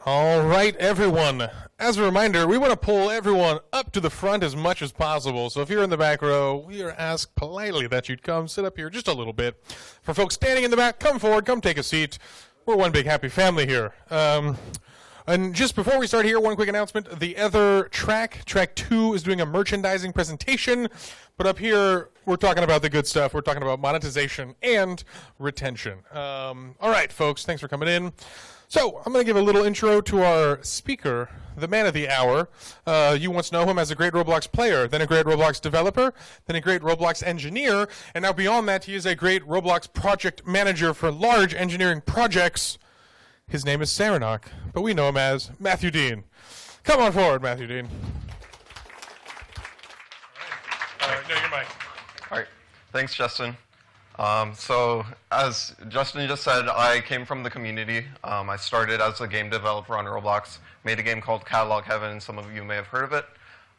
All right, everyone. As a reminder, we want to pull everyone up to the front as much as possible. So if you're in the back row, we are asked politely that you'd come sit up here just a little bit. For folks standing in the back, come forward, come take a seat. We're one big happy family here. And just before we start here, one quick announcement. The other track 2, is doing a merchandising presentation. But up here, we're talking about the good stuff. We're talking about monetization and retention. All right, folks, thanks for coming in. So I'm going to give a little intro to our speaker, the man of the hour. You once know him as a great Roblox player, then a great Roblox developer, then a great Roblox engineer, and now beyond that, he is a great Roblox project manager for large engineering projects. His name is Saranok, but we know him as Matthew Dean. Come on forward, Matthew Dean. No, your mic. All right. Thanks, Justin. So as Justin just said, I came from the community. I started as a game developer on Roblox, made a game called Catalog Heaven. Some of you may have heard of it.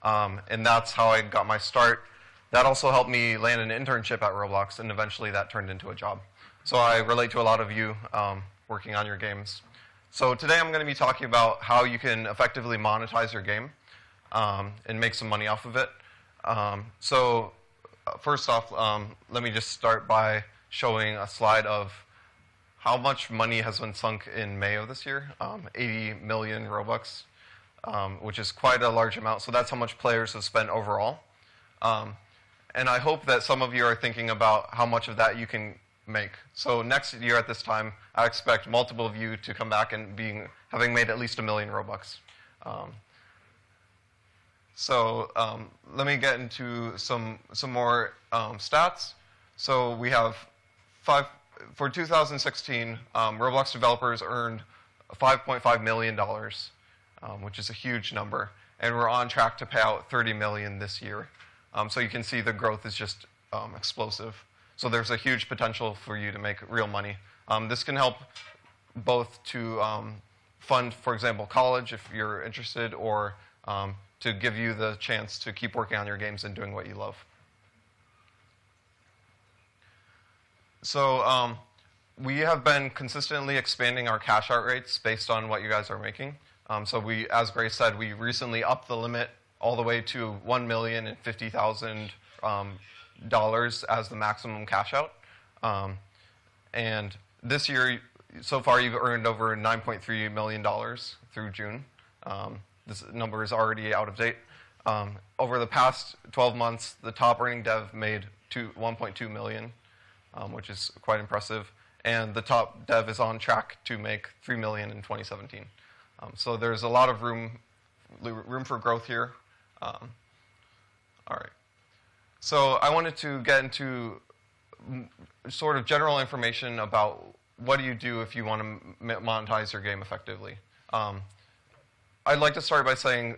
And that's how I got my start. That also helped me land an internship at Roblox, and eventually that turned into a job. So I relate to a lot of you working on your games. So today I'm going to be talking about how you can effectively monetize your game and make some money off of it. First off, let me just start by showing a slide of how much money has been sunk in May of this year, 80 million Robux, which is quite a large amount. So that's how much players have spent overall. And I hope that some of you are thinking about how much of that you can make. So next year at this time, I expect multiple of you to come back and having made at least 1 million Robux. Let me get into some more stats. So we have for 2016, Roblox developers earned $5.5 million, which is a huge number, and we're on track to pay out $30 million this year. So you can see the growth is just explosive. So there's a huge potential for you to make real money. This can help both to fund, for example, college if you're interested, or to give you the chance to keep working on your games and doing what you love. So we have been consistently expanding our cash out rates based on what you guys are making. So we, as Grace said, we recently upped the limit all the way to $1,050,000 as the maximum cash out. And this year, so far, you've earned over $9.3 million through June. This number is already out of date. Over the past 12 months, the top earning dev made $1.2 million, which is quite impressive. And the top dev is on track to make $3 million in 2017. So there's a lot of room for growth here. All right. So I wanted to get into sort of general information about what do you do if you want to monetize your game effectively. I'd like to start by saying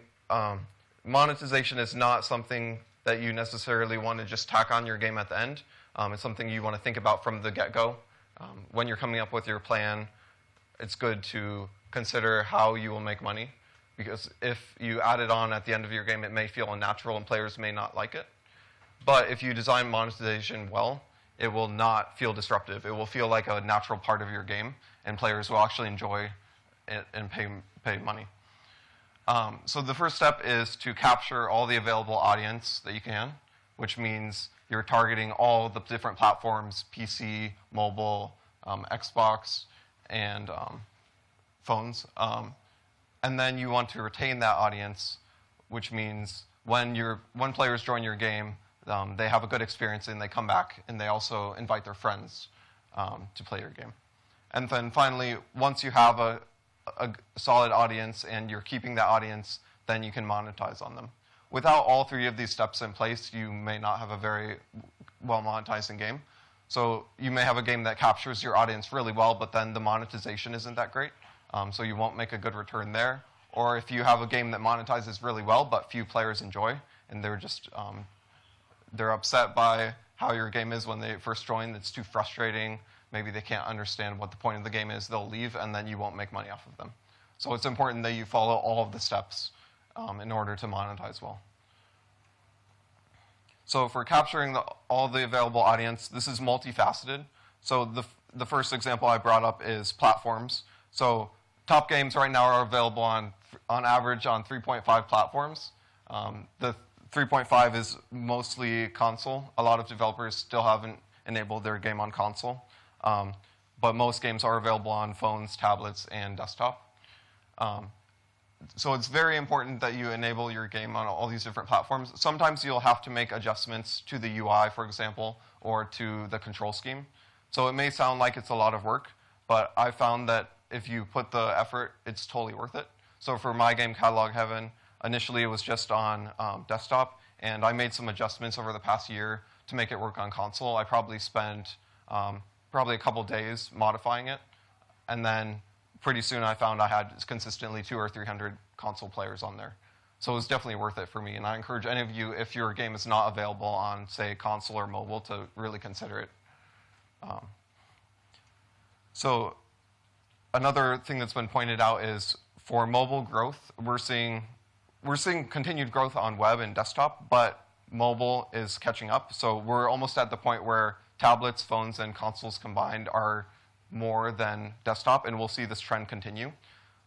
monetization is not something that you necessarily want to just tack on your game at the end. It's something you want to think about from the get-go. When you're coming up with your plan, it's good to consider how you will make money, because if you add it on at the end of your game, it may feel unnatural and players may not like it. But if you design monetization well, it will not feel disruptive. It will feel like a natural part of your game, and players will actually enjoy it and pay money. So the first step is to capture all the available audience that you can, which means you're targeting all the different platforms, PC, mobile, Xbox, and phones. And then you want to retain that audience, which means when players join your game, they have a good experience and they come back, and they also invite their friends to play your game. And then finally, once you have a solid audience and you're keeping that audience, then you can monetize on them. Without all three of these steps in place, you may not have a very well monetizing game. So you may have a game that captures your audience really well, but then the monetization isn't that great, so you won't make a good return there. Or if you have a game that monetizes really well, but few players enjoy, and they're just they're upset by how your game is when they first join, it's too frustrating, maybe they can't understand what the point of the game is, they'll leave, and then you won't make money off of them. So it's important that you follow all of the steps in order to monetize well. So for capturing all the available audience, this is multifaceted. So the first example I brought up is platforms. So top games right now are available on average on 3.5 platforms. The 3.5 is mostly console. A lot of developers still haven't enabled their game on console, but most games are available on phones, tablets, and desktop. So it's very important that you enable your game on all these different platforms. Sometimes you'll have to make adjustments to the UI, for example, or to the control scheme. So it may sound like it's a lot of work, but I found that if you put the effort, it's totally worth it. So for my game, Catalog Heaven, initially it was just on desktop, and I made some adjustments over the past year to make it work on console. I probably spent probably a couple days modifying it, and then pretty soon I found I had consistently 200 or 300 console players on there. So it was definitely worth it for me, and I encourage any of you, if your game is not available on, say, console or mobile, to really consider it. So another thing that's been pointed out is for mobile growth, we're seeing continued growth on web and desktop, but mobile is catching up. So we're almost at the point where tablets, phones, and consoles combined are more than desktop, and we'll see this trend continue.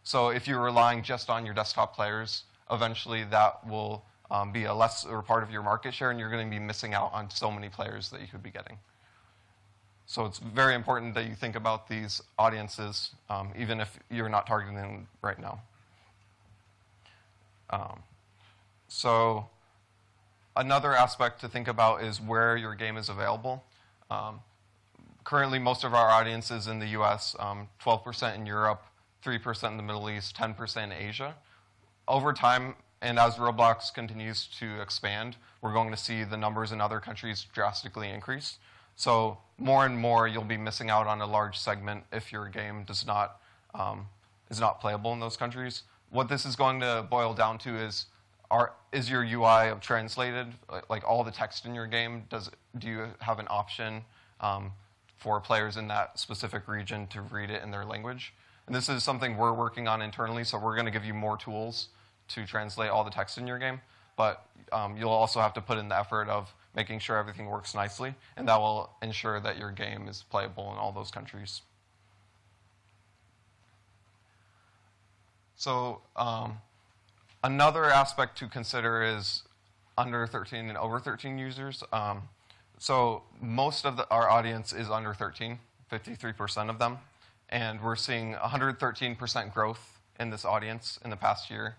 So if you're relying just on your desktop players, eventually that will be a lesser part of your market share, and you're going to be missing out on so many players that you could be getting. So it's very important that you think about these audiences, even if you're not targeting them right now. So another aspect to think about is where your game is available. Currently, most of our audience is in the US, 12% in Europe, 3% in the Middle East, 10% in Asia. Over time, and as Roblox continues to expand, we're going to see the numbers in other countries drastically increase. So more and more, you'll be missing out on a large segment if your game is not playable in those countries. What this is going to boil down to is your UI translated, like all the text in your game? Do you have an option for players in that specific region to read it in their language? And this is something we're working on internally, so we're going to give you more tools to translate all the text in your game. But you'll also have to put in the effort of making sure everything works nicely, and that will ensure that your game is playable in all those countries. So another aspect to consider is under 13 and over 13 users. So most of our audience is under 13, 53% of them. And we're seeing 113% growth in this audience in the past year.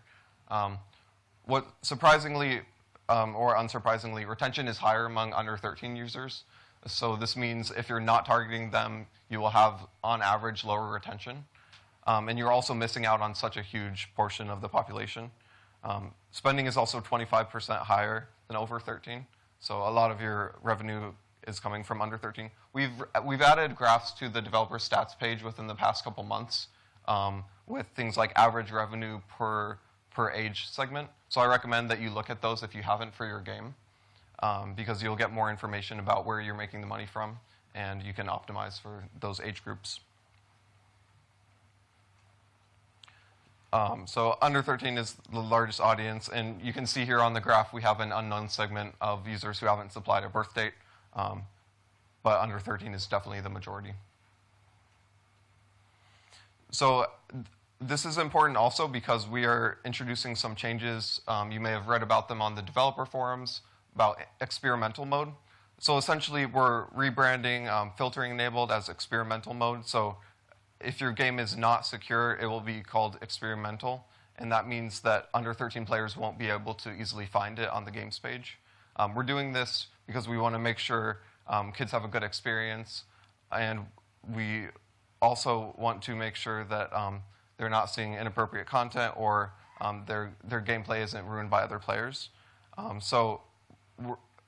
What surprisingly or unsurprisingly, retention is higher among under 13 users. So this means if you're not targeting them, you will have, on average, lower retention. And you're also missing out on such a huge portion of the population. Spending is also 25% higher than over 13. So a lot of your revenue is coming from under 13. We've added graphs to the developer stats page within the past couple months with things like average revenue per age segment. So I recommend that you look at those if you haven't for your game, because you'll get more information about where you're making the money from, and you can optimize for those age groups. So under 13 is the largest audience, and you can see here on the graph we have an unknown segment of users who haven't supplied a birth date, but under 13 is definitely the majority. So this is important also because we are introducing some changes. You may have read about them on the developer forums about experimental mode. So essentially we're rebranding filtering enabled as experimental mode. So if your game is not secure, it will be called experimental, and that means that under 13 players won't be able to easily find it on the games page. We're doing this because we want to make sure kids have a good experience, and we also want to make sure that they're not seeing inappropriate content or their gameplay isn't ruined by other players. So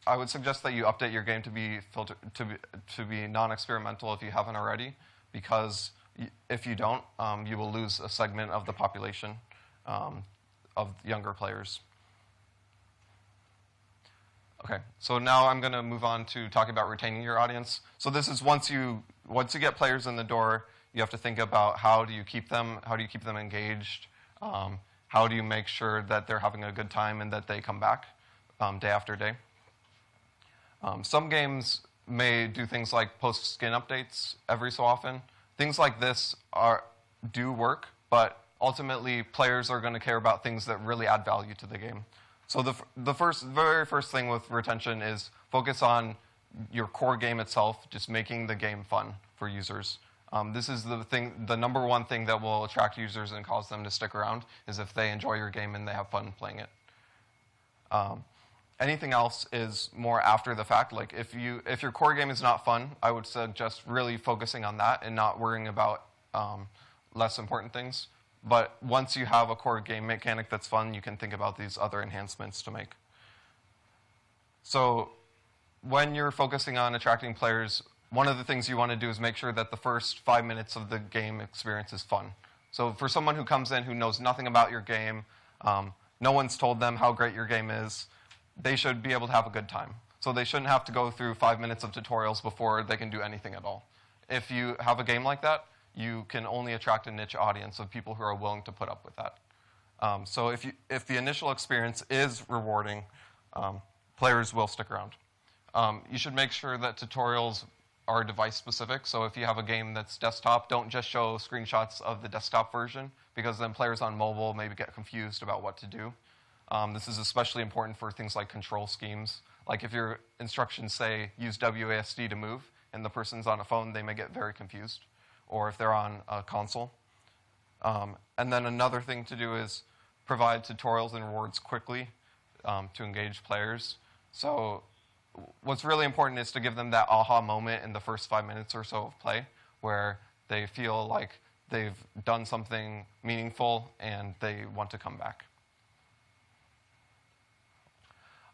I would suggest that you update your game to be to be non-experimental if you haven't already, because if you don't, you will lose a segment of the population of younger players. Okay, so now I'm going to move on to talking about retaining your audience. So this is once you get players in the door, you have to think about how do you keep them engaged, how do you make sure that they're having a good time and that they come back day after day. Some games may do things like post skin updates every so often. Things like this do work, but ultimately players are going to care about things that really add value to the game. So the very first thing with retention is focus on your core game itself, just making the game fun for users. This is the number one thing that will attract users and cause them to stick around, is if they enjoy your game and they have fun playing it. Anything else is more after the fact. Like if your core game is not fun, I would suggest really focusing on that and not worrying about less important things. But once you have a core game mechanic that's fun, you can think about these other enhancements to make. So when you're focusing on attracting players, one of the things you want to do is make sure that the first 5 minutes of the game experience is fun. So for someone who comes in who knows nothing about your game, no one's told them how great your game is, they should be able to have a good time. So they shouldn't have to go through 5 minutes of tutorials before they can do anything at all. If you have a game like that, you can only attract a niche audience of people who are willing to put up with that. So if the initial experience is rewarding, players will stick around. You should make sure that tutorials are device specific. So if you have a game that's desktop, don't just show screenshots of the desktop version, because then players on mobile maybe get confused about what to do. This is especially important for things like control schemes. Like if your instructions say use WASD to move, and the person's on a phone, they may get very confused. Or if they're on a console. And then another thing to do is provide tutorials and rewards quickly to engage players. So what's really important is to give them that aha moment in the first 5 minutes or so of play, where they feel like they've done something meaningful and they want to come back.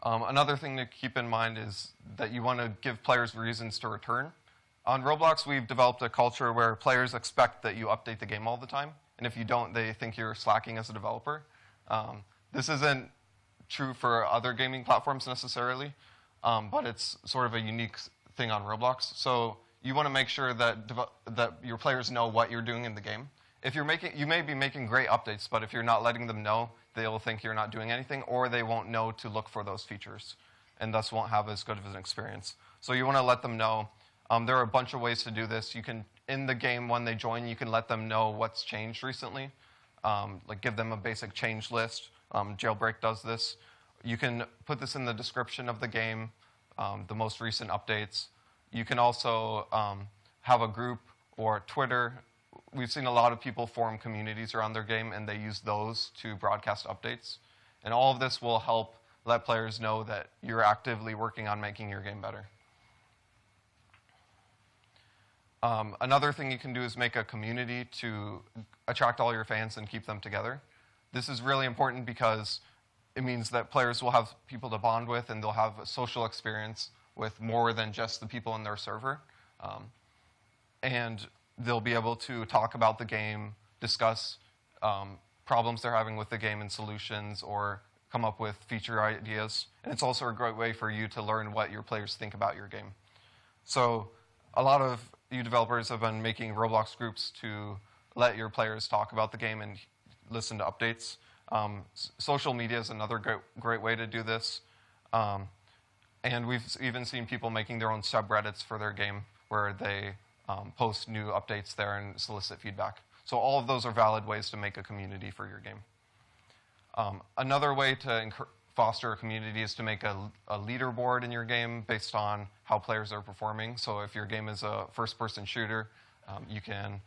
Another thing to keep in mind is that you want to give players reasons to return. On Roblox, we've developed a culture where players expect that you update the game all the time. And if you don't, they think you're slacking as a developer. This isn't true for other gaming platforms necessarily, but it's sort of a unique thing on Roblox. So you want to make sure that your players know what you're doing in the game. If you may be making great updates, but if you're not letting them know, they'll think you're not doing anything, or they won't know to look for those features, and thus won't have as good of an experience. So you want to let them know. There are a bunch of ways to do this. You can, in the game when they join, you can let them know what's changed recently. Like give them a basic change list. Jailbreak does this. You can put this in the description of the game, the most recent updates. You can also have a group or Twitter. We've seen a lot of people form communities around their game, and they use those to broadcast updates. And all of this will help let players know that you're actively working on making your game better. Another thing you can do is make a community to attract all your fans and keep them together. This is really important because it means that players will have people to bond with, and they'll have a social experience with more than just the people in their server. And they'll be able to talk about the game, discuss problems they're having with the game and solutions, or come up with feature ideas. And it's also a great way for you to learn what your players think about your game. So a lot of you developers have been making Roblox groups to let your players talk about the game and listen to updates. Social media is another great way to do this. And we've even seen people making their own subreddits for their game, where they post new updates there and solicit feedback. So all of those are valid ways to make a community for your game. Another way to foster a community is to make a leaderboard in your game based on how players are performing. So if your game is a first-person shooter, you can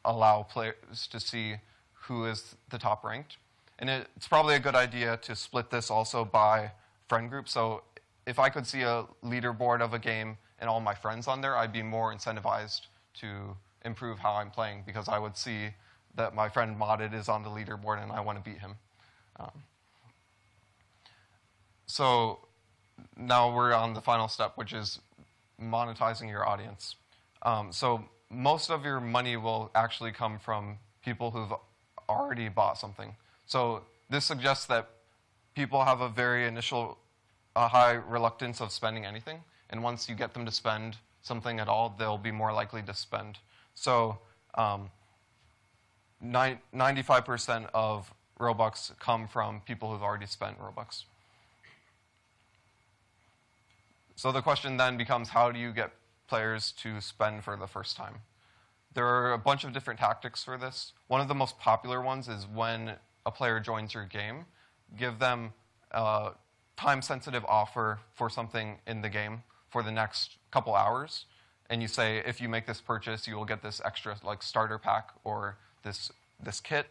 allow players to see who is the top ranked. And it's probably a good idea to split this also by friend group. So if I could see a leaderboard of a game and all my friends on there, I'd be more incentivized to improve how I'm playing, because I would see that my friend Modded is on the leaderboard and I want to beat him. So now we're on the final step, which is monetizing your audience. So most of your money will actually come from people who've already bought something. So this suggests that people have a very initial high reluctance of spending anything. And once you get them to spend something at all, they'll be more likely to spend. So 95% of Robux come from people who've already spent Robux. So the question then becomes, how do you get players to spend for the first time? There are a bunch of different tactics for this. One of the most popular ones is when a player joins your game, give them a time-sensitive offer for something in the game for the next couple hours. And you say, if you make this purchase, you will get this extra like starter pack or this kit.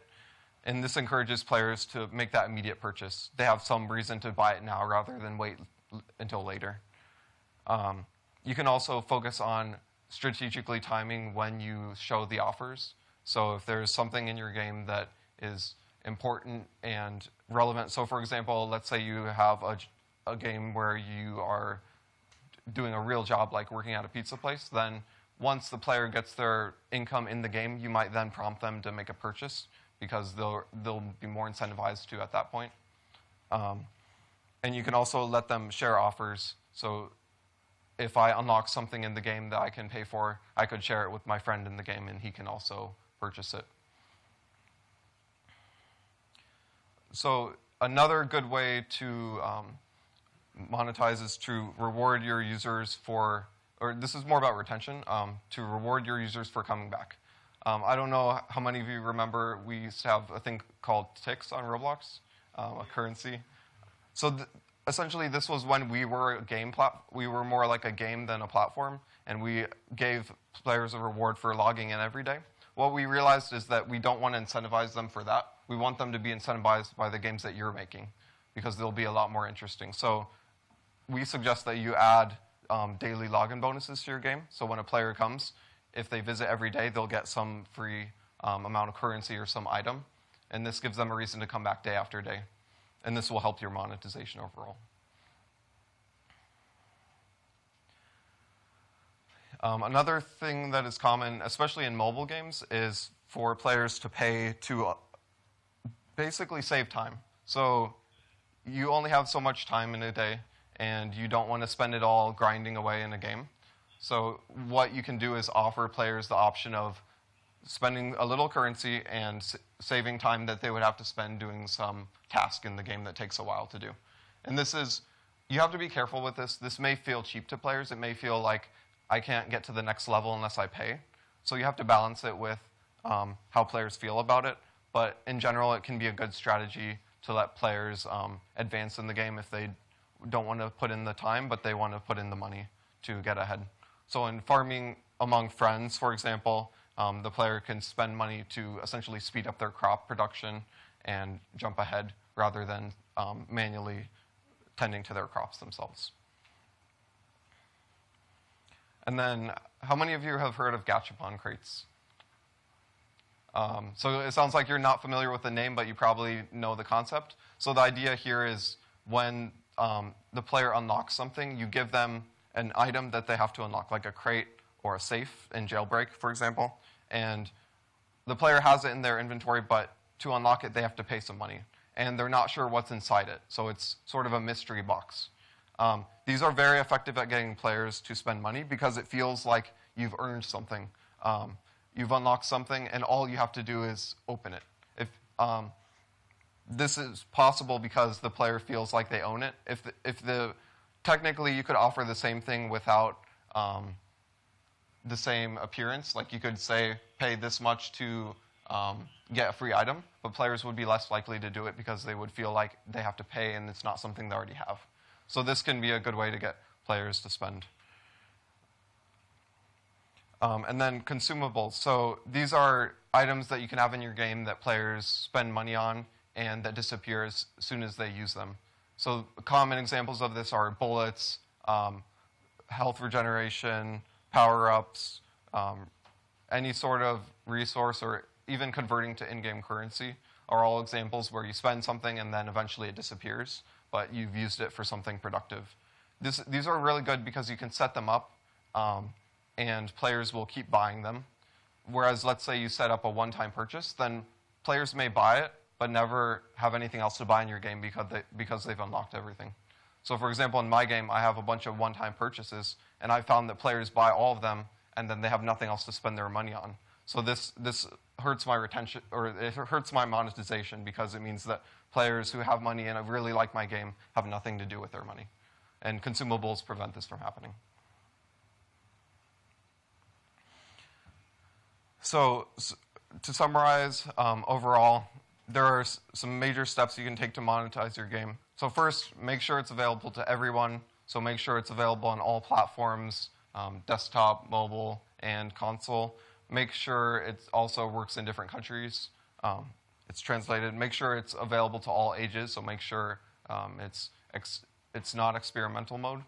And this encourages players to make that immediate purchase. They have some reason to buy it now rather than wait until later. You can also focus on strategically timing when you show the offers. So if there's something in your game that is important and relevant. So for example, let's say you have a game where you are doing a real job like working at a pizza place, then once the player gets their income in the game, you might then prompt them to make a purchase because they'll be more incentivized to at that point. And you can also let them share offers. So if I unlock something in the game that I can pay for, I could share it with my friend in the game and he can also purchase it. So another good way to monetize is to reward your users for, or this is more about retention, to reward your users for coming back. I don't know how many of you remember we used to have a thing called ticks on Roblox, a currency. So essentially, this was when we were we were more like a game than a platform, and we gave players a reward for logging in every day. What we realized is that we don't want to incentivize them for that. We want them to be incentivized by the games that you're making, because they'll be a lot more interesting. So we suggest that you add daily login bonuses to your game. So when a player comes, if they visit every day, they'll get some free amount of currency or some item, and this gives them a reason to come back day after day. And this will help your monetization overall. Another thing that is common, especially in mobile games, is for players to pay to basically save time. So you only have so much time in a day, and you don't want to spend it all grinding away in a game. So what you can do is offer players the option of spending a little currency and saving time that they would have to spend doing some task in the game that takes a while to do. And this is, you have to be careful with this. This may feel cheap to players. It may feel like I can't get to the next level unless I pay. So you have to balance it with how players feel about it. But in general, it can be a good strategy to let players advance in the game if they don't want to put in the time, but they want to put in the money to get ahead. So in farming among friends, for example, the player can spend money to essentially speed up their crop production and jump ahead rather than manually tending to their crops themselves. And then, how many of you have heard of gachapon crates? So it sounds like you're not familiar with the name, but you probably know the concept. So the idea here is when the player unlocks something, you give them an item that they have to unlock, like a crate or a safe in Jailbreak, for example. And the player has it in their inventory, but to unlock it, they have to pay some money. And they're not sure what's inside it, so it's sort of a mystery box. These are very effective at getting players to spend money because it feels like you've earned something. You've unlocked something, and all you have to do is open it. This is possible because the player feels like they own it. Technically, you could offer the same thing without the same appearance. Like you could say, pay this much to get a free item, but players would be less likely to do it because they would feel like they have to pay and it's not something they already have. So this can be a good way to get players to spend. And then consumables. So these are items that you can have in your game that players spend money on and that disappear as soon as they use them. So common examples of this are bullets, health regeneration, power-ups, any sort of resource, or even converting to in-game currency are all examples where you spend something and then eventually it disappears, but you've used it for something productive. These are really good because you can set them up and players will keep buying them. Whereas let's say you set up a one-time purchase, then players may buy it but never have anything else to buy in your game because they've unlocked everything. So for example, in my game, I have a bunch of one-time purchases, and I found that players buy all of them, and then they have nothing else to spend their money on. So this hurts my retention, or it hurts my monetization because it means that players who have money and really like my game have nothing to do with their money. And consumables prevent this from happening. So to summarize, overall, there are some major steps you can take to monetize your game. So first, make sure it's available to everyone. So make sure it's available on all platforms, desktop, mobile, and console. Make sure it also works in different countries. It's translated. Make sure it's available to all ages. So make sure it's not experimental mode.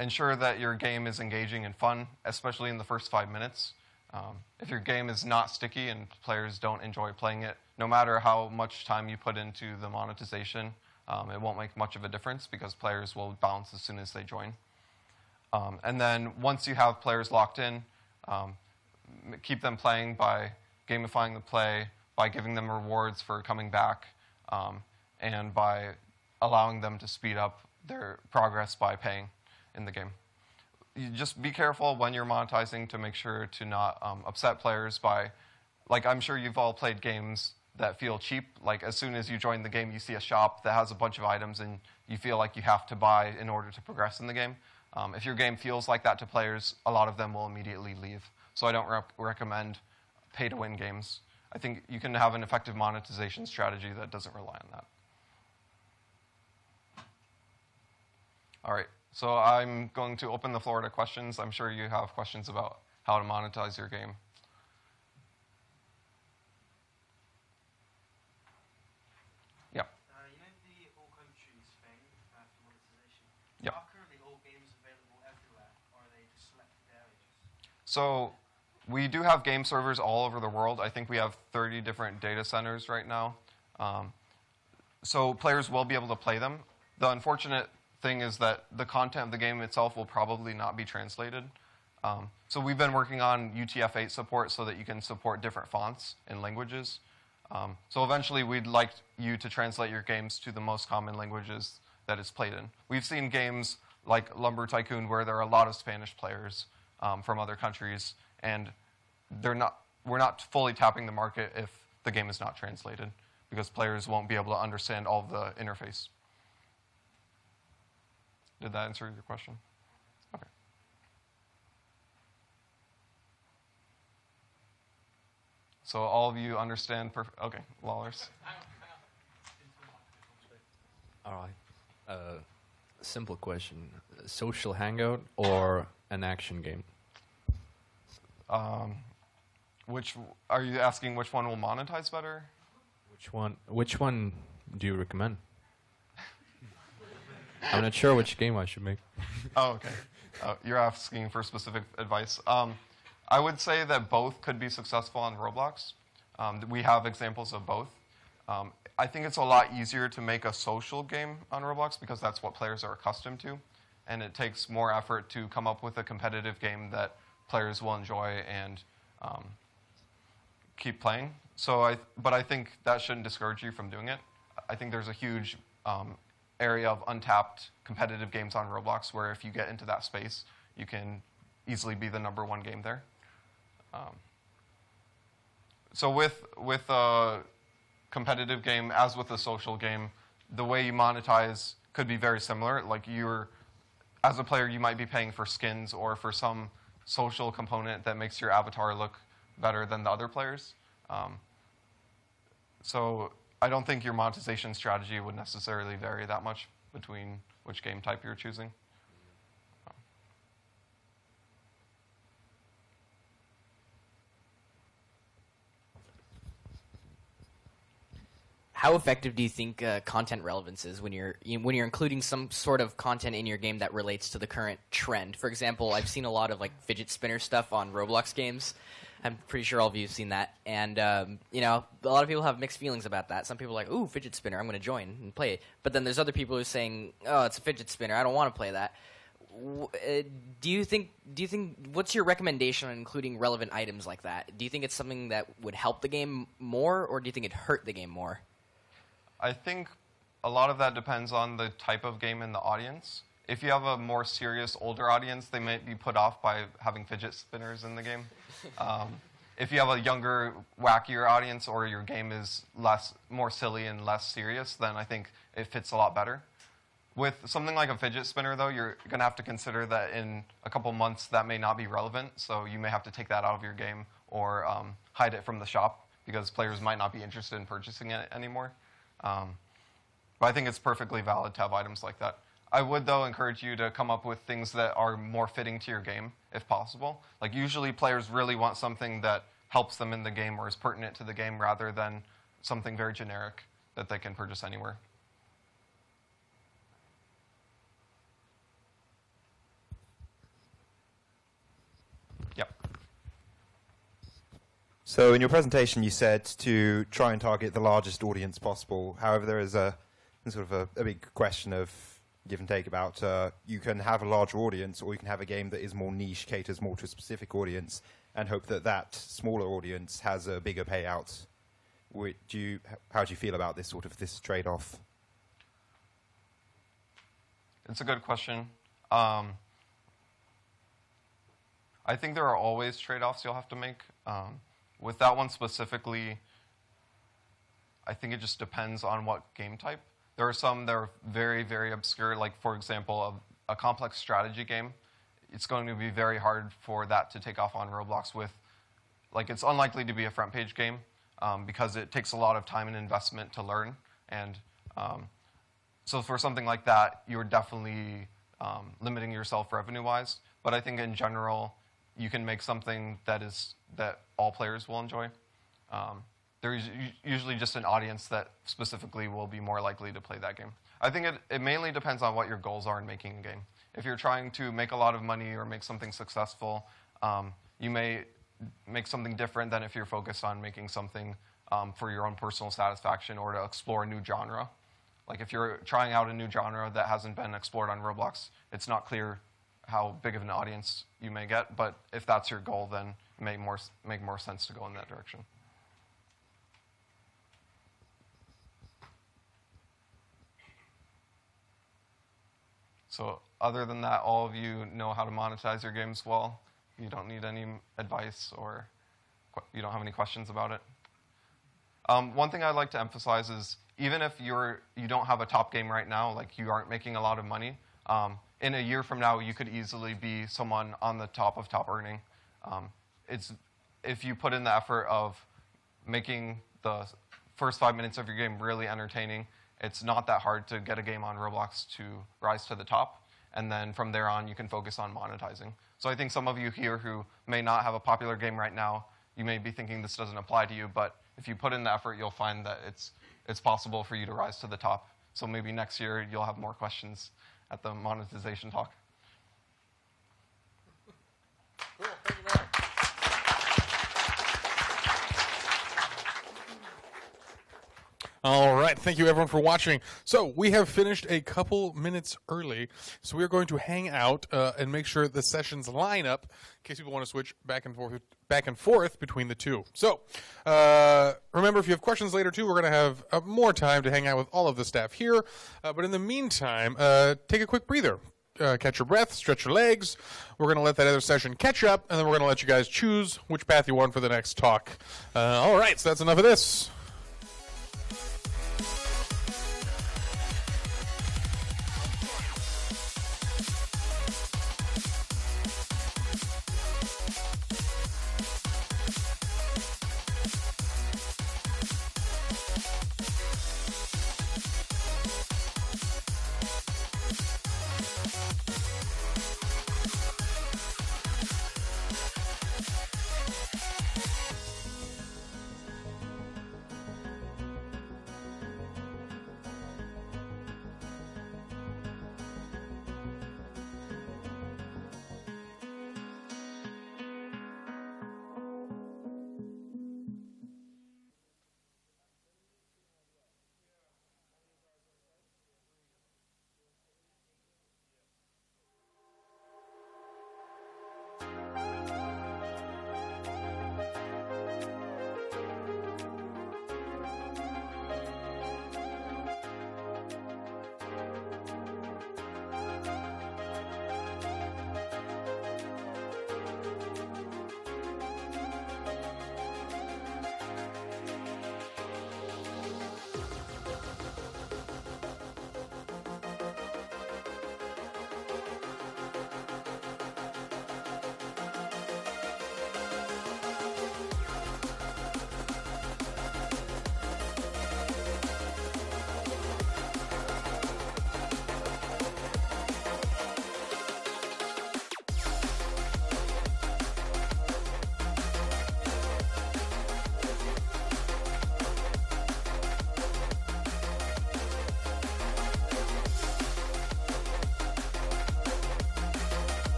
Ensure that your game is engaging and fun, especially in the first 5 minutes. If your game is not sticky and players don't enjoy playing it, no matter how much time you put into the monetization, it won't make much of a difference because players will bounce as soon as they join. And then once you have players locked in, keep them playing by gamifying the play, by giving them rewards for coming back, and by allowing them to speed up their progress by paying in the game. You just be careful when you're monetizing to make sure to not upset players by, like, I'm sure you've all played games that feel cheap. Like, as soon as you join the game, you see a shop that has a bunch of items and you feel like you have to buy in order to progress in the game. If your game feels like that to players, a lot of them will immediately leave. So I don't recommend pay-to-win games. I think you can have an effective monetization strategy that doesn't rely on that. All right. So I'm going to open the floor to questions. I'm sure you have questions about how to monetize your game. Yeah. You know the all countries thing for monetization? Yeah. Are currently all games available everywhere, or are they just selected areas? So we do have game servers all over the world. I think we have 30 different data centers right now. So players will be able to play them. The unfortunate thing is that the content of the game itself will probably not be translated. So we've been working on UTF-8 support so that you can support different fonts and languages. So eventually we'd like you to translate your games to the most common languages that it's played in. We've seen games like Lumber Tycoon where there are a lot of Spanish players from other countries, and we're not fully tapping the market if the game is not translated because players won't be able to understand all of the interface. Did that answer your question? Okay. So all of you understand okay, Lawlers. All right. Simple question. Social hangout or an action game? Which are you asking which one will monetize better? Which one do you recommend? I'm not sure which game I should make. Oh, okay. You're asking for specific advice. I would say that both could be successful on Roblox. We have examples of both. I think it's a lot easier to make a social game on Roblox because that's what players are accustomed to. And it takes more effort to come up with a competitive game that players will enjoy and keep playing. But I think that shouldn't discourage you from doing it. I think there's a huge area of untapped competitive games on Roblox where if you get into that space, you can easily be the #1 game there. So with a competitive game, as with a social game, the way you monetize could be very similar. Like as a player, you might be paying for skins or for some social component that makes your avatar look better than the other players. So I don't think your monetization strategy would necessarily vary that much between which game type you're choosing. How effective do you think content relevance is when you're including some sort of content in your game that relates to the current trend? For example, I've seen a lot of fidget spinner stuff on Roblox games. I'm pretty sure all of you have seen that, and a lot of people have mixed feelings about that. Some people are like, "Ooh, fidget spinner, I'm going to join and play it." But then there's other people who are saying, "Oh, it's a fidget spinner, I don't want to play that." Do you think? What's your recommendation on including relevant items like that? Do you think it's something that would help the game more, or do you think it'd hurt the game more? I think a lot of that depends on the type of game and the audience. If you have a more serious, older audience, they might be put off by having fidget spinners in the game. If you have a younger, wackier audience, or your game is more silly and less serious, then I think it fits a lot better. With something like a fidget spinner, though, you're going to have to consider that in a couple months that may not be relevant, so you may have to take that out of your game or hide it from the shop because players might not be interested in purchasing it anymore. But I think it's perfectly valid to have items like that. I would, though, encourage you to come up with things that are more fitting to your game, if possible. Like, usually players really want something that helps them in the game or is pertinent to the game rather than something very generic that they can purchase anywhere. Yep. So in your presentation, you said to try and target the largest audience possible. However, there is a sort of a big question of give and take about you can have a larger audience or you can have a game that is more niche, caters more to a specific audience, and hope that that smaller audience has a bigger payout. How do you feel about this trade-off? It's a good question. I think there are always trade-offs you'll have to make. With that one specifically, I think it just depends on what game type. There are some that are very, very obscure, like, for example, a complex strategy game. It's going to be very hard for that to take off on Roblox with, like, it's unlikely to be a front-page game because it takes a lot of time and investment to learn. And so for something like that, you're definitely limiting yourself revenue-wise. But I think in general, you can make something that all players will enjoy. There's usually just an audience that specifically will be more likely to play that game. I think it mainly depends on what your goals are in making a game. If you're trying to make a lot of money or make something successful, you may make something different than if you're focused on making something for your own personal satisfaction or to explore a new genre. Like if you're trying out a new genre that hasn't been explored on Roblox, it's not clear how big of an audience you may get, but if that's your goal, then it may make more sense to go in that direction. So other than that, all of you know how to monetize your games well. You don't need any advice or you don't have any questions about it. One thing I'd like to emphasize is even if you don't have a top game right now, like you aren't making a lot of money, in a year from now, you could easily be someone on the top of top earning. If you put in the effort of making the first 5 minutes of your game really entertaining, it's not that hard to get a game on Roblox to rise to the top. And then from there on, you can focus on monetizing. So I think some of you here who may not have a popular game right now, you may be thinking this doesn't apply to you, but if you put in the effort, you'll find that it's possible for you to rise to the top. So maybe next year, you'll have more questions at the monetization talk. Cool. Thank you, Matt. All right. Thank you, everyone, for watching. So we have finished a couple minutes early, so we are going to hang out and make sure the sessions line up in case people want to switch back and forth between the two. So remember, if you have questions later, too, we're going to have more time to hang out with all of the staff here. But in the meantime, take a quick breather. Catch your breath, stretch your legs. We're going to let that other session catch up, and then we're going to let you guys choose which path you want for the next talk. All right, so that's enough of this.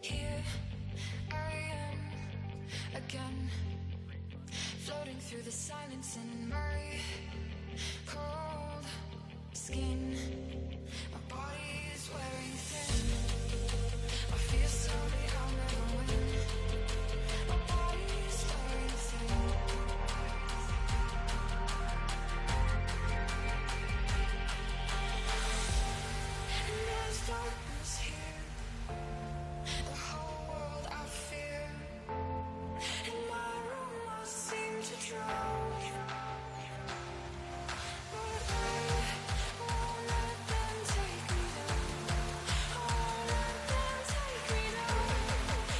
Here I am again, floating through the silence in my cold skin. My body is wearing thin. I feel sorry, I'll never win. My body is wearing thin. And there's darkness here. The whole world I fear. In my room I seem to drown. But I won't let them take me down. I won't let them take me down.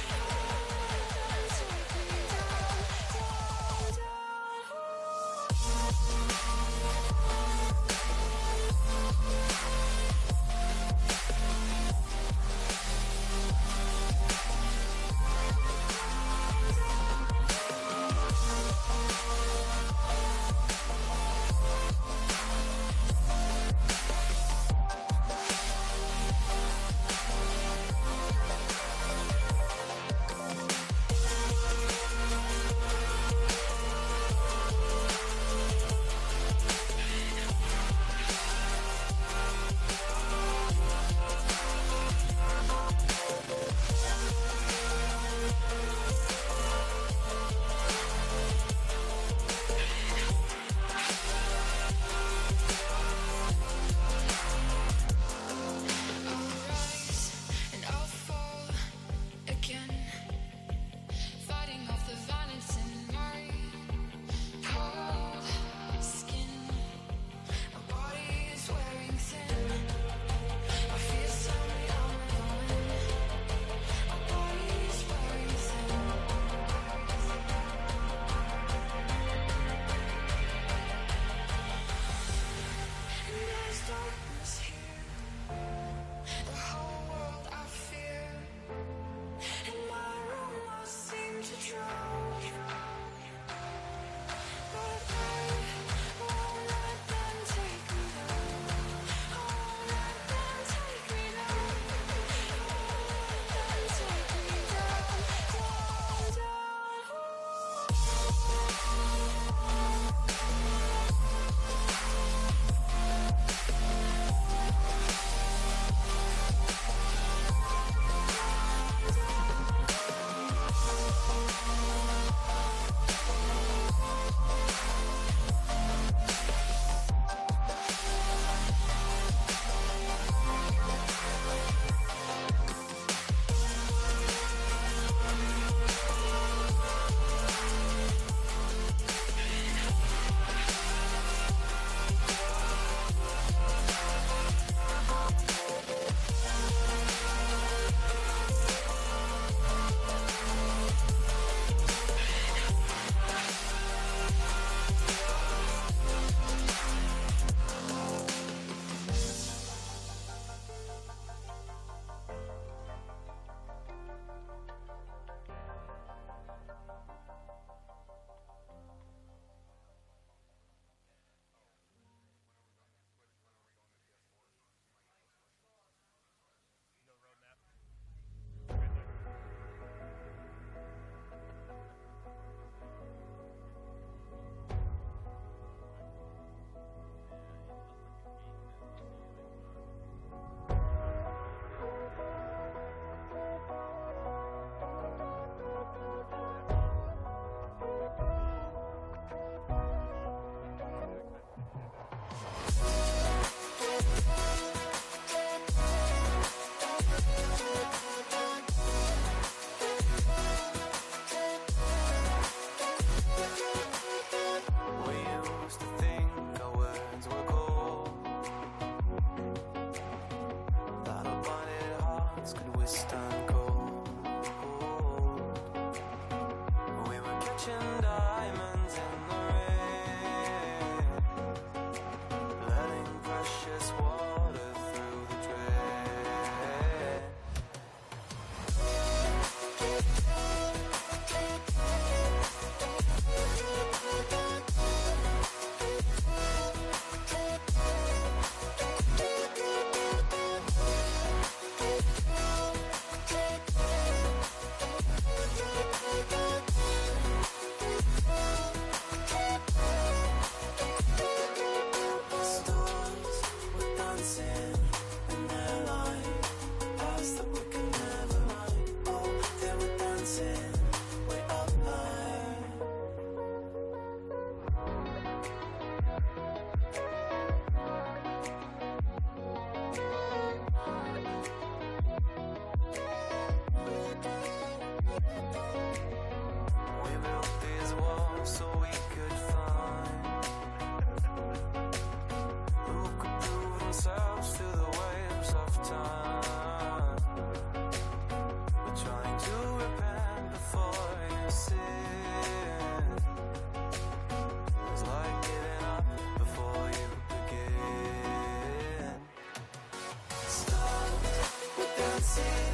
dancing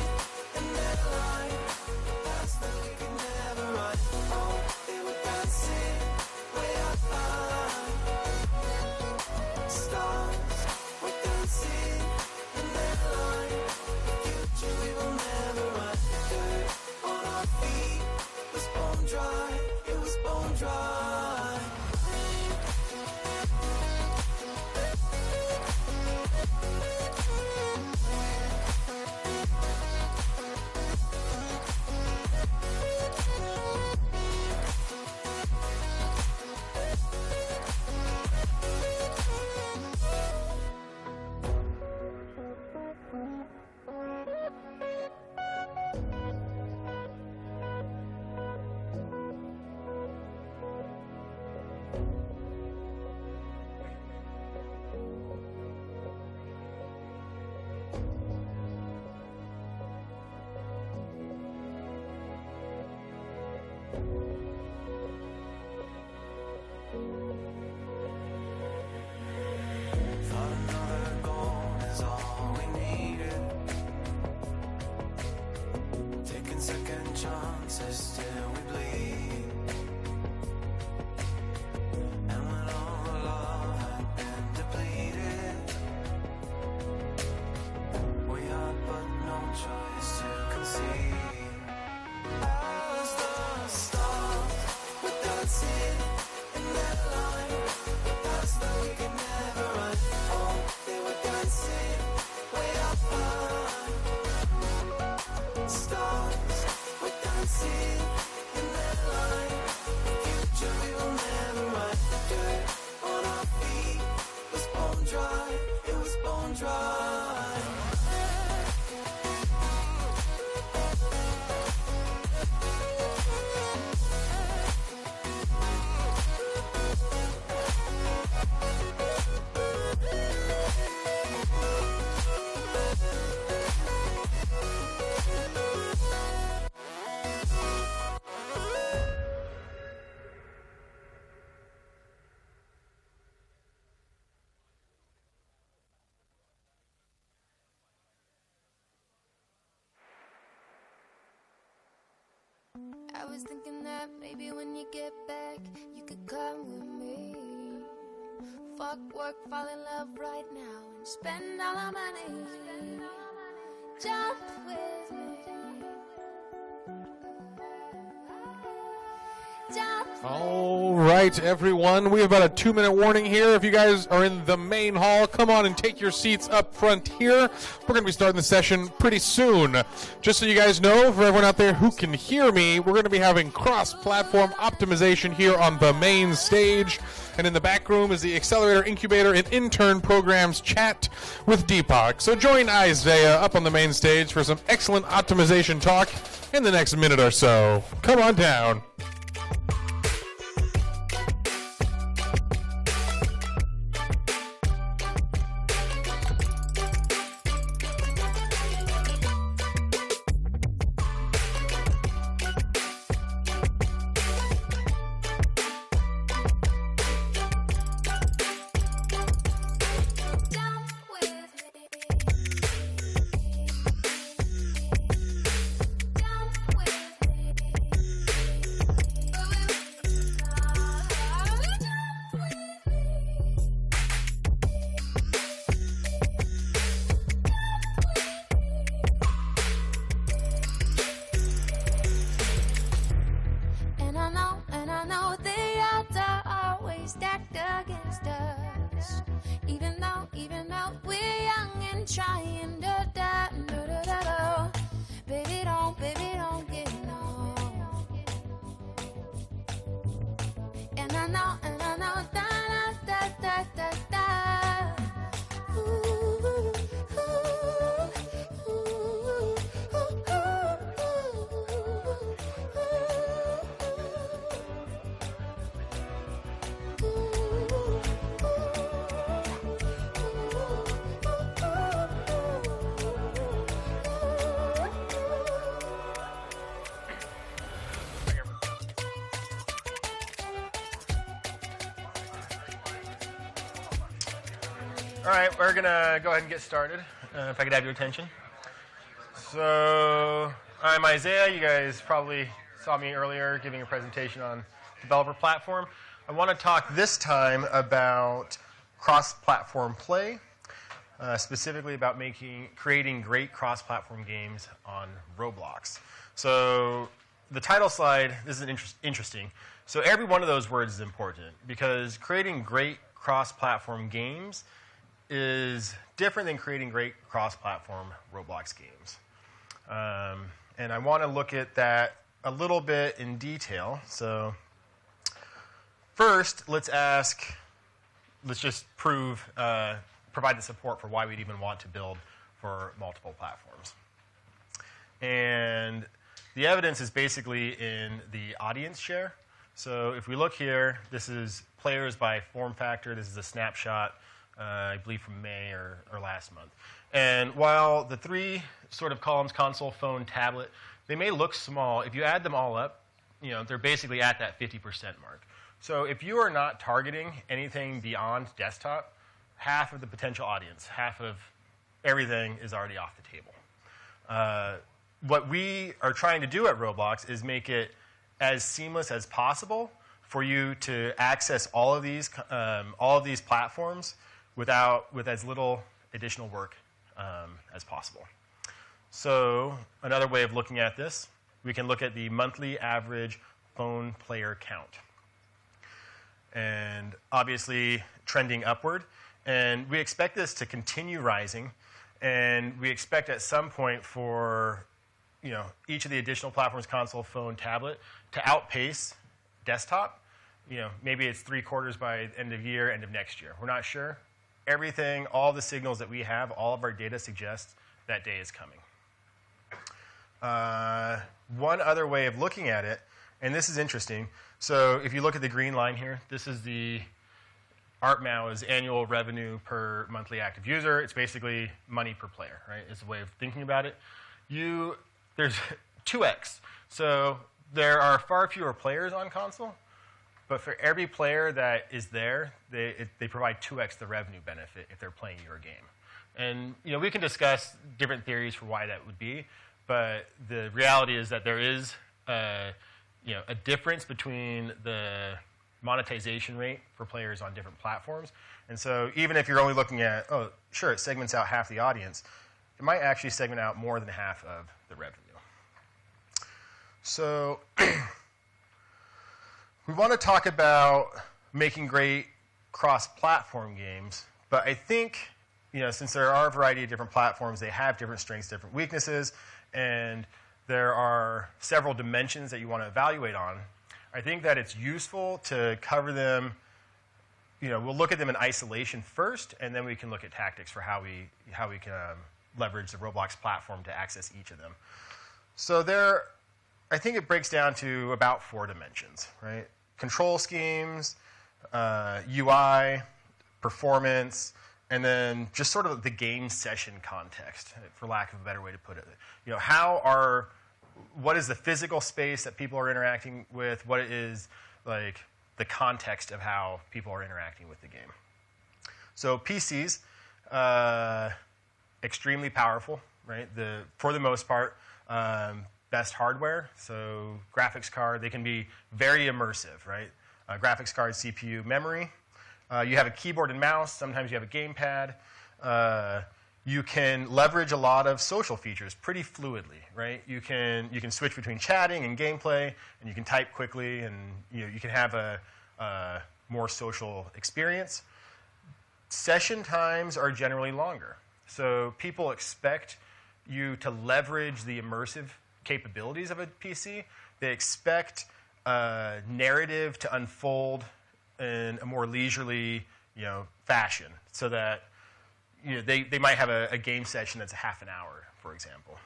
in their line. That's that we could never run. Oh, they were dancing way up high. Stars were dancing in their line. The future we will never run. Dirt on our feet was bone dry. It was bone dry. Thought another goal is all we needed. Taking second chances till we bleed. And when all the love had been depleted, we had but no choice to concede. As the stars were dancing in their line, that's that we could never run. Oh, they were dancing way up high. Stars were dancing in their line. The future we will never run. Dirt on our feet was bone dry. It was bone dry. I was thinking that maybe when you get back, you could come with me. Fuck work, fall in love right now, and spend all our money. Jump with me. Jump. All right, everyone. We have about a 2-minute warning here. If you guys are in the main hall, come on and take your seats up front here. We're going to be starting the session pretty soon. Just so you guys know, for everyone out there who can hear me, we're going to be having cross-platform optimization here on the main stage. And in the back room is the Accelerator, Incubator, and Intern Programs chat with Deepak. So join Isaiah up on the main stage for some excellent optimization talk in the next minute or so. Come on down. All right, we're going to go ahead and get started, if I could have your attention. So I'm Isaiah. You guys probably saw me earlier giving a presentation on developer platform. I want to talk this time about cross-platform play, specifically about creating great cross-platform games on Roblox. So the title slide, this is interesting. So every one of those words is important because creating great cross-platform games is different than creating great cross-platform Roblox games. And I want to look at that a little bit in detail. So first, let's just provide the support for why we'd even want to build for multiple platforms. And the evidence is basically in the audience share. So if we look here, this is players by form factor. This is a snapshot, I believe from May or last month. And while the three sort of columns, console, phone, tablet, they may look small. If you add them all up, they're basically at that 50% mark. So if you are not targeting anything beyond desktop, half of the potential audience, half of everything is already off the table. What we are trying to do at Roblox is make it as seamless as possible for you to access all of these platforms with as little additional work as possible. So another way of looking at this, we can look at the monthly average phone player count. And obviously trending upward. And we expect this to continue rising. And we expect at some point for each of the additional platforms, console, phone, tablet, to outpace desktop. Maybe it's 3/4 by end of year, end of next year. We're not sure. Everything, all the signals that we have, all of our data suggests that day is coming. One other way of looking at it, and this is interesting. So if you look at the green line here, this is the ARPMAU's annual revenue per monthly active user. It's basically money per player, right? It's a way of thinking about it. There's 2x. So there are far fewer players on console, but for every player that is there, they provide 2x the revenue benefit if they're playing your game. And we can discuss different theories for why that would be, but the reality is that there is a difference between the monetization rate for players on different platforms. And so even if you're only looking at, it segments out half the audience, it might actually segment out more than half of the revenue. So we want to talk about making great cross-platform games, but I think, since there are a variety of different platforms, they have different strengths, different weaknesses, and there are several dimensions that you want to evaluate on. I think that it's useful to cover them. We'll look at them in isolation first, and then we can look at tactics for how we can leverage the Roblox platform to access each of them. So I think it breaks down to about 4 dimensions, right? Control schemes, UI, performance, and then just sort of the game session context, for lack of a better way to put it. What is the physical space that people are interacting with? What is like the context of how people are interacting with the game? So PCs, extremely powerful, right? For the most part, best hardware. So graphics card, they can be very immersive, right? Graphics card, CPU, memory. You have a keyboard and mouse. Sometimes you have a gamepad. You can leverage a lot of social features pretty fluidly, right? You can switch between chatting and gameplay, and you can type quickly, and you can have a more social experience. Session times are generally longer, so people expect you to leverage the immersive capabilities of a PC. They expect narrative to unfold in a more leisurely, fashion, so that they might have a game session that's a half an hour, for example.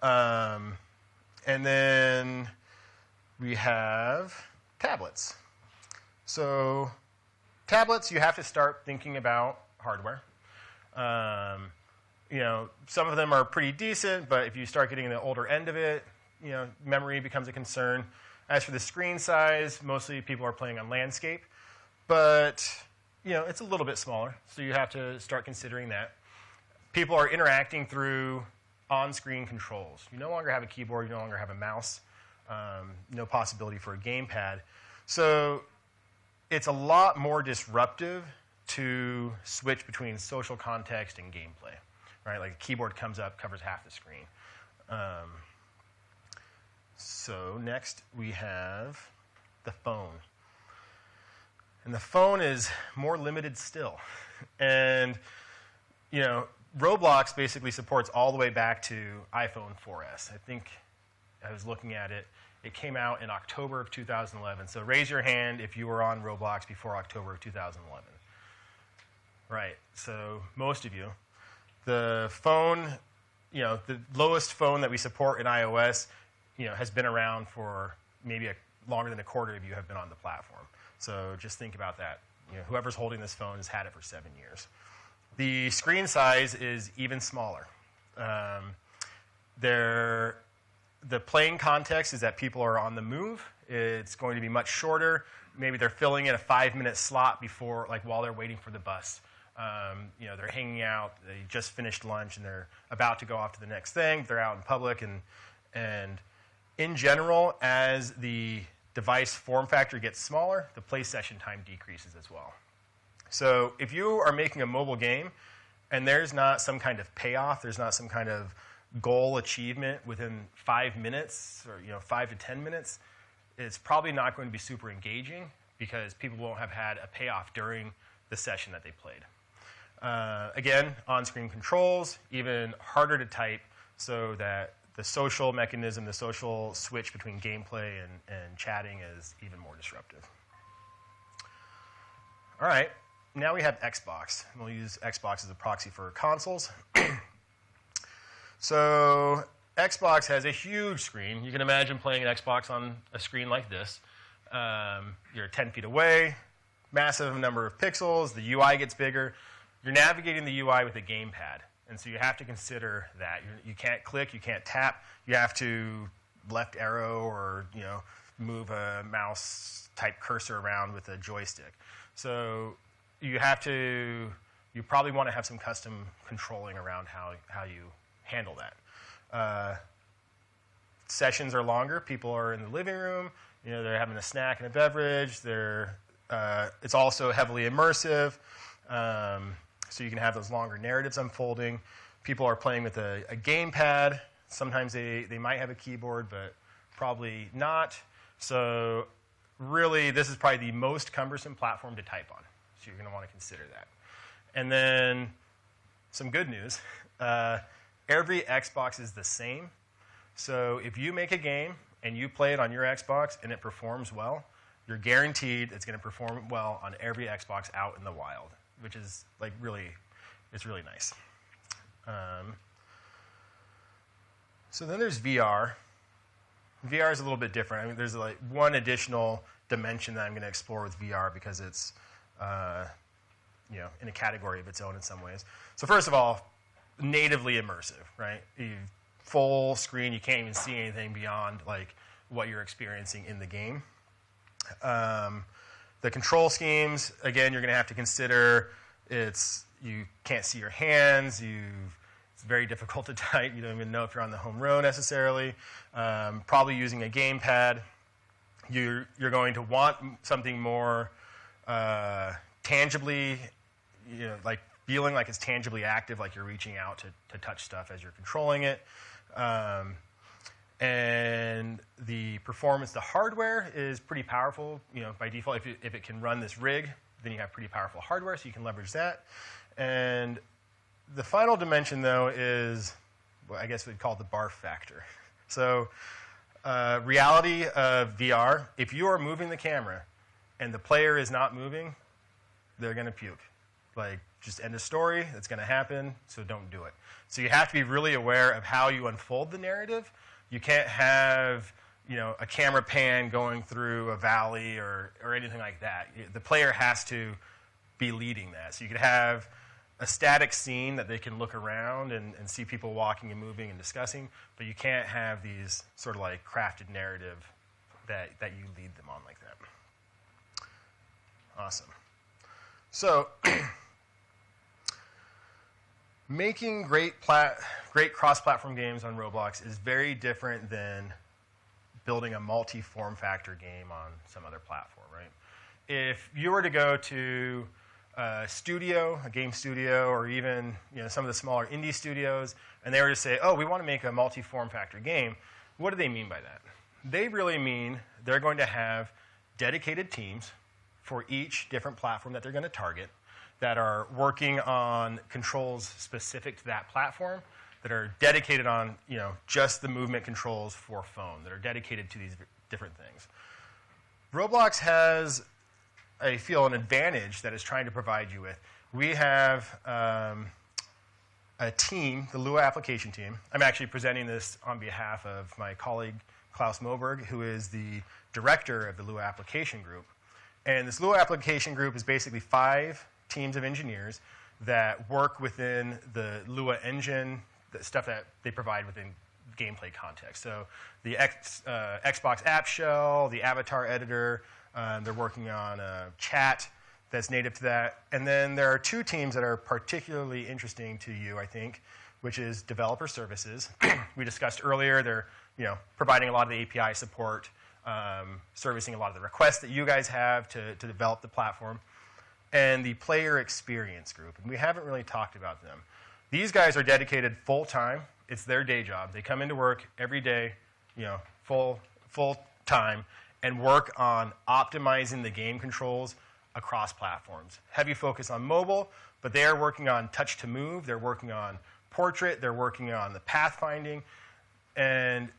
And then we have tablets. So tablets, you have to start thinking about hardware. Some of them are pretty decent, but if you start getting the older end of it, memory becomes a concern. As for the screen size, mostly people are playing on landscape, but it's a little bit smaller, so you have to start considering that. People are interacting through on-screen controls. You no longer have a keyboard, you no longer have a mouse, no possibility for a gamepad. So it's a lot more disruptive to switch between social context and gameplay, right? Like a keyboard comes up, covers half the screen. So next we have the phone. And the phone is more limited still. And, you know, Roblox basically supports all the way back to iPhone 4S. I think I was looking at it. It came out in October of 2011. So raise your hand if you were on Roblox before October of 2011. Right, so most of you. The phone, you know, the lowest phone that we support in iOS, you know, has been around for maybe longer than a quarter of you have been on the platform. So just think about that. You know, whoever's holding this phone has had it for 7 years. The screen size is even smaller. The playing context is that people are on the move. It's going to be much shorter. Maybe they're filling in a 5-minute slot before, like while they're waiting for the bus. You know, they're hanging out. They just finished lunch and they're about to go off to the next thing. They're out in public, and in general, as the device form factor gets smaller, the play session time decreases as well. So if you are making a mobile game and there's not some kind of payoff, there's not some kind of goal achievement within 5 minutes or 5 to 10 minutes, it's probably not going to be super engaging because people won't have had a payoff during the session that they played. Again, on-screen controls, even harder to type so that the social mechanism, the social switch between gameplay and chatting is even more disruptive. All right, now we have Xbox. We'll use Xbox as a proxy for consoles. So Xbox has a huge screen. You can imagine playing an Xbox on a screen like this. You're 10 feet away, massive number of pixels, the UI gets bigger. You're navigating the UI with a gamepad. And so you have to consider that. You can't click, you can't tap. You have to left arrow or move a mouse-type cursor around with a joystick. So you probably want to have some custom controlling around how you handle that. Sessions are longer. People are in the living room. They're having a snack and a beverage. It's also heavily immersive. So you can have those longer narratives unfolding. People are playing with a gamepad. Sometimes they might have a keyboard, but probably not. So really, this is probably the most cumbersome platform to type on. So you're going to want to consider that. And then some good news. Every Xbox is the same. So if you make a game and you play it on your Xbox and it performs well, you're guaranteed it's going to perform well on every Xbox out in the wild, which is it's really nice. So then there's VR. VR is a little bit different. I mean, there's one additional dimension that I'm going to explore with VR because it's in a category of its own in some ways. So first of all, natively immersive, right? Full screen, you can't even see anything beyond what you're experiencing in the game. The control schemes, again, you're going to have to consider you can't see your hands. It's very difficult to type. You don't even know if you're on the home row necessarily. Probably using a gamepad. You're going to want something more tangibly, feeling like it's tangibly active, like you're reaching out to touch stuff as you're controlling it. And the performance, the hardware is pretty powerful. By default, if it can run this rig, then you have pretty powerful hardware, so you can leverage that. And the final dimension, though, is what I guess we'd call the barf factor. So reality of VR, if you are moving the camera and the player is not moving, they're going to puke. Just end of story. That's going to happen, so don't do it. So you have to be really aware of how you unfold the narrative. You can't have a camera pan going through a valley or anything like that. The player has to be leading that. So you could have a static scene that they can look around and see people walking and moving and discussing, but you can't have these sort of crafted narrative that you lead them on like that. Awesome. So making great great cross-platform games on Roblox is very different than building a multi-form factor game on some other platform, right? If you were to go to a studio, a game studio, or even some of the smaller indie studios, and they were to say, oh, we want to make a multi-form factor game, what do they mean by that? They really mean they're going to have dedicated teams for each different platform that they're going to target that are working on controls specific to that platform, that are dedicated on just the movement controls for phone, that are dedicated to these different things. Roblox has, I feel, an advantage that it's trying to provide you with. We have a team, the Lua application team. I'm actually presenting this on behalf of my colleague Klaus Moberg, who is the director of the Lua application group. And this Lua application group is basically 5 teams of engineers that work within the Lua engine, the stuff that they provide within gameplay context. So the Xbox app shell, the avatar editor, they're working on a chat that's native to that. And then there are 2 teams that are particularly interesting to you, I think, which is developer services. We discussed earlier, they're providing a lot of the API support, servicing a lot of the requests that you guys have to develop the platform, and the player experience group. And we haven't really talked about them. These guys are dedicated full-time. It's their day job. They come into work every day, full time, and work on optimizing the game controls across platforms. Heavy focus on mobile, but they are working on touch to move. They're working on portrait. They're working on the pathfinding. And,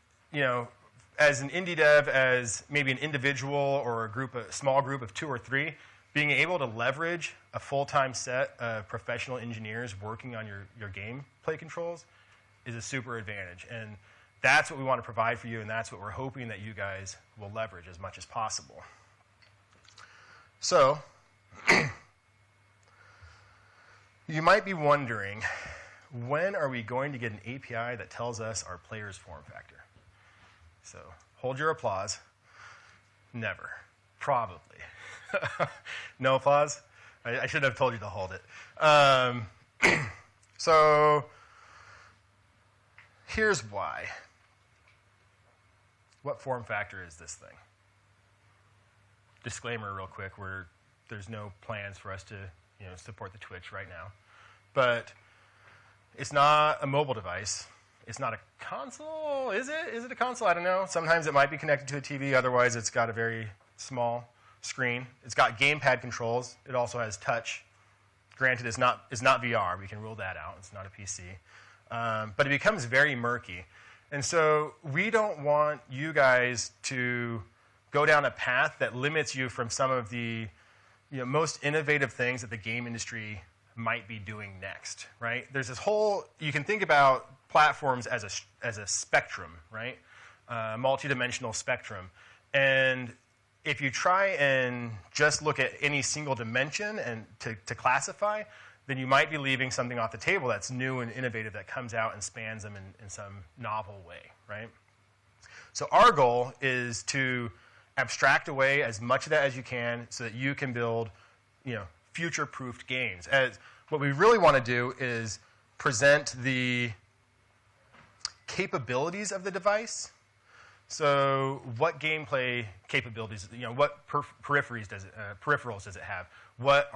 as an indie dev, as maybe an individual or a small group of 2 or 3, being able to leverage a full-time set of professional engineers working on your gameplay controls is a super advantage. And that's what we want to provide for you, and that's what we're hoping that you guys will leverage as much as possible. So, you might be wondering, when are we going to get an API that tells us our player's form factor? So, hold your applause. Never. Probably. No applause? I should have told you to hold it. So, here's why. What form factor is this thing? Disclaimer real quick, there's no plans for us to support the Twitch right now. But it's not a mobile device. It's not a console. Is it? Is it a console? I don't know. Sometimes it might be connected to a TV. Otherwise, it's got a very small screen. It's got gamepad controls. It also has touch. Granted, it's not VR. We can rule that out. It's not a PC. But it becomes very murky. And so we don't want you guys to go down a path that limits you from some of the most innovative things that the game industry might be doing next, right? There's this whole, you can think about platforms as a spectrum, right? Multi-dimensional spectrum. And if you try and just look at any single dimension and to classify, then you might be leaving something off the table that's new and innovative that comes out and spans them in some novel way, right? So our goal is to abstract away as much of that as you can so that you can build, future-proofed games. As what we really want to do is present the capabilities of the device. So what gameplay capabilities, what peripherals does it have? What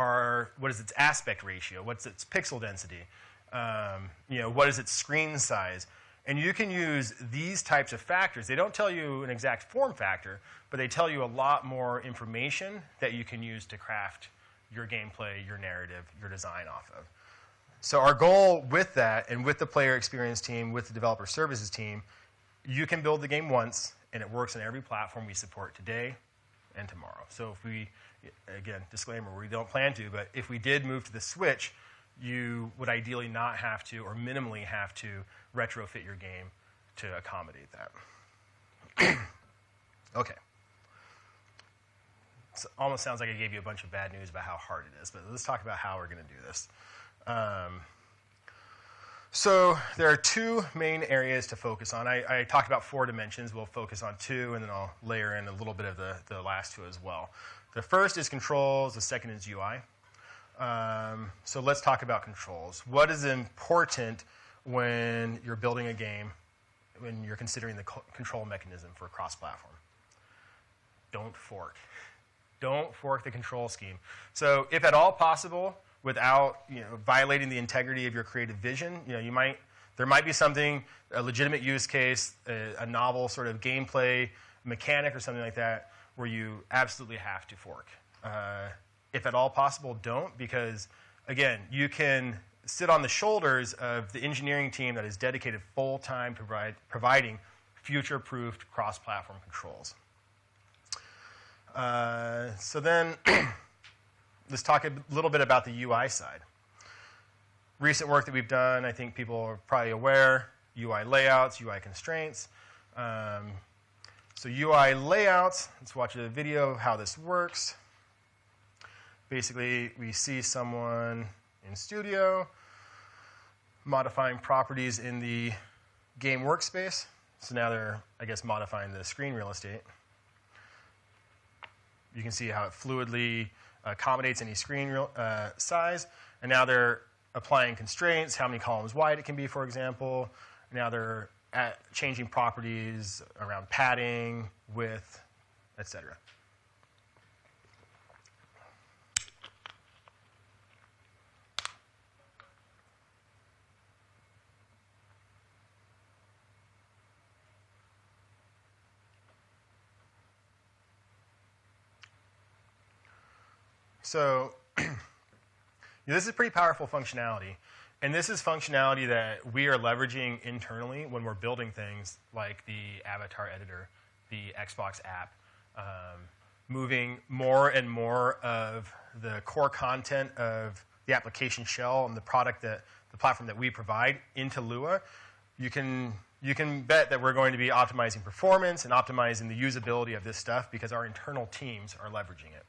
is its aspect ratio? What's its pixel density? What is its screen size? And you can use these types of factors. They don't tell you an exact form factor, but they tell you a lot more information that you can use to craft your gameplay, your narrative, your design off of. So our goal with that, and with the player experience team, with the developer services team, you can build the game once, and it works on every platform we support today and tomorrow. So if we, again, disclaimer, we don't plan to, but if we did move to the Switch, you would ideally not have to, or minimally have to, retrofit your game to accommodate that. Okay. It almost sounds like I gave you a bunch of bad news about how hard it is, but let's talk about how we're going to do this. So there are 2 main areas to focus on. I talked about 4 dimensions. We'll focus on 2, and then I'll layer in a little bit of the last 2 as well. The first is controls. The second is UI. So let's talk about controls. What is important when you're building a game, when you're considering the control mechanism for cross-platform. Don't fork. Don't fork the control scheme. So if at all possible, without violating the integrity of your creative vision, there might be something, a legitimate use case, a novel sort of gameplay mechanic or something like that, where you absolutely have to fork. If at all possible, don't, because, again, you can sit on the shoulders of the engineering team that is dedicated full-time to providing future-proofed cross-platform controls. So then let's talk a little bit about the UI side. Recent work that we've done, I think people are probably aware, UI layouts, UI constraints. So UI layouts, let's watch a video of how this works. Basically, we see someone in Studio modifying properties in the game workspace. So now they're, I guess, modifying the screen real estate. You can see how it fluidly accommodates any screen size. And now they're applying constraints, how many columns wide it can be, for example. Now they're changing properties around padding, width, etc. So this is pretty powerful functionality. And this is functionality that we are leveraging internally when we're building things like the avatar editor, the Xbox app, moving more and more of the core content of the application shell and the platform that we provide into Lua. You can bet that we're going to be optimizing performance and optimizing the usability of this stuff because our internal teams are leveraging it.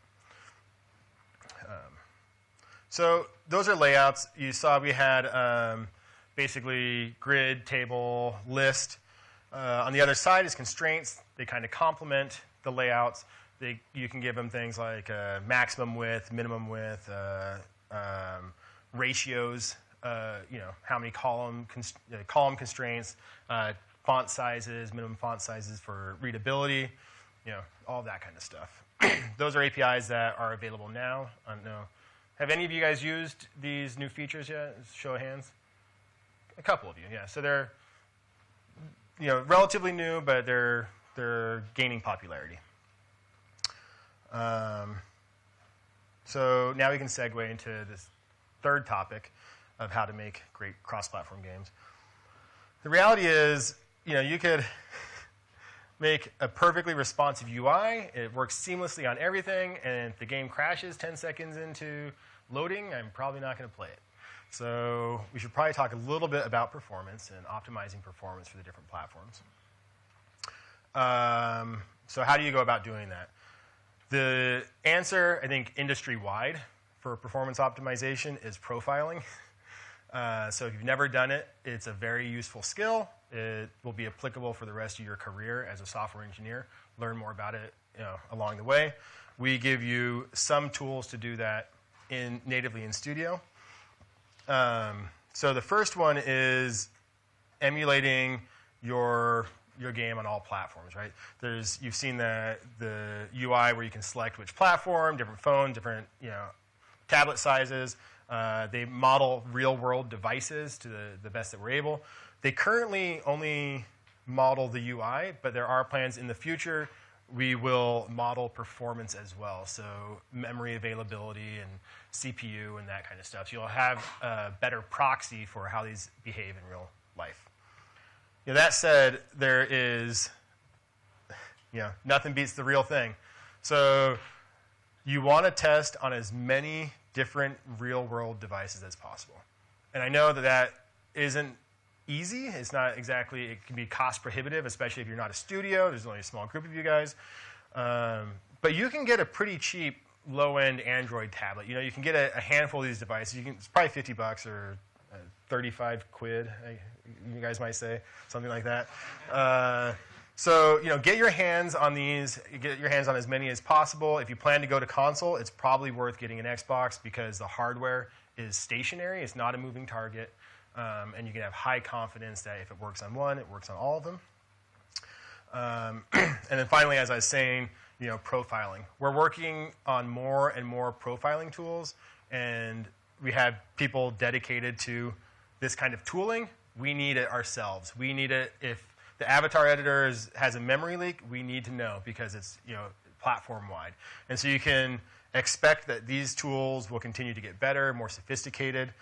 So those are layouts. You saw we had basically grid, table, list. On the other side is constraints. They kind of complement the layouts. You can give them things like maximum width, minimum width, ratios, how many column constraints, font sizes, minimum font sizes for readability, all that kind of stuff. Those are APIs that are available now. I don't know. Have any of you guys used these new features yet? Show of hands. A couple of you, yeah. So they're relatively new, but they're gaining popularity. So now we can segue into this third topic of how to make great cross-platform games. The reality is, you could make a perfectly responsive UI. It works seamlessly on everything, and if the game crashes 10 seconds into loading, I'm probably not going to play it. So we should probably talk a little bit about performance and optimizing performance for the different platforms. So how do you go about doing that? The answer, I think, industry-wide for performance optimization is profiling. So if you've never done it, it's a very useful skill. It will be applicable for the rest of your career as a software engineer. Learn more about it along the way. We give you some tools to do that natively in Studio. So the first one is emulating your game on all platforms, right? You've seen the UI where you can select which platform, different phone, different tablet sizes. They model real-world devices to the best that we're able. They currently only model the UI, but there are plans in the future. We will model performance as well, so memory availability and CPU and that kind of stuff. So you'll have a better proxy for how these behave in real life. That said, there is, nothing beats the real thing. So you want to test on as many different real-world devices as possible. And I know that isn't easy. It's not exactly, it can be cost prohibitive, especially if you're not a studio. There's only a small group of you guys. But you can get a pretty cheap low-end Android tablet. You can get a handful of these devices. It's probably $50 or 35 quid, you guys might say, something like that. So, get your hands on these, get your hands on as many as possible. If you plan to go to console, it's probably worth getting an Xbox because the hardware is stationary. It's not a moving target. and you can have high confidence that if it works on one, it works on all of them. And then finally, as I was saying, profiling. We're working on more and more profiling tools, and we have people dedicated to this kind of tooling. We need it ourselves. We need it if the avatar editor has a memory leak. We need to know because it's platform-wide. And so you can expect that these tools will continue to get better, more sophisticated.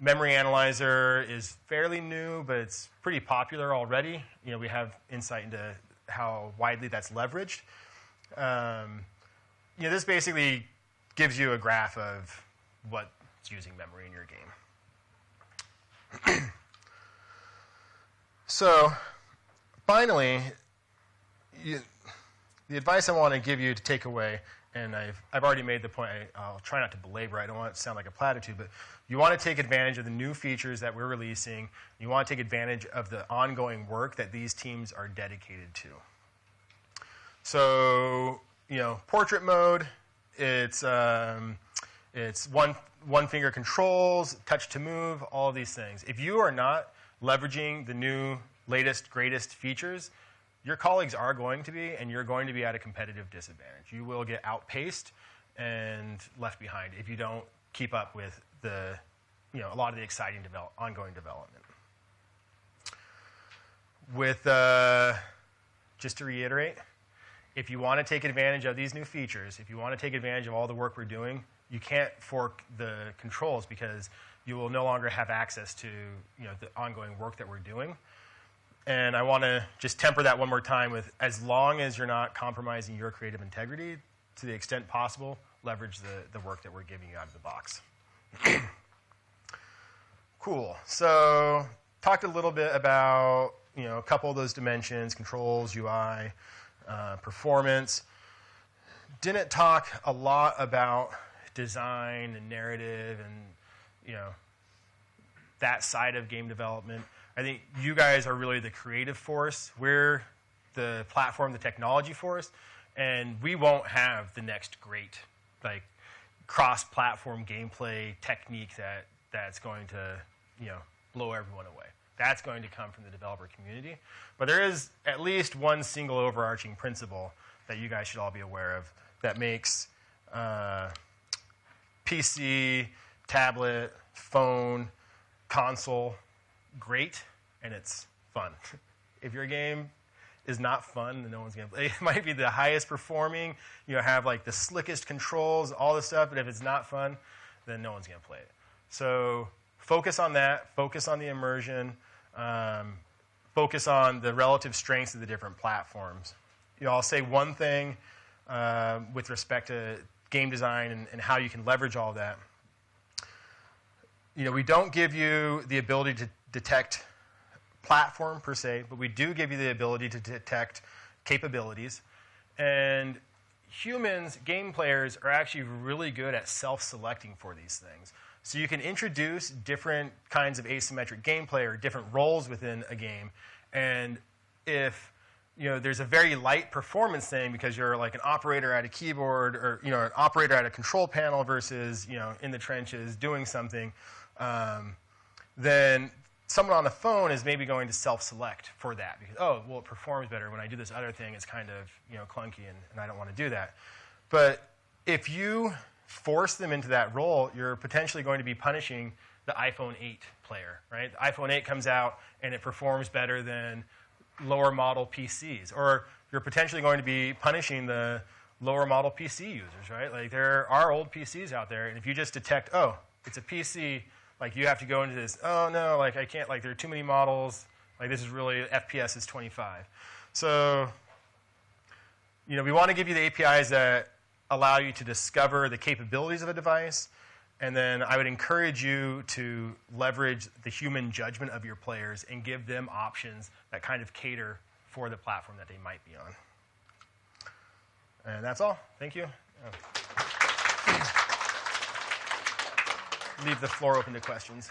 Memory Analyzer is fairly new, but it's pretty popular already. We have insight into how widely that's leveraged. This basically gives you a graph of what's using memory in your game. So, finally, the advice I want to give you to take away, and I've already made the point, I'll try not to belabor it, I don't want it to sound like a platitude, but you want to take advantage of the new features that we're releasing. You want to take advantage of the ongoing work that these teams are dedicated to. So, portrait mode, it's one finger controls, touch to move, all of these things. If you are not leveraging the new, latest, greatest features, your colleagues are going to be, and you're going to be at a competitive disadvantage. You will get outpaced and left behind if you don't keep up with a lot of the exciting ongoing development. With, just to reiterate, if you want to take advantage of these new features, if you want to take advantage of all the work we're doing, you can't fork the controls because you will no longer have access to the ongoing work that we're doing. And I want to just temper that one more time with, as long as you're not compromising your creative integrity, to the extent possible, leverage the work that we're giving you out of the box. Cool. So talked a little bit about a couple of those dimensions, controls, UI, performance. Didn't talk a lot about design and narrative and that side of game development. I think you guys are really the creative force. We're the platform, the technology force, and we won't have the next great cross-platform gameplay technique that's going to blow everyone away. That's going to come from the developer community. But there is at least one single overarching principle that you guys should all be aware of that makes PC, tablet, phone, console great, and it's fun. If your game is not fun, then no one's going to play. It might be the highest performing, have the slickest controls, all this stuff, but if it's not fun, then no one's going to play it. So focus on that. Focus on the immersion. Focus on the relative strengths of the different platforms. I'll say one thing with respect to game design and how you can leverage all that. We don't give you the ability to detect platform per se, but we do give you the ability to detect capabilities. And humans, game players, are actually really good at self-selecting for these things. So you can introduce different kinds of asymmetric gameplay or different roles within a game. And if there's a very light performance thing because you're like an operator at a keyboard or an operator at a control panel versus in the trenches doing something, then someone on the phone is maybe going to self-select for that because, it performs better. When I do this other thing, it's kind of clunky, and I don't want to do that. But if you force them into that role, you're potentially going to be punishing the iPhone 8 player, right? The iPhone 8 comes out, and it performs better than lower model PCs. Or you're potentially going to be punishing the lower model PC users, right? There are old PCs out there, and if you just detect, it's a PC, you have to go into this, I can't, there are too many models, this is really, FPS is 25. So, we want to give you the APIs that allow you to discover the capabilities of a device, and then I would encourage you to leverage the human judgment of your players and give them options that kind of cater for the platform that they might be on. And that's all. Thank you. Leave the floor open to questions.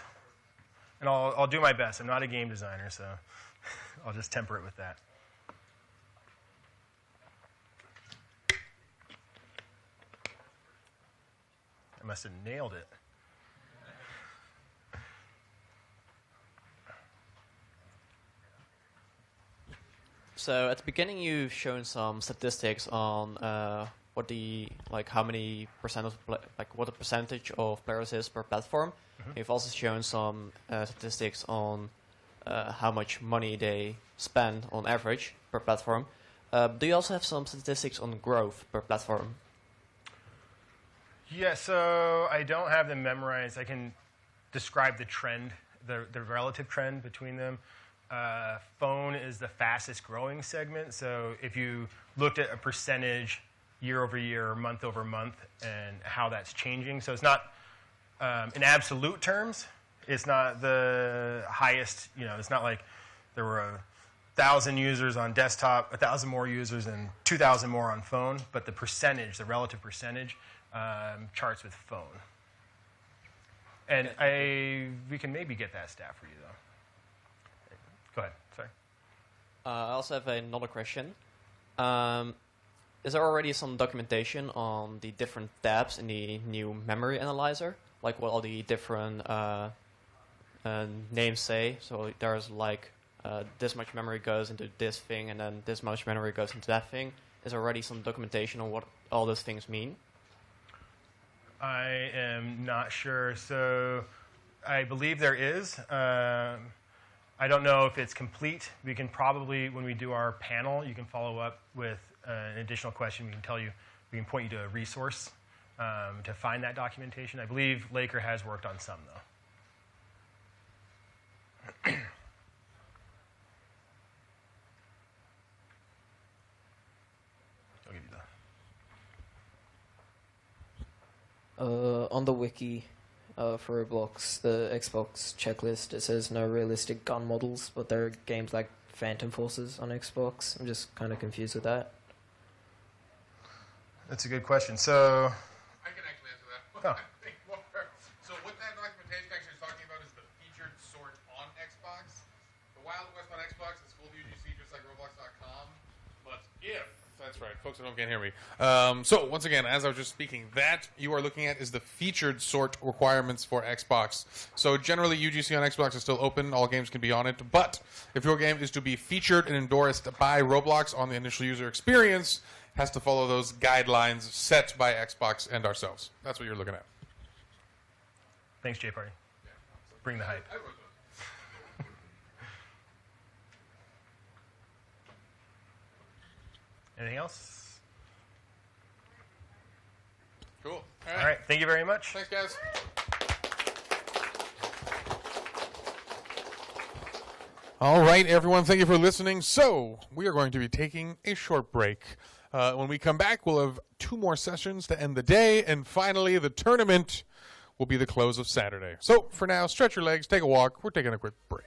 And I'll do my best. I'm not a game designer, so I'll just temper it with that. I must have nailed it. So at the beginning, you've shown some statistics on what the how many percent of what the percentage of players is per platform. You've also shown some statistics on how much money they spend on average per platform. Do you also have some statistics on growth per platform? Yeah, so I don't have them memorized. I can describe the trend, the relative trend between them. Phone is the fastest growing segment. So if you looked at a percentage year over year, month over month, and how that's changing. So it's not, in absolute terms, it's not the highest, it's not like there were 1,000 users on desktop, 1,000 more users, and 2,000 more on phone. But the percentage, the relative percentage, charts with phone. And we can maybe get that stat for you, though. Go ahead. Sorry. I also have another question. Is there already some documentation on the different tabs in the new memory analyzer? Like what all the different names say? So there's this much memory goes into this thing, and then this much memory goes into that thing. Is there already some documentation on what all those things mean? I am not sure. So I believe there is. I don't know if it's complete. We can probably, when we do our panel, you can follow up with an additional question. We can point you to a resource to find that documentation. I believe Laker has worked on some, though. I'll give you that. On the wiki for Roblox, the Xbox checklist, it says no realistic gun models, but there are games like Phantom Forces on Xbox. I'm just kind of confused with that. That's a good question. So I can actually answer that. Oh. So what that documentation actually is talking about is the featured sort on Xbox. The Wild West on Xbox is full UGC just like Roblox.com. But if that's right, folks at home can't hear me. So once again, as I was just speaking, that you are looking at is the featured sort requirements for Xbox. So generally, UGC on Xbox is still open; all games can be on it. But if your game is to be featured and endorsed by Roblox on the initial user experience, it has to follow those guidelines set by Xbox and ourselves. That's what you're looking at. thanks, Jay Party. Bring the hype. Anything else? Cool. All right. Thank you very much. Thanks, guys. All right, everyone. Thank you for listening. So we are going to be taking a short break. When we come back, we'll have 2 more sessions to end the day. And finally, the tournament will be the close of Saturday. So for now, stretch your legs, take a walk. We're taking a quick break.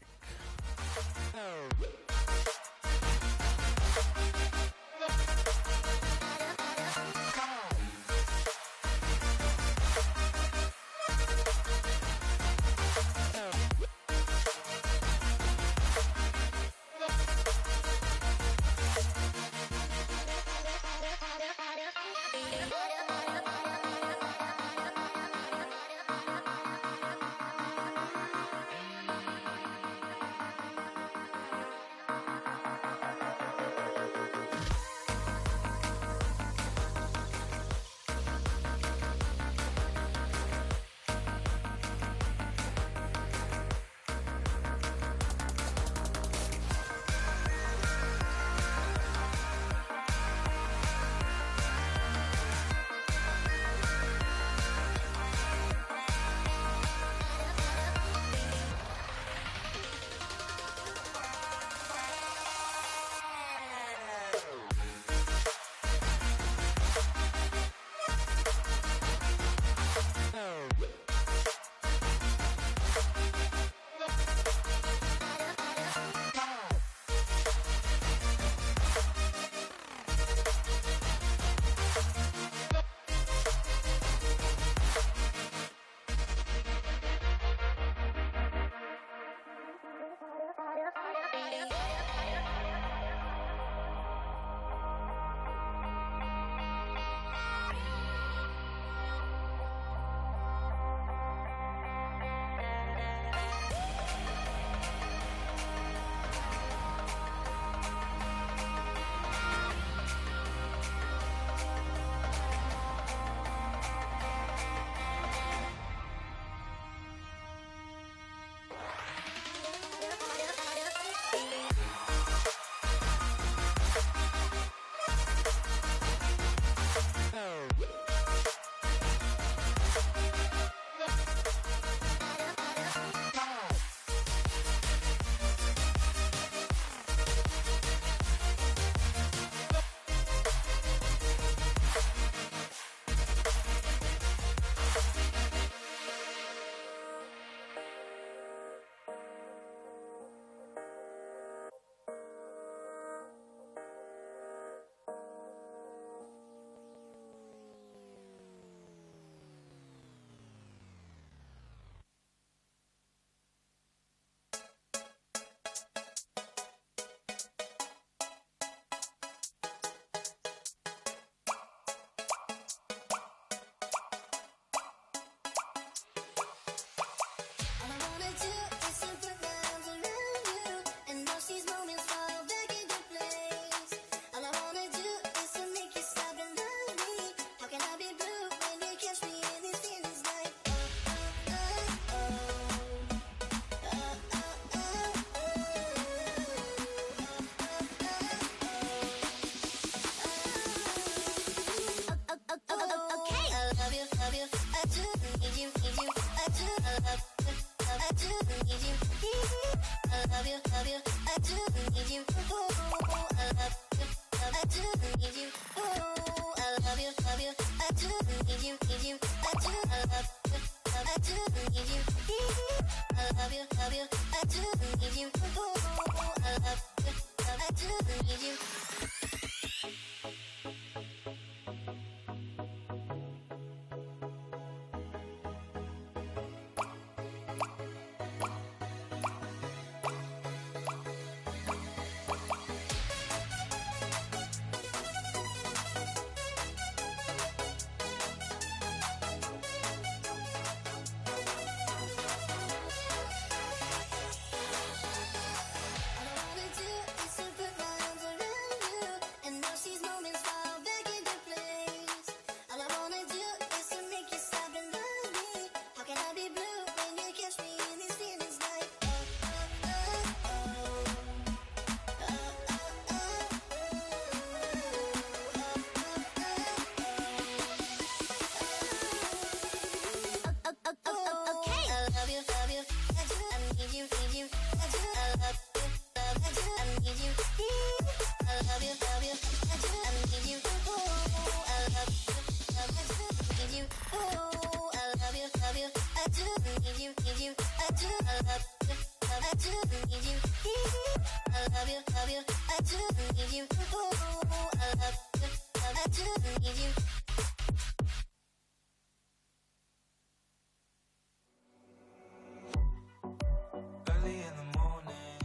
Early in the morning,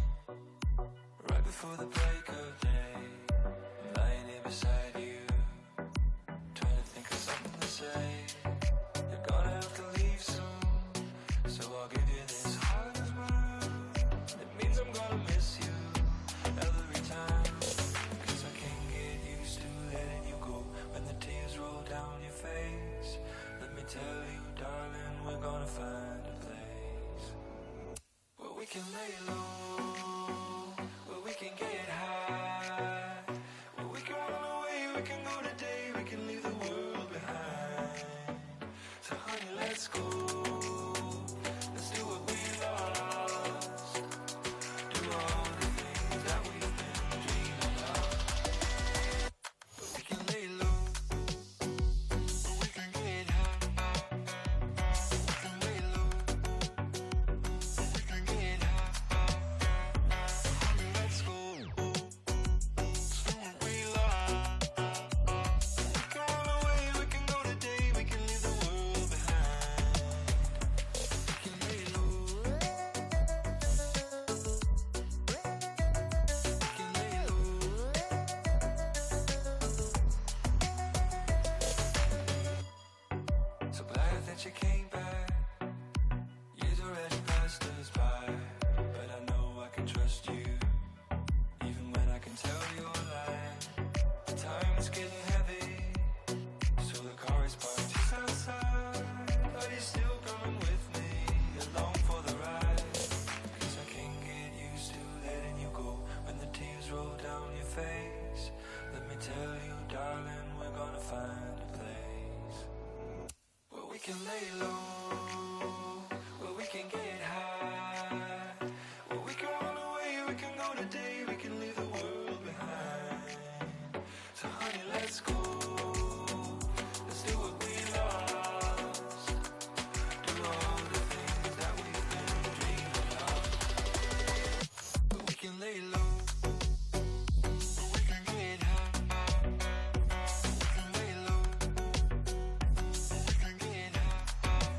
right before the break of day, I'm lying here beside you, trying to think of something to say. You're gonna have to leave soon, so I'll give you this heart as well. It means I'm gonna miss you every time, 'cause I can't get used to letting you go when the tears roll down your face. Let me tell you, darling, we're gonna find a place where we can lay low, where we can get high, where we can run away, we can go today, we can leave the world behind. So honey, let's go, let's do what we lost, do all the things that we've been dreaming of. Where we can lay low, where we can get high, we can lay low, we can get high. Honey, let's go, let's do what we lost. We can run away, we can go today, we can leave the world behind. We can lay low, we can lay low. So glad that you came back. Years already passed us by, but I know I can trust you, even when I can tell you're lying. The time is getting heavy, so the car is parked just outside. Are you still coming with me along for the ride? 'Cause I can't get used to letting you go when the tears roll down your face. Let me tell you, darling, we're gonna find a place where we can lay low, where we can get high, where we can run away, we can go today, we can leave the world behind. So honey, let's go, let's do what we lost, do all the things that we've been dreaming of. Where we can lay low, where we can get high, we can lay low, we can get high.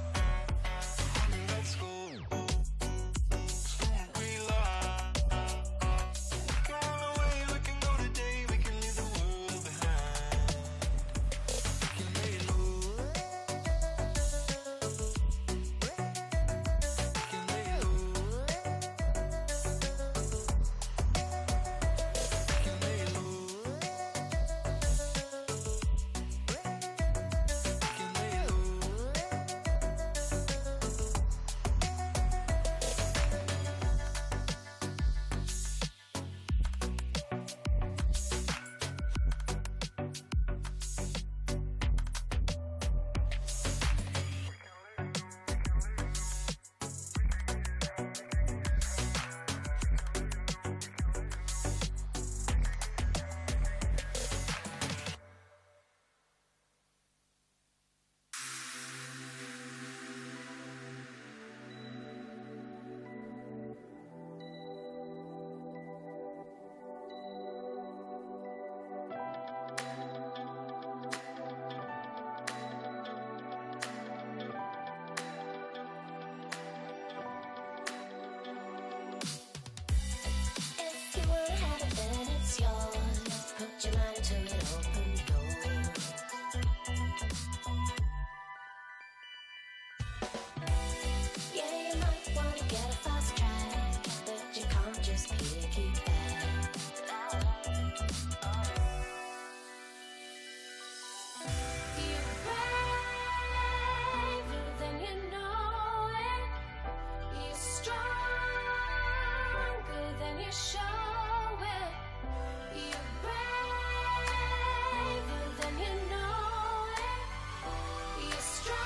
picky bad. You're braver than you know it. You're stronger than you show it. You're braver than you know it. You're stronger.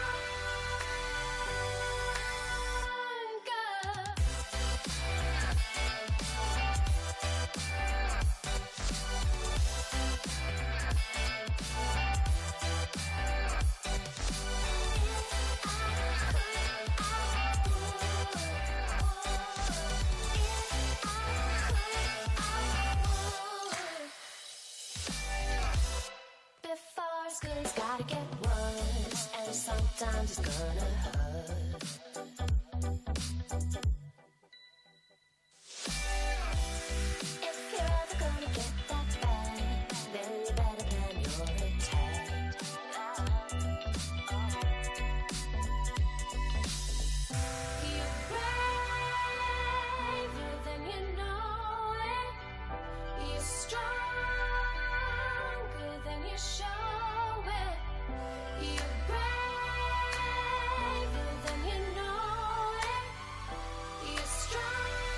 Before it's good, it's gotta get worse, and sometimes it's gonna hurt. If you're ever gonna get that bad, then you better plan your attack. You're braver than you know it. You're stronger than you show it. You're braver than you know it. You're stronger.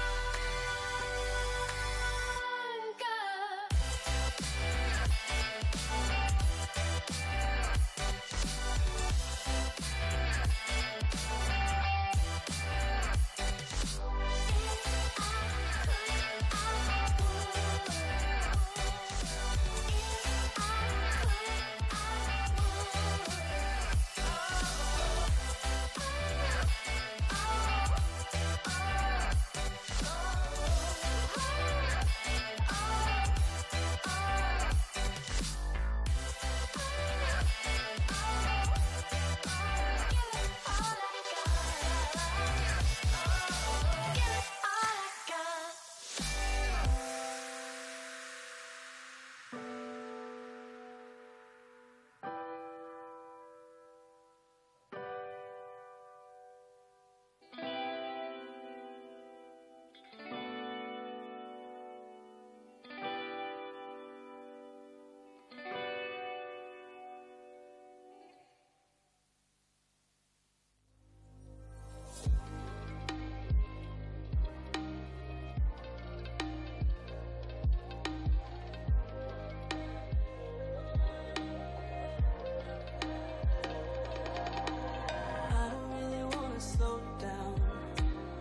I don't really wanna slow down.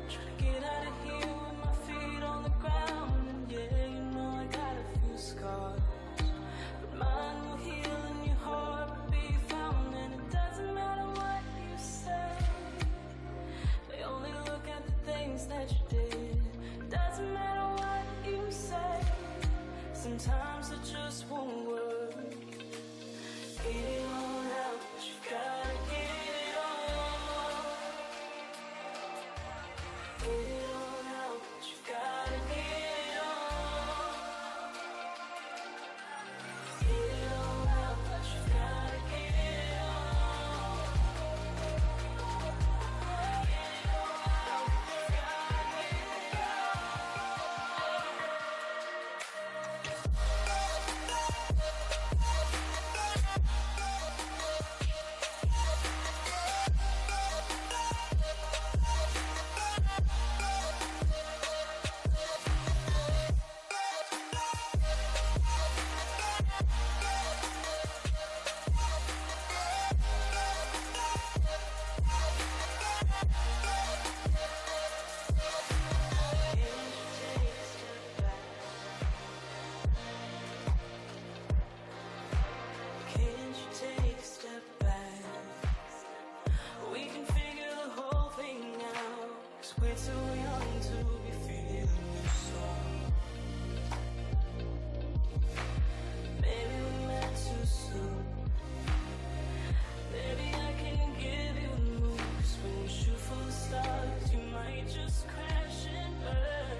Try to get out of here with my feet on the ground. And yeah, you know I got a few scars, but mine will heal and your heart will be found. And it doesn't matter what you say, they only look at the things that you did. Doesn't matter what you say, sometimes it just won't work. Get it on out, but you gotta get it on. Get it on out, but you gotta get it on. Get it on out, but you gotta get it on. Get it on out, but you gotta get it Can't you take a step back? We can figure the whole thing out, 'cause we're too young to be feeling this song. Maybe we met too soon. Maybe I can give you the moves. When you shoot for the stars, you might just crash and burn.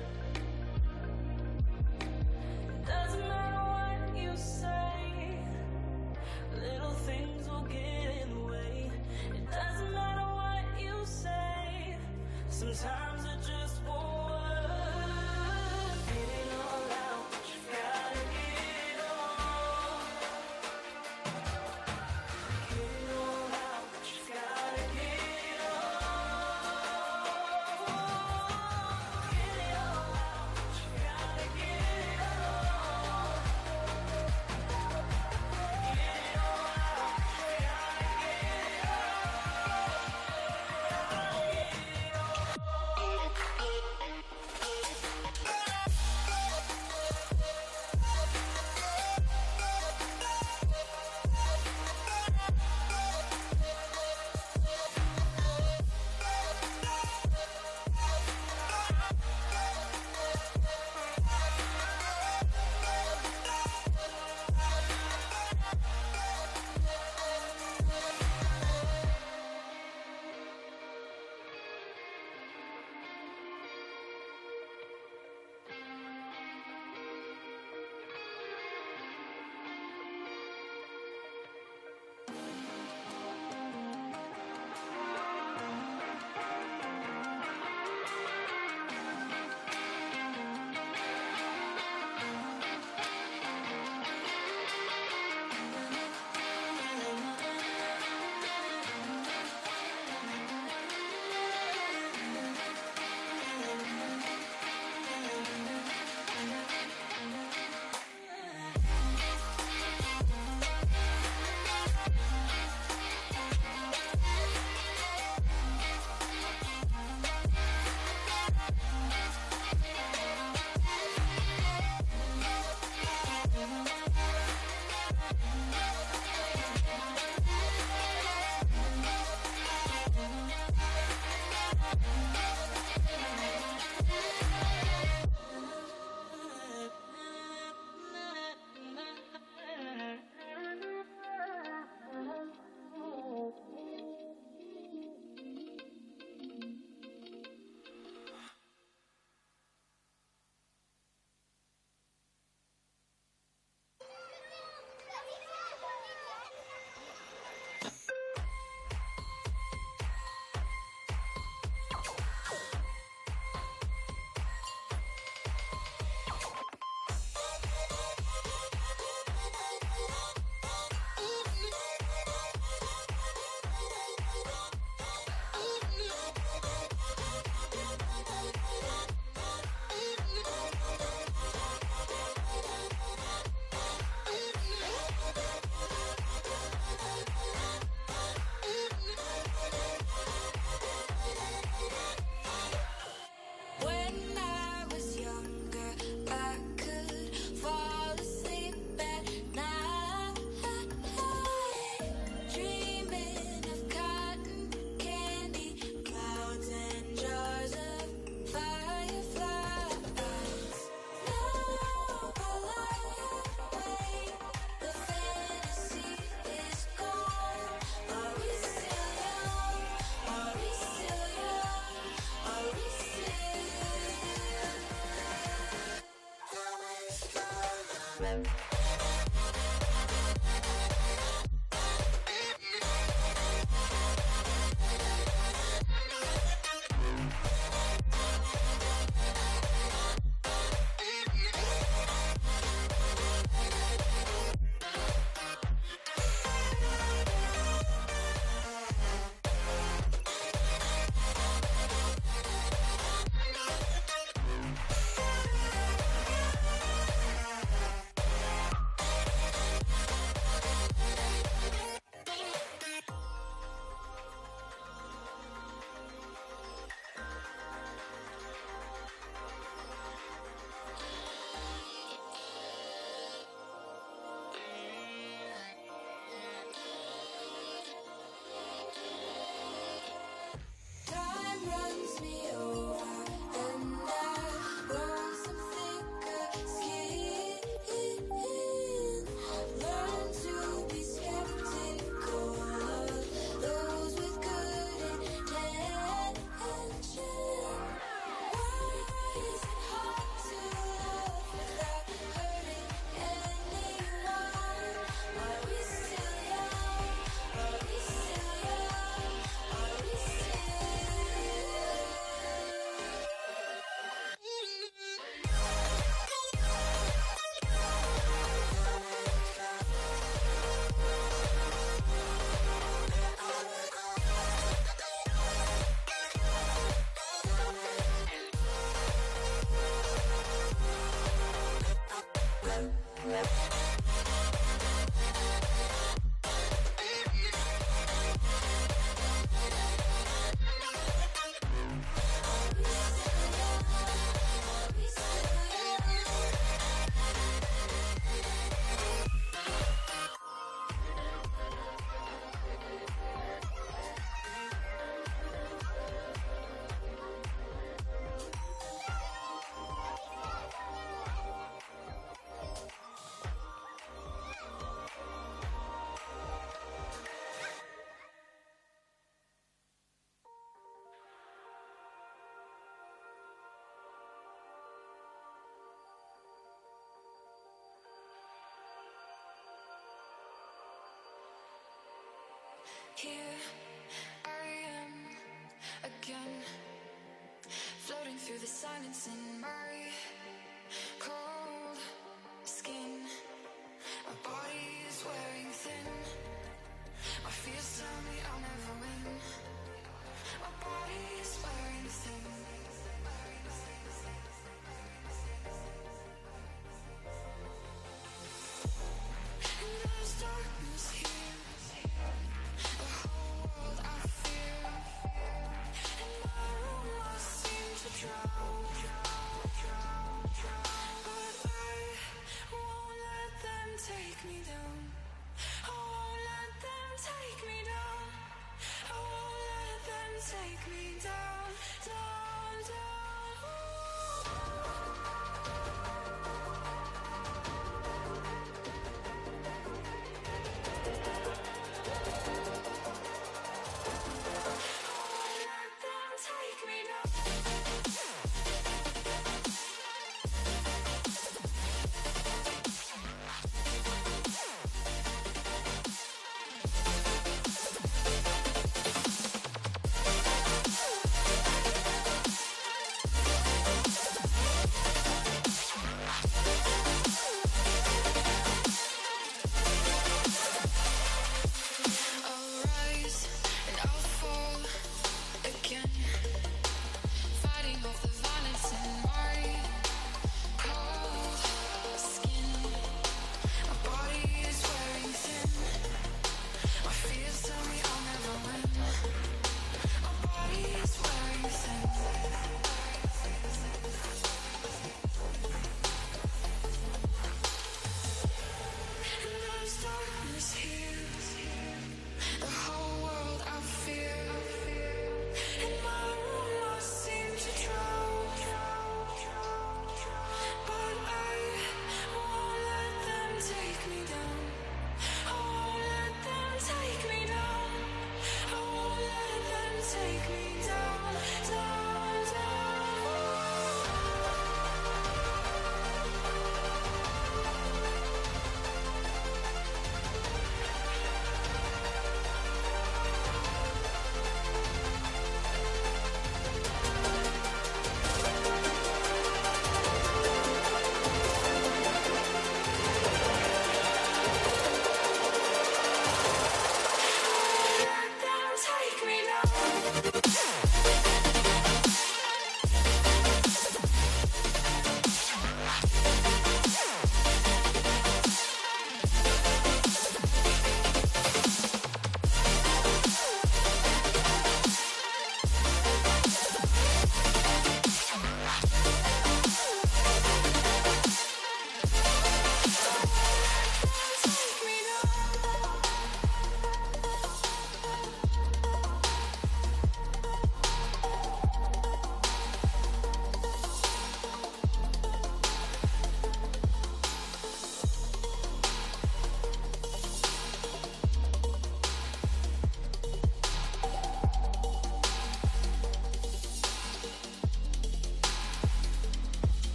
It doesn't matter what you say, little things will get in the way. It doesn't matter what you say, sometimes it just won't work. Time runs me over, and I grow some thicker skin. Learn to be skeptical of those with good intention. Why is it hard to love without hurting anyone? Are we still young? Are we still young? Are we still Here I am again, floating through the silence in my cold skin. My body is wearing thin. My fears tell me I'll never win. My body is wearing thin. And there's darkness here. The whole world I fear. In my room I seem to drown. But I won't let them take me down. I won't let them take me down. I won't let them take me down, down, down. Let them take me down.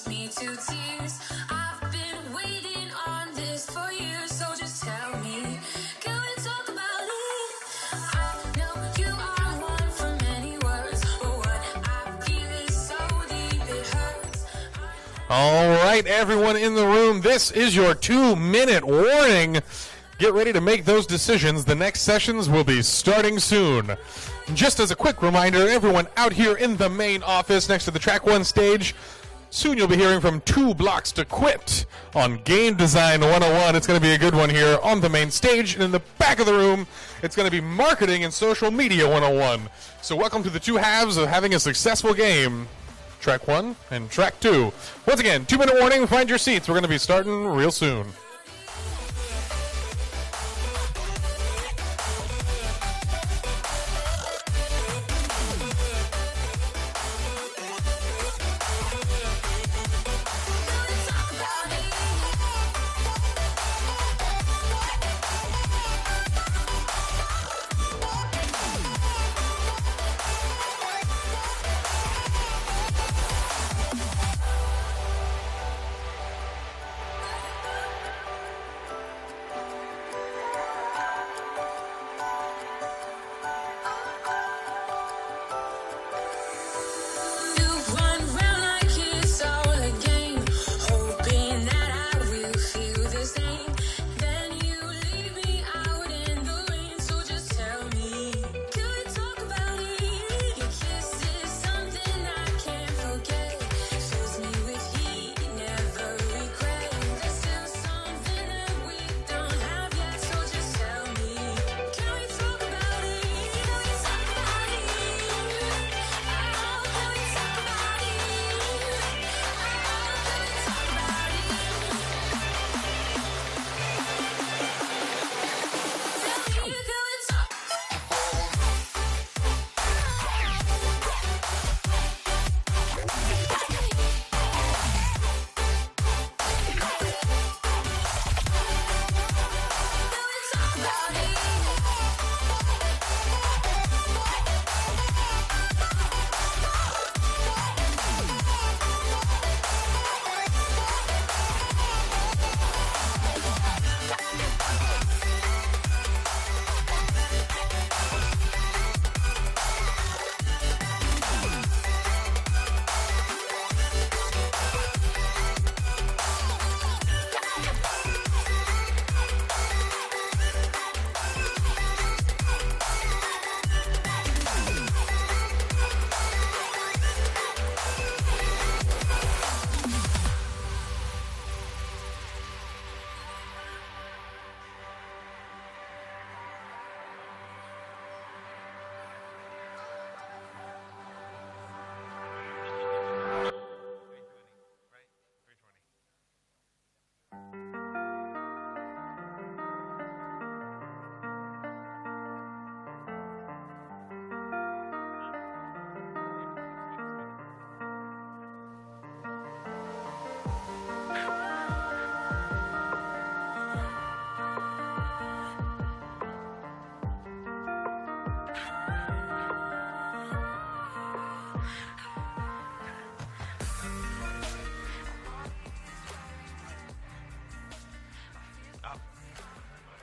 brings me to tears. I've been waiting on this for years, so just tell me, can we talk about it? I know you are one for many words, but what I feel is so deep it hurts. All right, everyone in the room, this is your 2-minute warning. Get ready to make those decisions. The next sessions will be starting soon. Just as a quick reminder, everyone out here in the main office next to the Track 1 stage, soon you'll be hearing from 2 Blocks to Quit on Game Design 101. It's going to be a good one here on the main stage. And in the back of the room, it's going to be Marketing and Social Media 101. So welcome to the 2 halves of having a successful game. Track 1 and Track 2. Once again, 2-minute warning, find your seats. We're going to be starting real soon.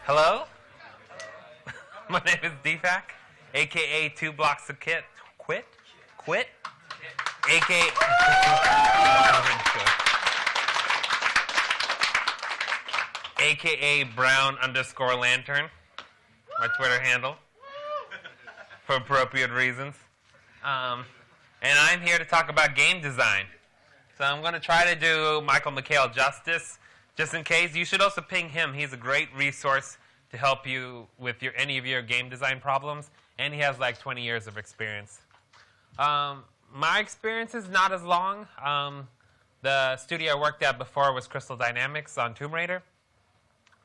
Hello? My name is Deepak, aka 2 Blocks to Quit, aka aka Brown_Lantern, my Twitter handle, for appropriate reasons. And I'm here to talk about game design. So I'm going to try to do Michael McHale justice. Just in case, you should also ping him. He's a great resource to help you with any of your game design problems, and he has like 20 years of experience. My experience is not as long. The studio I worked at before was Crystal Dynamics on Tomb Raider,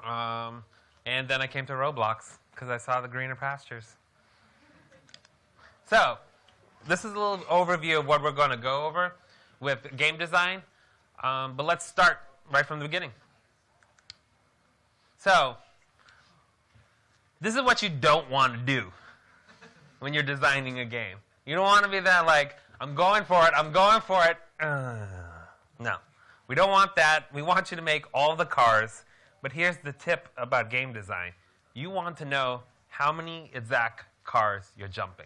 and then I came to Roblox because I saw the greener pastures. So, this is a little overview of what we're going to go over with game design, but let's start right from the beginning. So, this is what you don't want to do when you're designing a game. You don't want to be that like, I'm going for it. No. We don't want that. We want you to make all the cars. But here's the tip about game design. You want to know how many exact cars you're jumping.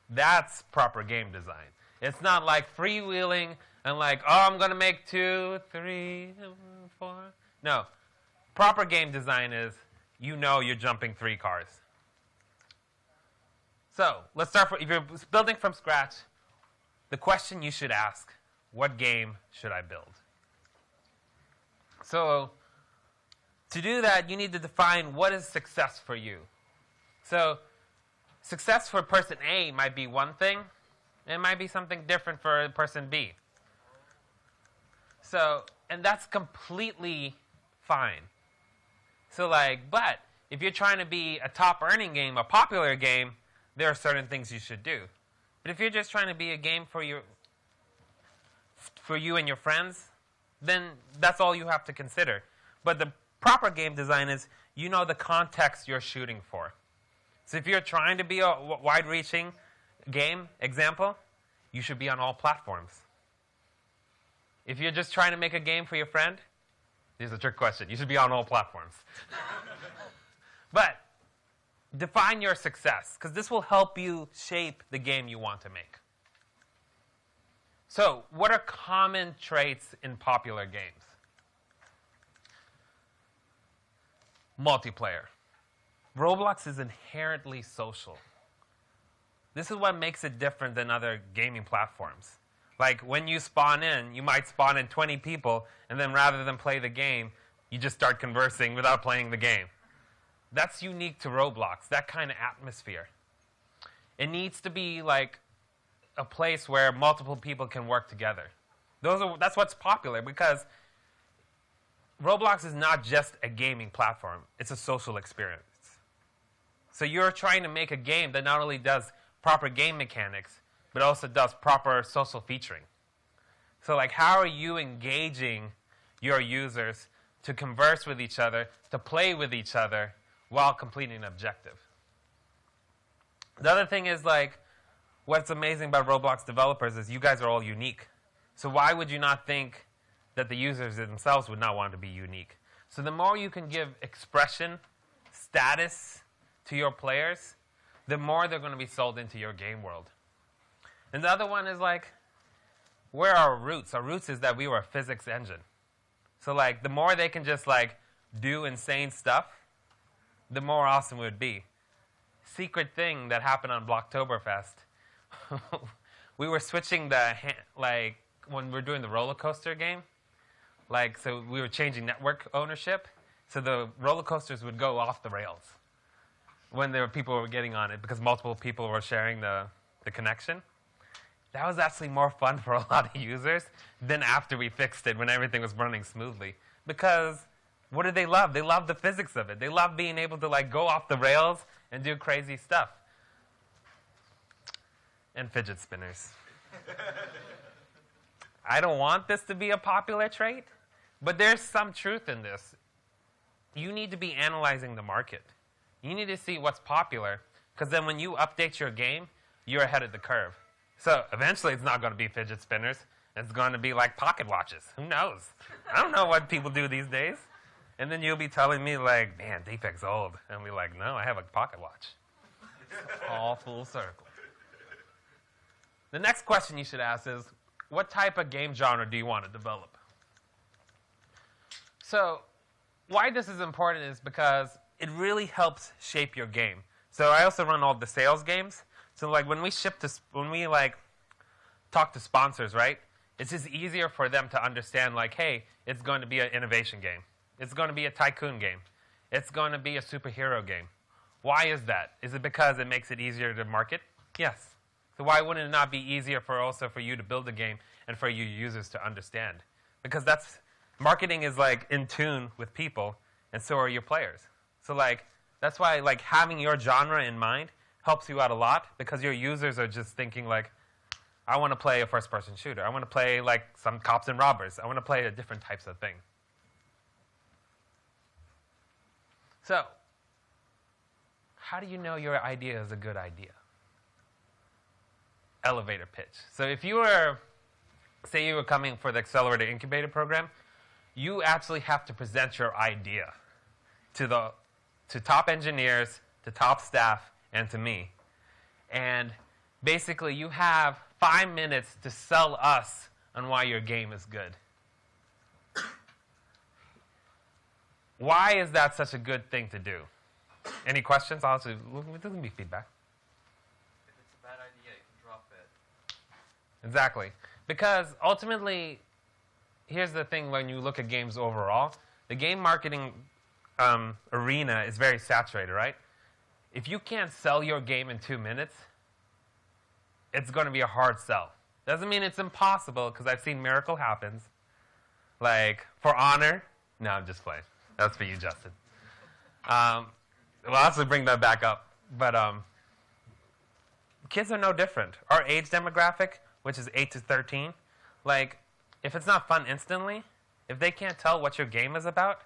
That's proper game design. It's not like freewheeling and like, oh, I'm going to make 2, 3, 4. No. Proper game design is you know you're jumping 3 cars. So let's start. If you're building from scratch, the question you should ask, what game should I build? So to do that, you need to define what is success for you. So success for person A might be one thing. It might be something different for person B. So, and that's completely fine. So but if you're trying to be a top earning game, a popular game, there are certain things you should do. But if you're just trying to be a game for you and your friends, then that's all you have to consider. But the proper game design is you know the context you're shooting for. So if you're trying to be a wide-reaching game, example, you should be on all platforms. If you're just trying to make a game for your friend, here's a trick question. You should be on all platforms. But define your success, because this will help you shape the game you want to make. So, what are common traits in popular games? Multiplayer. Roblox is inherently social. This is what makes it different than other gaming platforms. Like, when you spawn in, you might spawn in 20 people, and then rather than play the game, you just start conversing without playing the game. That's unique to Roblox, that kind of atmosphere. It needs to be like a place where multiple people can work together. That's what's popular, because Roblox is not just a gaming platform. It's a social experience. So you're trying to make a game that not only does proper game mechanics, but also does proper social featuring. So how are you engaging your users to converse with each other, to play with each other, while completing an objective? The other thing is what's amazing about Roblox developers is you guys are all unique. So why would you not think that the users themselves would not want to be unique? So the more you can give expression, status to your players, the more they're going to be sold into your game world. And the other one is where are our roots? Our roots is that we were a physics engine. So the more they can just do insane stuff, the more awesome it would be. Secret thing that happened on Blocktoberfest. We were switching when we were doing the roller coaster game, so we were changing network ownership, so the roller coasters would go off the rails when people were getting on it because multiple people were sharing the connection. That was actually more fun for a lot of users than after we fixed it when everything was running smoothly. Because what did they love? They loved the physics of it. They loved being able to go off the rails and do crazy stuff. And fidget spinners. I don't want this to be a popular trait, but there's some truth in this. You need to be analyzing the market. You need to see what's popular, because then when you update your game, you're ahead of the curve. So eventually it's not going to be fidget spinners. It's going to be pocket watches. Who knows? I don't know what people do these days. And then you'll be telling me man, Deepak's old. And I'll be like, no, I have a pocket watch. It's all full circle. The next question you should ask is, what type of game genre do you want to develop? So why this is important is because it really helps shape your game. So I also run all the sales games. So when we talk to sponsors, right? It's just easier for them to understand hey, it's going to be an innovation game. It's going to be a tycoon game. It's going to be a superhero game. Why is that? Is it because it makes it easier to market? Yes. So why wouldn't it not be easier for you to build a game and for your users to understand? Because marketing is in tune with people, and so are your players. So that's why having your genre in mind helps you out a lot, because your users are just thinking I want to play a first-person shooter. I want to play some cops and robbers. I want to play different types of thing. So, how do you know your idea is a good idea? Elevator pitch. So if you were say you were coming for the accelerator incubator program, you actually have to present your idea to top engineers, to top staff, and to me. And basically, you have 5 minutes to sell us on why your game is good. Why is that such a good thing to do? Any questions? Also, it doesn't be feedback. If it's a bad idea, you can drop it. Exactly. Because ultimately, here's the thing when you look at games overall, the game marketing arena is very saturated, right? If you can't sell your game in 2 minutes, it's going to be a hard sell. Doesn't mean it's impossible, because I've seen miracle happens. Like, For Honor. No, I'm just playing. That's for you, Justin. We'll also bring that back up. But kids are no different. Our age demographic, which is 8 to 13, like, if it's not fun instantly, if they can't tell what your game is about,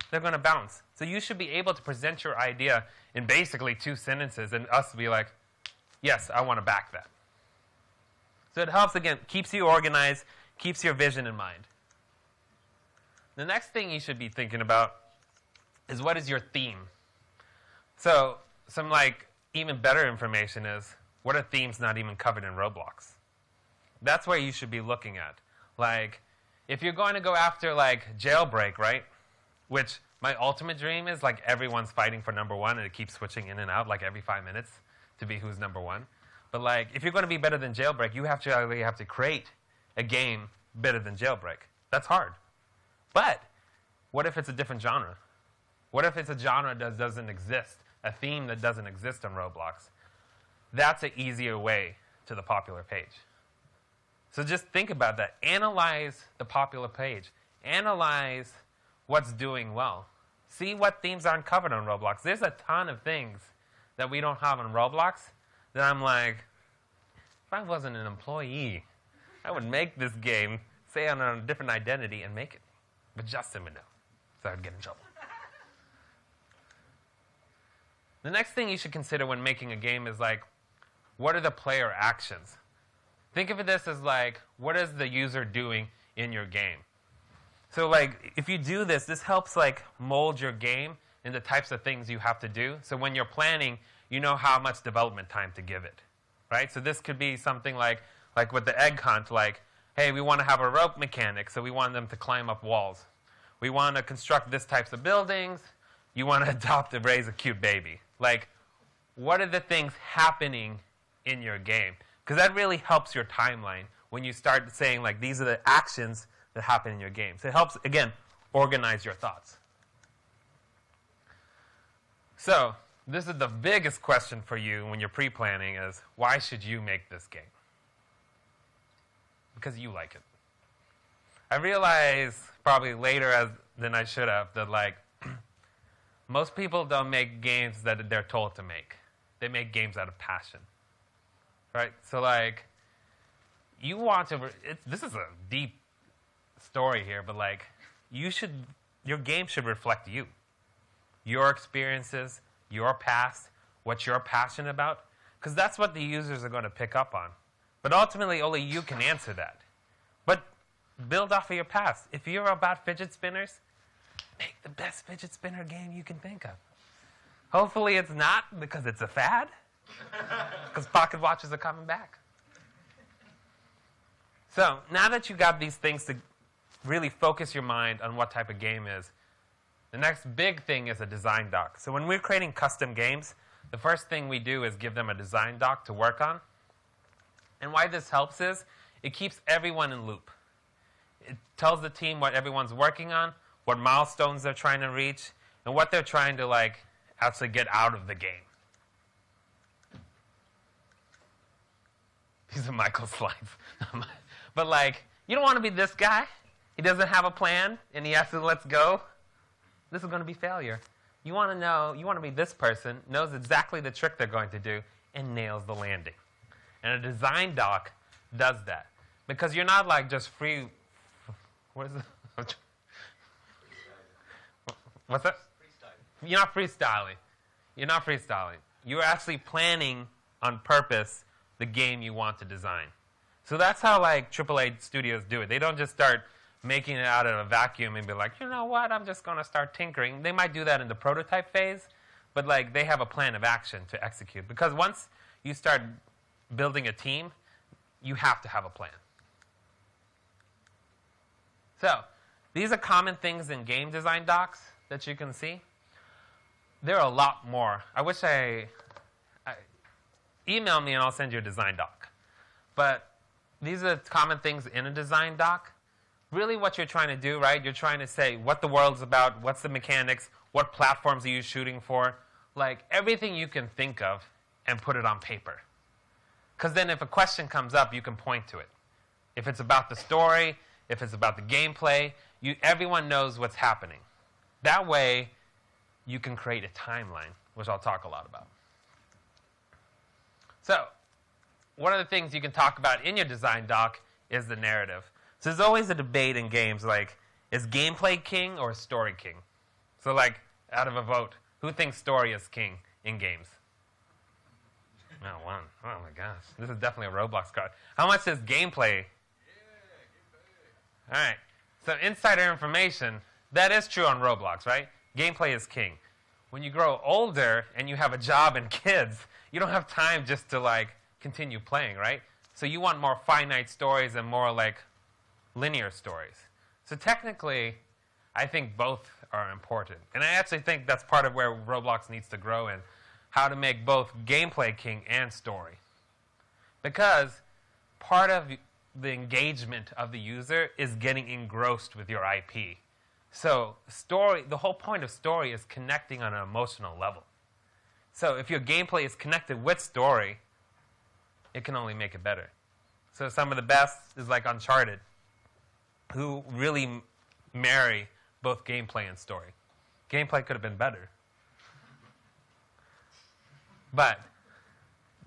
they're going to bounce. So you should be able to present your idea in basically 2 sentences and us be like, yes, I want to back that. So it helps, again, keeps you organized, keeps your vision in mind. The next thing you should be thinking about is what is your theme? So some like even better information is what are themes not even covered in Roblox? That's where you should be looking at. Like if you're going to go after like jailbreak, right? Which my ultimate dream is like everyone's fighting for number 1 and it keeps switching in and out like every 5 minutes to be who's number 1. But like if you're going to be better than jailbreak, you have to create a game better than jailbreak. That's hard. But what if it's a different genre? What if it's a genre that doesn't exist, a theme that doesn't exist on Roblox? That's an easier way to the popular page. So just think about that. Analyze the popular page. Analyze what's doing well. See what themes aren't covered on Roblox. There's a ton of things that we don't have on Roblox that I'm like, if I wasn't an employee, I would make this game, say on a different identity, and make it. But Justin would know, so I'd get in trouble. The next thing you should consider when making a game is like, what are the player actions? Think of this as like, what is the user doing in your game? So like, if you do this, this helps like mold your game in the types of things you have to do. So when you're planning, you know how much development time to give it, right? So this could be something like with the egg hunt, like, hey, we want to have a rope mechanic, so we want them to climb up walls. We want to construct this types of buildings. You want to adopt and raise a cute baby. Like, what are the things happening in your game? Because that really helps your timeline when you start saying, like, these are the actions that happen in your game. So it helps, again, organize your thoughts. So this is the biggest question for you when you're pre-planning is, why should you make this game? Because you like it. I realized probably later than I should have that, like, most people don't make games that they're told to make. They make games out of passion. Right? So, like, you want to... this is a deep story here, but, like, your game should reflect you. Your experiences, your past, what you're passionate about. Because that's what the users are going to pick up on. But ultimately, only you can answer that. But build off of your past. If you're about fidget spinners, make the best fidget spinner game you can think of. Hopefully it's not because it's a fad. Because pocket watches are coming back. So now that you got these things to really focus your mind on what type of game is, the next big thing is a design doc. So when we're creating custom games, the first thing we do is give them a design doc to work on. And why this helps is it keeps everyone in loop. It tells the team what everyone's working on, what milestones they're trying to reach, and what they're trying to like actually get out of the game. These are Michael's slides. But like, you don't want to be this guy. He doesn't have a plan, and he has to let's go. This is going to be failure. You want to be this person, knows exactly the trick they're going to do, and nails the landing. And a design doc does that. Because you're not like just free... What is it? What's that? Freestyling. You're not freestyling. You're not freestyling. You're actually planning on purpose the game you want to design. So that's how like AAA studios do it. They don't just start making it out of a vacuum and be like, you know what, I'm just going to start tinkering. They might do that in the prototype phase, but like they have a plan of action to execute. Because once you start building a team, you have to have a plan. So these are common things in game design docs that you can see. There are a lot more. I wish email me and I'll send you a design doc. But these are common things in a design doc. Really what you're trying to do, right? You're trying to say what the world's about, what's the mechanics, what platforms are you shooting for, like everything you can think of and put it on paper. Because then if a question comes up, you can point to it. If it's about the story, if it's about the gameplay, everyone knows what's happening. That way, you can create a timeline, which I'll talk a lot about. So, one of the things you can talk about in your design doc is the narrative. So there's always a debate in games, like, is gameplay king or story king? So, like, out of a vote, who thinks story is king in games? Oh, one. Oh, my gosh. This is definitely a Roblox card. How much is gameplay? All right. So insider information, that is true on Roblox, right? Gameplay is king. When you grow older and you have a job and kids, you don't have time just to, like, continue playing, right? So you want more finite stories and more, like, linear stories. So technically, I think both are important. And I actually think that's part of where Roblox needs to grow in, how to make both gameplay king and story. Because part of the engagement of the user is getting engrossed with your IP. So story, the whole point of story is connecting on an emotional level. So if your gameplay is connected with story, it can only make it better. So some of the best is like Uncharted, who really marry both gameplay and story. Gameplay could have been better. But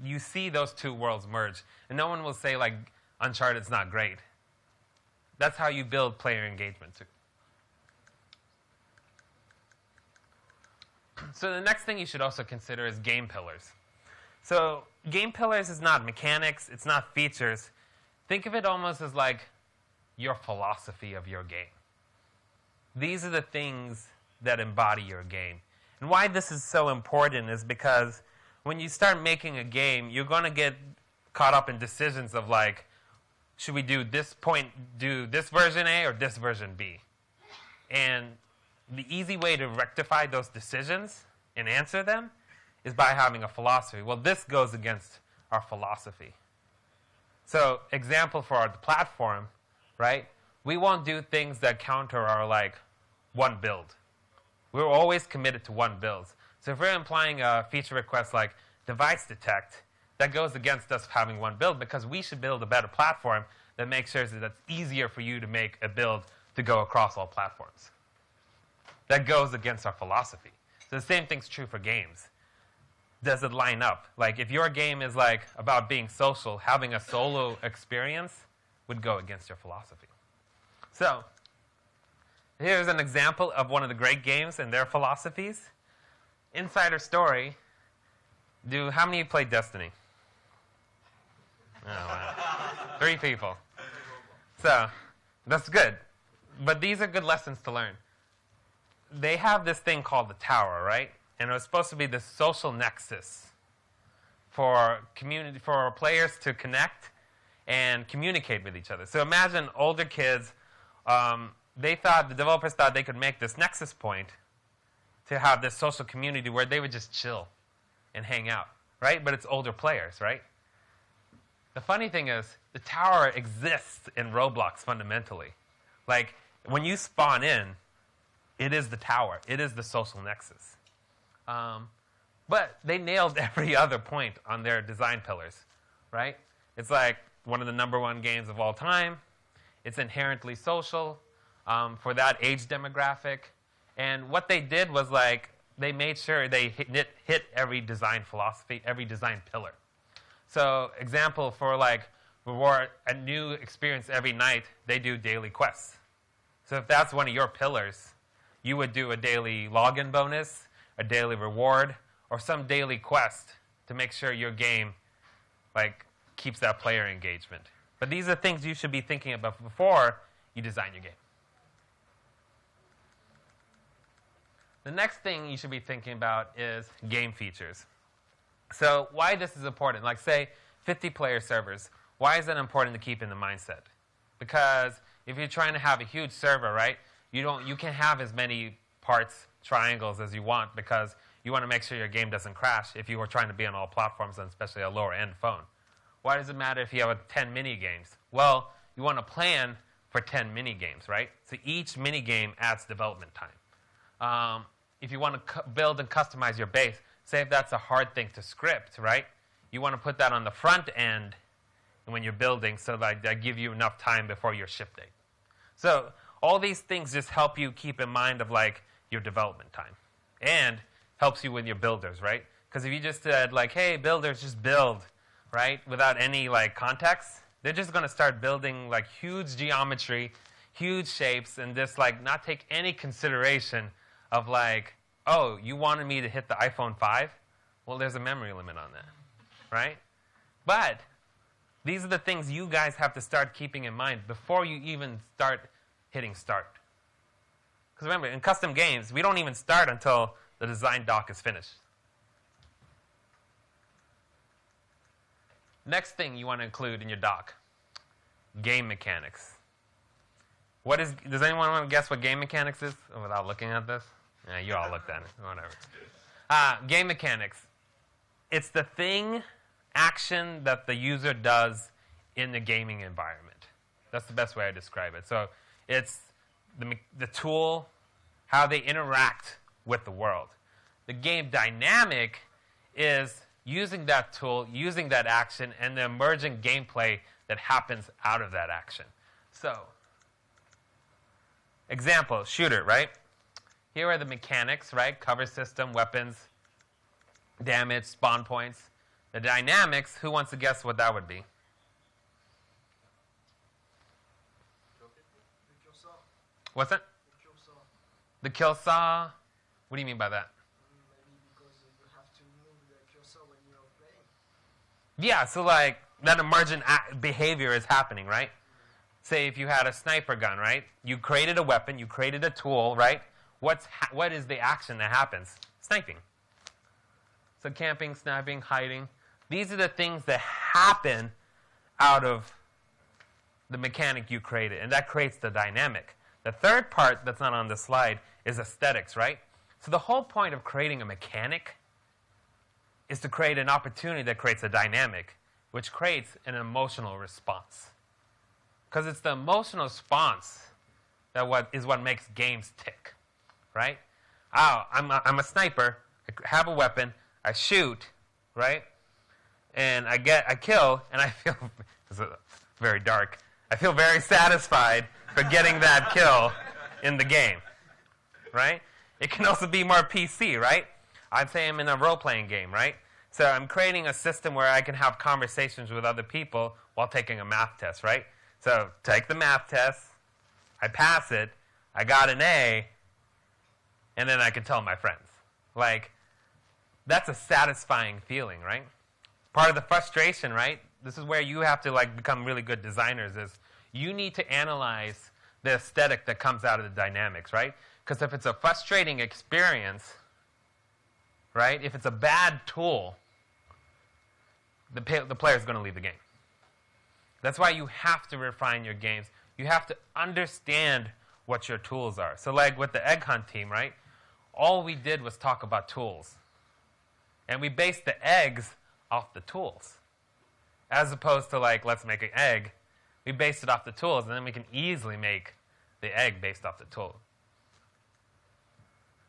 you see those two worlds merge. And no one will say, like, Uncharted's not great. That's how you build player engagement, too. So the next thing you should also consider is game pillars. So game pillars is not mechanics. It's not features. Think of it almost as like your philosophy of your game. These are the things that embody your game. And why this is so important is because when you start making a game, you're going to get caught up in decisions of like, should we do this version A or this version B? And the easy way to rectify those decisions and answer them is by having a philosophy. Well, this goes against our philosophy. So, example for the platform, right? We won't do things that counter our, like, one build. We're always committed to one build. So if we're implying a feature request like device detect, that goes against us having one build because we should build a better platform that makes sure that it's easier for you to make a build to go across all platforms. That goes against our philosophy. So the same thing's true for games. Does it line up? Like, if your game is like about being social, having a solo experience would go against your philosophy. So, here's an example of one of the great games and their philosophies. Insider story. How many of you played Destiny? Oh, wow. 3 people. So, that's good. But these are good lessons to learn. They have this thing called the tower, right? And it was supposed to be this social nexus for players to connect and communicate with each other. So imagine older kids, the developers thought they could make this nexus point to have this social community where they would just chill and hang out, right? But it's older players, right? The funny thing is, the tower exists in Roblox fundamentally. Like, when you spawn in, it is the tower. It is the social nexus. But they nailed every other point on their design pillars, right? It's like one of the #1 games of all time. It's inherently social for that age demographic. And what they did was like they made sure they hit every design philosophy, every design pillar. So example for like reward a new experience every night, they do daily quests. So if that's one of your pillars, you would do a daily login bonus, a daily reward, or some daily quest to make sure your game like keeps that player engagement. But these are things you should be thinking about before you design your game. The next thing you should be thinking about is game features. So why this is important, like say 50-player servers, why is that important to keep in the mindset? Because if you're trying to have a huge server, right, you can't have as many parts, triangles as you want because you want to make sure your game doesn't crash if you were trying to be on all platforms and especially a lower-end phone. Why does it matter if you have 10 mini-games? Well, you want to plan for 10 mini-games, right? So each mini-game adds development time. If you want to build and customize your base, say if that's a hard thing to script, right? You want to put that on the front end when you're building so that give you enough time before your ship date. So all these things just help you keep in mind of like your development time and helps you with your builders, right? Because if you just said like, hey, builders, just build, right, without any like context, they're just going to start building like huge geometry, huge shapes, and just like not take any consideration of like, oh, you wanted me to hit the iPhone 5? Well, there's a memory limit on that, right? But these are the things you guys have to start keeping in mind before you even start hitting start. Because remember, in custom games, we don't even start until the design doc is finished. Next thing you want to include in your doc, game mechanics. Does anyone want to guess what game mechanics is without looking at this? Yeah, you all looked at it. Whatever. Game mechanics. It's the action that the user does in the gaming environment. That's the best way I describe it. So it's the tool, how they interact with the world. The game dynamic is using that tool, using that action, and the emergent gameplay that happens out of that action. So, example, shooter, right? Here are the mechanics, right? Cover system, weapons, damage, spawn points. The dynamics, who wants to guess what that would be? What's that? The kill saw. What do you mean by that? Yeah, so like that emergent behavior is happening, right? Say if you had a sniper gun, right? You created a weapon, you created a tool, right? What is the action that happens? Sniping. So camping, sniping, hiding. These are the things that happen out of the mechanic you created, and that creates the dynamic. The third part that's not on the slide is aesthetics, right? So the whole point of creating a mechanic is to create an opportunity that creates a dynamic, which creates an emotional response. Because it's the emotional response that what makes games tick, right? Oh, I'm a sniper. I have a weapon. I shoot, right? And I kill, and I feel this is very dark. I feel very satisfied for getting that kill in the game, right? It can also be more PC, right? I'd say I'm in a role-playing game, right? So I'm creating a system where I can have conversations with other people while taking a math test, right? So take the math test, I pass it, I got an A, and then I can tell my friends. Like, that's a satisfying feeling, right? Part of the frustration, right? This is where you have to like become really good designers is you need to analyze the aesthetic that comes out of the dynamics, right? Because if it's a frustrating experience, right? If it's a bad tool, the player is going to leave the game. That's why you have to refine your games. You have to understand what your tools are. So like with the Egg Hunt team, right? All we did was talk about tools. And we based the eggs off the tools. As opposed to like, let's make an egg. We based it off the tools, and then we can easily make the egg based off the tool.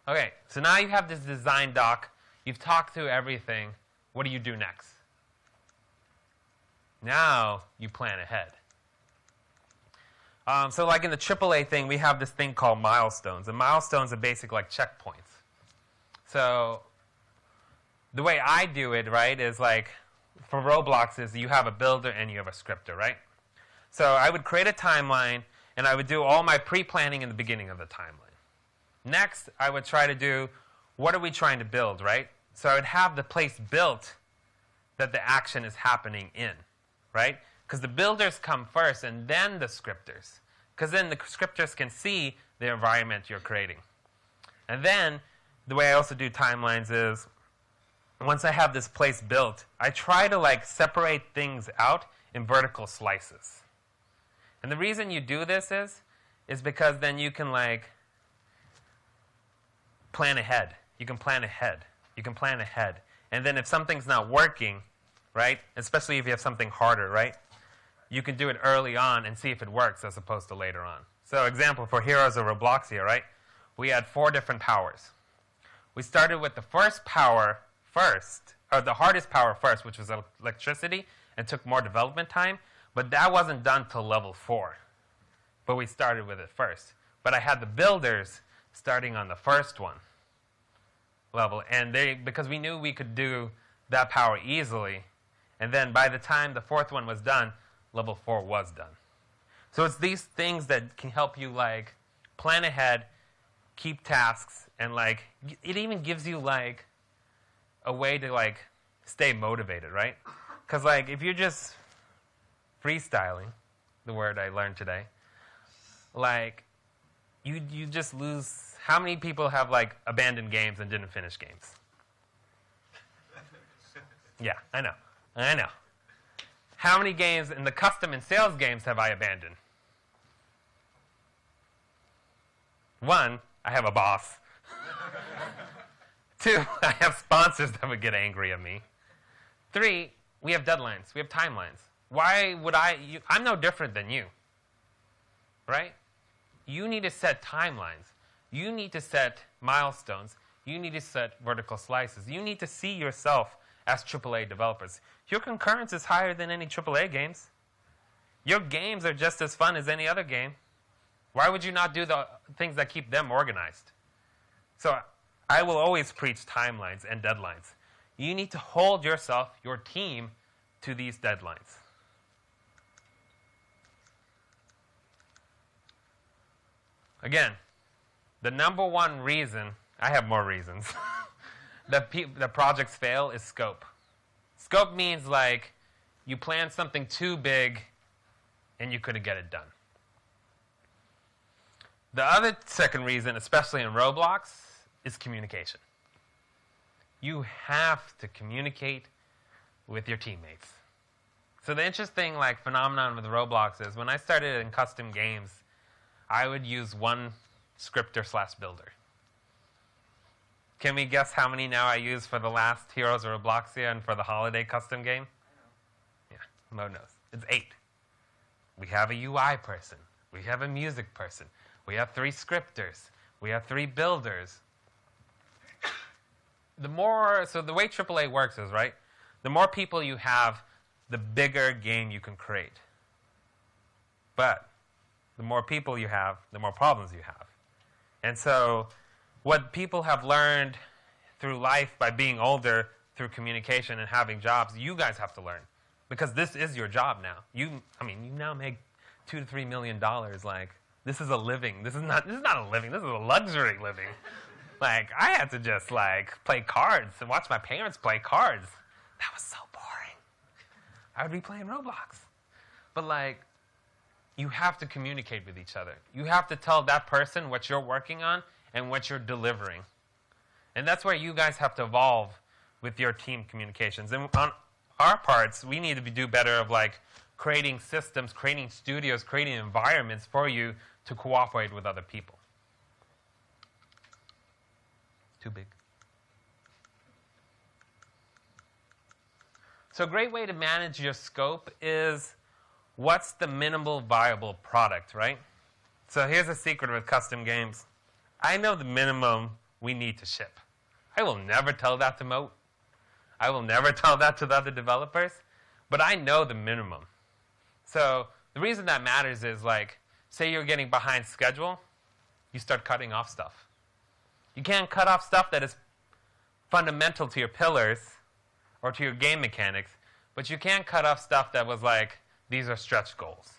Okay, so now you have this design doc. You've talked through everything. What do you do next? Now you plan ahead. So like in the AAA thing, we have this thing called milestones. And milestones are basically like checkpoints. So the way I do it, right, is like for Roblox is you have a builder and you have a scripter, right? So I would create a timeline, and I would do all my pre-planning in the beginning of the timeline. Next, I would try to do, what are we trying to build, right? So I would have the place built that the action is happening in, right? Because the builders come first and then the scripters. Because then the scripters can see the environment you're creating. And then the way I also do timelines is once I have this place built, I try to like separate things out in vertical slices. And the reason you do this is because then you can like plan ahead. You can plan ahead. You can plan ahead. And then if something's not working, right, especially if you have something harder, right, you can do it early on and see if it works as opposed to later on. So example, for Heroes of Roblox here, right, we had 4 different powers. We started with the first power first, or the hardest power first, which was electricity, and took more development time, but that wasn't done till level 4. But we started with it first. But I had the builders starting on the first one level, and because we knew we could do that power easily, and then by the time the 4th one was done, level 4 was done. So it's these things that can help you like plan ahead, keep tasks, and like it even gives you like a way to like stay motivated, right? Because like if you're just freestyling, the word I learned today, like you just lose. How many people have like abandoned games and didn't finish games? Yeah, I know. How many games in the custom and sales games have I abandoned? 1, I have a boss. 2, I have sponsors that would get angry at me. 3, we have deadlines. We have timelines. Why would I'm no different than you, right? You need to set timelines. You need to set milestones. You need to set vertical slices. You need to see yourself as AAA developers. Your concurrence is higher than any AAA games. Your games are just as fun as any other game. Why would you not do the things that keep them organized? So I will always preach timelines and deadlines. You need to hold yourself, your team, to these deadlines. Again, the number one reason, I have more reasons, that projects fail is scope. Scope means like you plan something too big and you couldn't get it done. The other second reason, especially in Roblox, is communication. You have to communicate with your teammates. So the interesting like phenomenon with Roblox is when I started in custom games, I would use one scripter/builder. Can we guess how many now I use for the last Heroes of Robloxia and for the holiday custom game? Yeah, Mo knows. It's 8. We have a UI person. We have a music person. We have 3 scripters. We have 3 builders. So the way AAA works is, right, the more people you have, the bigger game you can create. But the more people you have, the more problems you have. And so what people have learned through life by being older, through communication and having jobs, you guys have to learn. Because this is your job now. You now make $2 to $3 million. Like, this is a living. This is not a living. This is a luxury living. Like, I had to just, like, play cards and watch my parents play cards. That was so boring. I would be playing Roblox. But, like, you have to communicate with each other. You have to tell that person what you're working on and what you're delivering. And that's where you guys have to evolve with your team communications. And on our parts, we need to do better of, like, creating systems, creating studios, creating environments for you to cooperate with other people. Too big. So a great way to manage your scope is what's the minimal viable product, right? So here's a secret with custom games. I know the minimum we need to ship. I will never tell that to Moat. I will never tell that to the other developers, but I know the minimum. So the reason that matters is, like, say you're getting behind schedule, you start cutting off stuff. You can't cut off stuff that is fundamental to your pillars or to your game mechanics, but you can't cut off stuff that was like, these are stretch goals.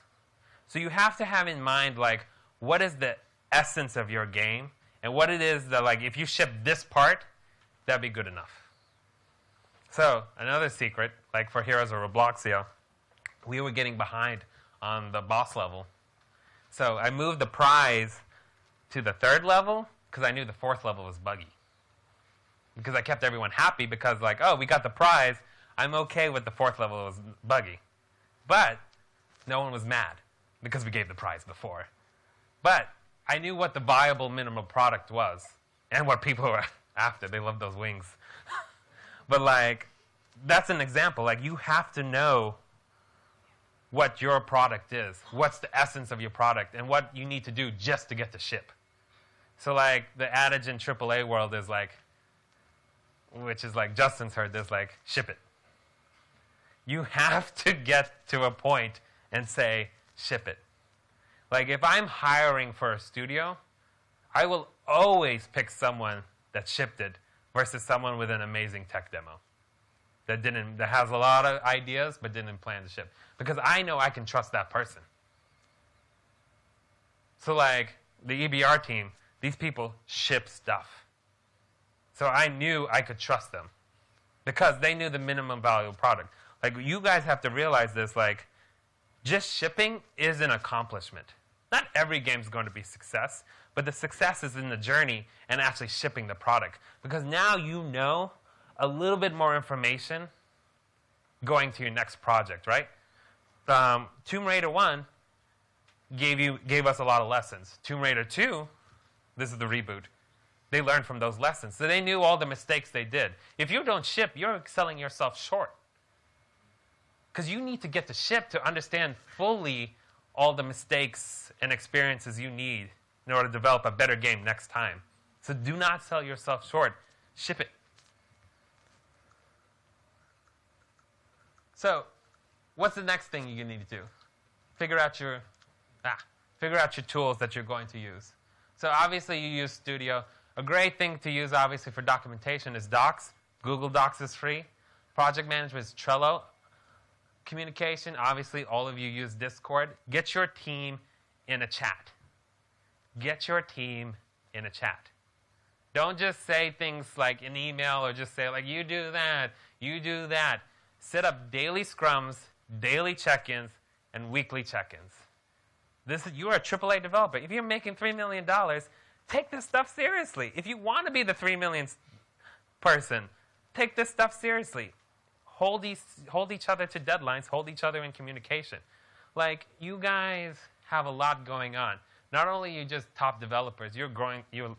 So you have to have in mind, like, what is the essence of your game and what it is that, like, if you ship this part, that'd be good enough. So another secret, like for Heroes of Robloxia, we were getting behind on the boss level. So I moved the prize to the 3rd level because I knew the 4th level was buggy. Because I kept everyone happy because, like, oh, we got the prize. I'm okay with the 4th level was buggy. But no one was mad because we gave the prize before. But I knew what the viable minimum product was and what people were after. They love those wings. But, like, that's an example. Like, you have to know what your product is, what's the essence of your product, and what you need to do just to get to ship. So, like, the adage in AAA world is, like, which is like Justin's heard this, like, ship it. You have to get to a point and say, ship it. Like, if I'm hiring for a studio, I will always pick someone that shipped it versus someone with an amazing tech demo that has a lot of ideas but didn't plan to ship. Because I know I can trust that person. So, like, the EBR team, these people ship stuff. So I knew I could trust them because they knew the minimum valuable product. Like, you guys have to realize this, like, just shipping is an accomplishment. Not every game is going to be success, but the success is in the journey and actually shipping the product. Because now you know a little bit more information going to your next project, right? Tomb Raider 1 gave us a lot of lessons. Tomb Raider 2, this is the reboot. They learned from those lessons. So they knew all the mistakes they did. If you don't ship, you're selling yourself short. Because you need to get to ship to understand fully all the mistakes and experiences you need in order to develop a better game next time. So do not sell yourself short. Ship it. So what's the next thing you need to do? Figure out your tools that you're going to use. So obviously you use Studio. A great thing to use, obviously, for documentation is Docs. Google Docs is free. Project management is Trello. Communication, obviously, all of you use Discord. Get your team in a chat. Get your team in a chat. Don't just say things like an email or just say, like, you do that, you do that. Set up daily scrums, daily check-ins, and weekly check-ins. You are a AAA developer. If you're making $3 million, take this stuff seriously. If you want to be the 3 millionth person, take this stuff seriously. Hold each other to deadlines. Hold each other in communication. Like, you guys have a lot going on. Not only are you just top developers, you're growing in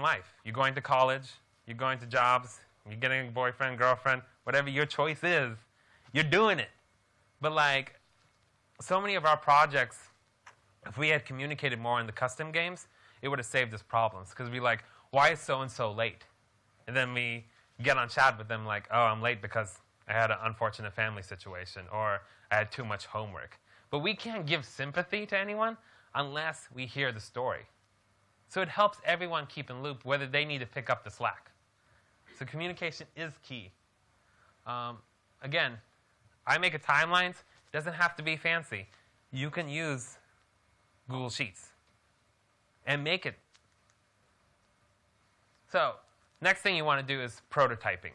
life. You're going to college. You're going to jobs. You're getting a boyfriend, girlfriend, whatever your choice is. You're doing it. But, like, so many of our projects, if we had communicated more in the custom games, it would have saved us problems. Because we'd be like, why is so-and-so late? And then we get on chat with them like, oh, I'm late because I had an unfortunate family situation or I had too much homework. But we can't give sympathy to anyone unless we hear the story. So it helps everyone keep in loop whether they need to pick up the slack. So communication is key. Again, I make a timelines. It doesn't have to be fancy. You can use Google Sheets and make it. So next thing you want to do is prototyping.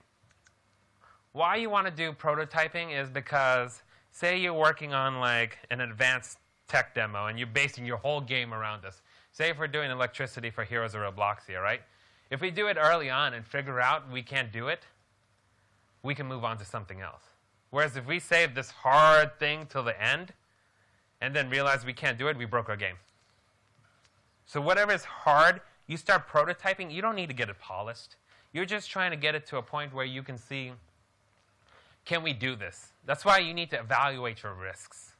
Why you want to do prototyping is because say you're working on like an advanced tech demo and you're basing your whole game around this. Say if we're doing electricity for Heroes of Robloxia, right? If we do it early on and figure out we can't do it, we can move on to something else. Whereas if we save this hard thing till the end and then realize we can't do it, we broke our game. So whatever is hard, you start prototyping. You don't need to get it polished. You're just trying to get it to a point where you can see, can we do this? That's why you need to evaluate your risks.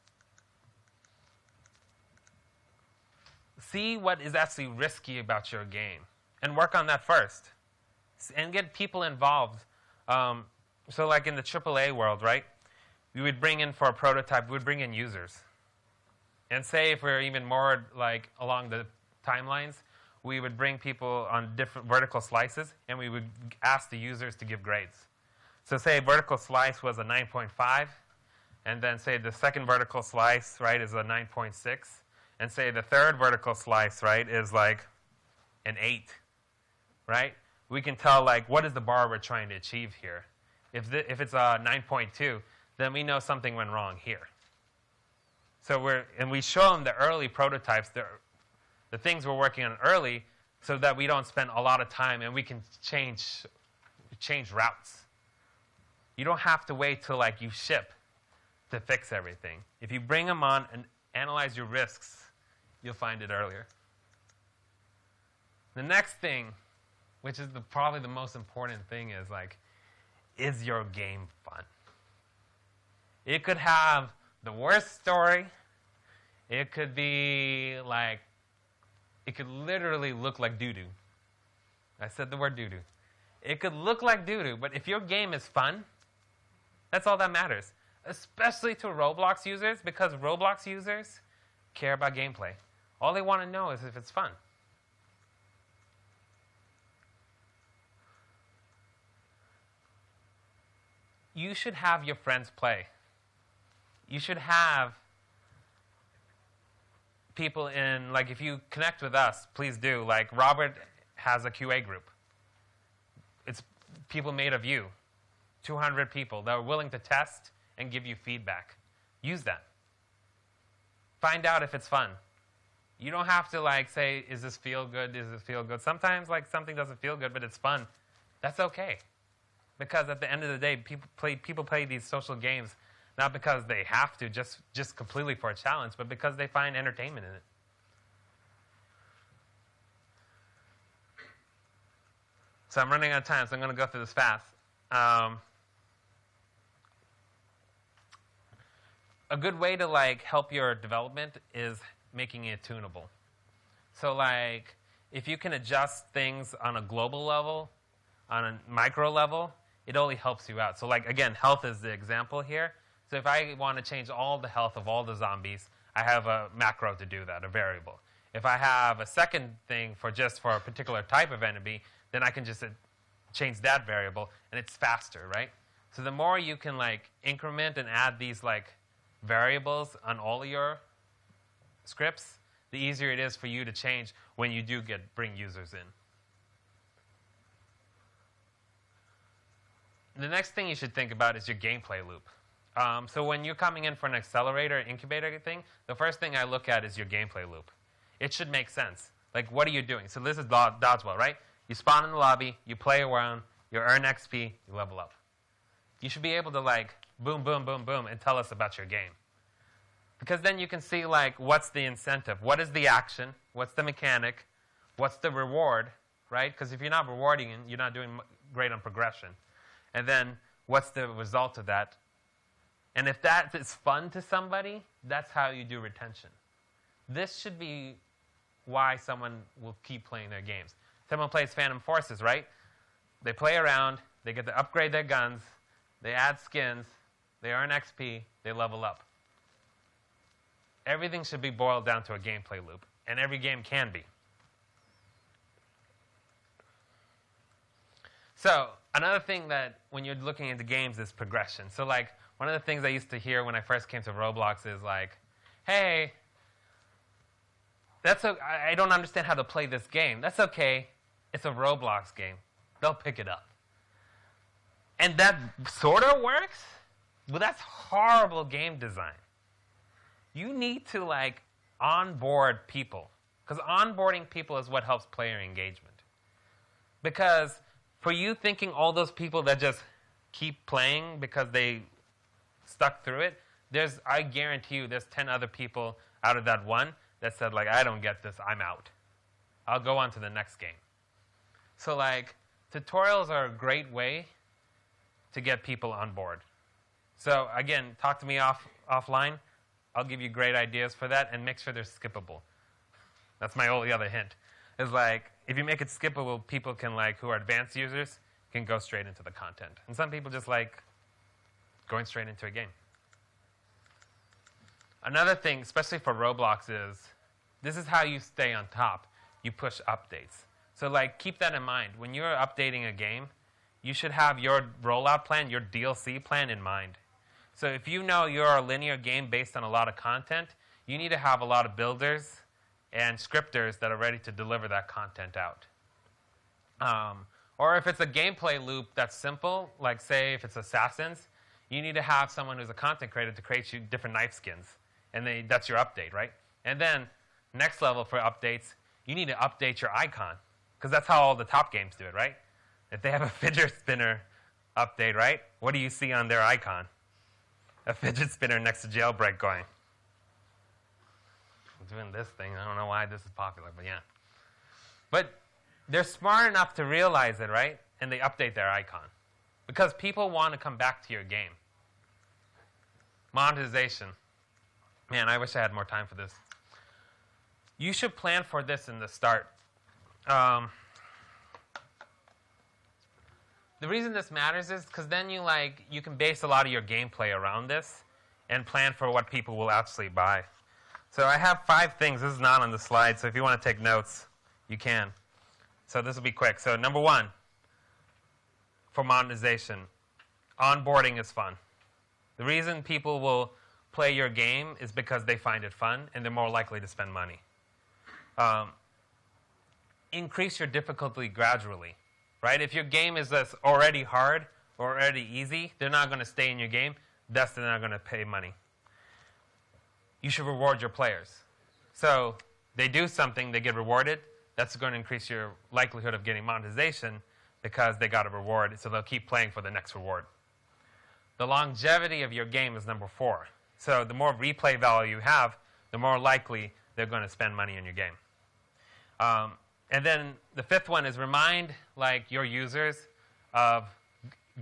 See what is actually risky about your game and work on that first. And get people involved. So like in the AAA world, right? We would bring in for a prototype, we would bring in users. And say if we're even more like along the timelines, we would bring people on different vertical slices and we would ask the users to give grades. So say a vertical slice was a 9.5, and then say the second vertical slice, right, is a 9.6, and say the third vertical slice, right, is like an 8, right? We can tell, like, what is the bar we're trying to achieve here? If it's a 9.2, then we know something went wrong here. So we show them the early prototypes, the things we're working on early, so that we don't spend a lot of time and we can change routes. You don't have to wait till like you ship to fix everything. If you bring them on and analyze your risks, you'll find it earlier. The next thing, which is probably the most important thing, is like, is your game fun? It could have the worst story. It could be like, it could literally look like doo-doo. I said the word doo-doo. It could look like doo-doo, but if your game is fun, that's all that matters. Especially to Roblox users, because Roblox users care about gameplay. All they want to know is if it's fun. You should have your friends play. You should have people in, like, if you connect with us, please do. Like, Robert has a QA group. It's people made of you. 200 people that are willing to test and give you feedback. Use that. Find out if it's fun. You don't have to, like, say, is this feel good? Does it feel good? Sometimes, like, something doesn't feel good, but it's fun. That's okay. Because at the end of the day, people play these social games not because they have to, just completely for a challenge, but because they find entertainment in it. So I'm running out of time, so I'm going to go through this fast. A good way to like help your development is making it tunable. So like if you can adjust things on a global level, on a micro level, it only helps you out. So like again, health is the example here. So if I want to change all the health of all the zombies, I have a macro to do that, a variable. If I have a second thing for a particular type of enemy, then I can just change that variable, and it's faster, right? So the more you can like increment and add these like variables on all of your scripts, the easier it is for you to change when you do bring users in. The next thing you should think about is your gameplay loop. So when you're coming in for an accelerator, incubator thing, the first thing I look at is your gameplay loop. It should make sense. Like, what are you doing? So this is Dodgeball, right? You spawn in the lobby, you play around, you earn XP, you level up. You should be able to, like, boom, boom, boom, boom, and tell us about your game. Because then you can see, like, what's the incentive? What is the action? What's the mechanic? What's the reward, right? Because if you're not rewarding, you're not doing great on progression. And then what's the result of that? And if that is fun to somebody, that's how you do retention. This should be why someone will keep playing their games. Someone plays Phantom Forces, right? They play around, they get to upgrade their guns, they add skins, they earn XP, they level up. Everything should be boiled down to a gameplay loop, and every game can be. So another thing that when you're looking into games is progression. So like one of the things I used to hear when I first came to Roblox is like, hey, I don't understand how to play this game. That's okay. It's a Roblox game. They'll pick it up. And that sort of works, but that's horrible game design. You need to like onboard people, because onboarding people is what helps player engagement. Because for you thinking all those people that just keep playing because they stuck through it, I guarantee you there's 10 other people out of that one that said, like, I don't get this, I'm out. I'll go on to the next game. So, like, tutorials are a great way to get people on board. So, again, talk to me offline. I'll give you great ideas for that, and make sure they're skippable. That's my only other hint. Is like, if you make it skippable, people can, like, who are advanced users, can go straight into the content. And some people just like going straight into a game. Another thing, especially for Roblox, is this is how you stay on top. You push updates. So, like, keep that in mind. When you're updating a game, you should have your rollout plan, your DLC plan in mind. So if you know you're a linear game based on a lot of content, you need to have a lot of builders and scripters that are ready to deliver that content out. Or if it's a gameplay loop that's simple, like say if it's Assassins, you need to have someone who's a content creator to create you different knife skins. And that's your update, right? And then next level for updates, you need to update your icon. Because that's how all the top games do it, right? If they have a fidget spinner update, right? What do you see on their icon? A fidget spinner next to Jailbreak going. I'm doing this thing. I don't know why this is popular, but yeah. But they're smart enough to realize it, right? And they update their icon. Because people want to come back to your game. Monetization. Man, I wish I had more time for this. You should plan for this in the start. The reason this matters is because then you can base a lot of your gameplay around this and plan for what people will actually buy. So I have 5 things. This is not on the slide, so if you want to take notes, you can. So this will be quick. So number 1, for monetization, onboarding is fun. The reason people will play your game is because they find it fun, and they're more likely to spend money. Increase your difficulty gradually, right? If your game is already hard or already easy, they're not going to stay in your game. Thus, they're not going to pay money. You should reward your players. So they do something, they get rewarded. That's going to increase your likelihood of getting monetization because they got a reward, so they'll keep playing for the next reward. The longevity of your game is number 4. So the more replay value you have, the more likely they're going to spend money on your game. And then the 5th one is remind your users of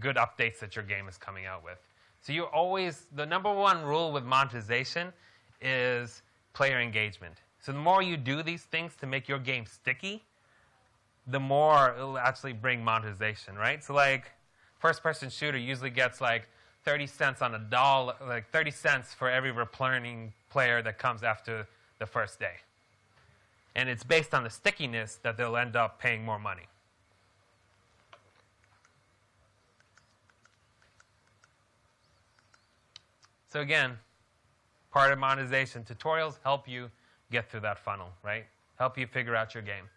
good updates that your game is coming out with. So you always, the number 1 rule with monetization is player engagement. So the more you do these things to make your game sticky, the more it'll actually bring monetization, right? So first-person shooter usually gets 30 cents on a dollar, 30 cents for every returning player that comes after the first day. And it's based on the stickiness that they'll end up paying more money. So again, part of monetization tutorials help you get through that funnel, right? Help you figure out your game.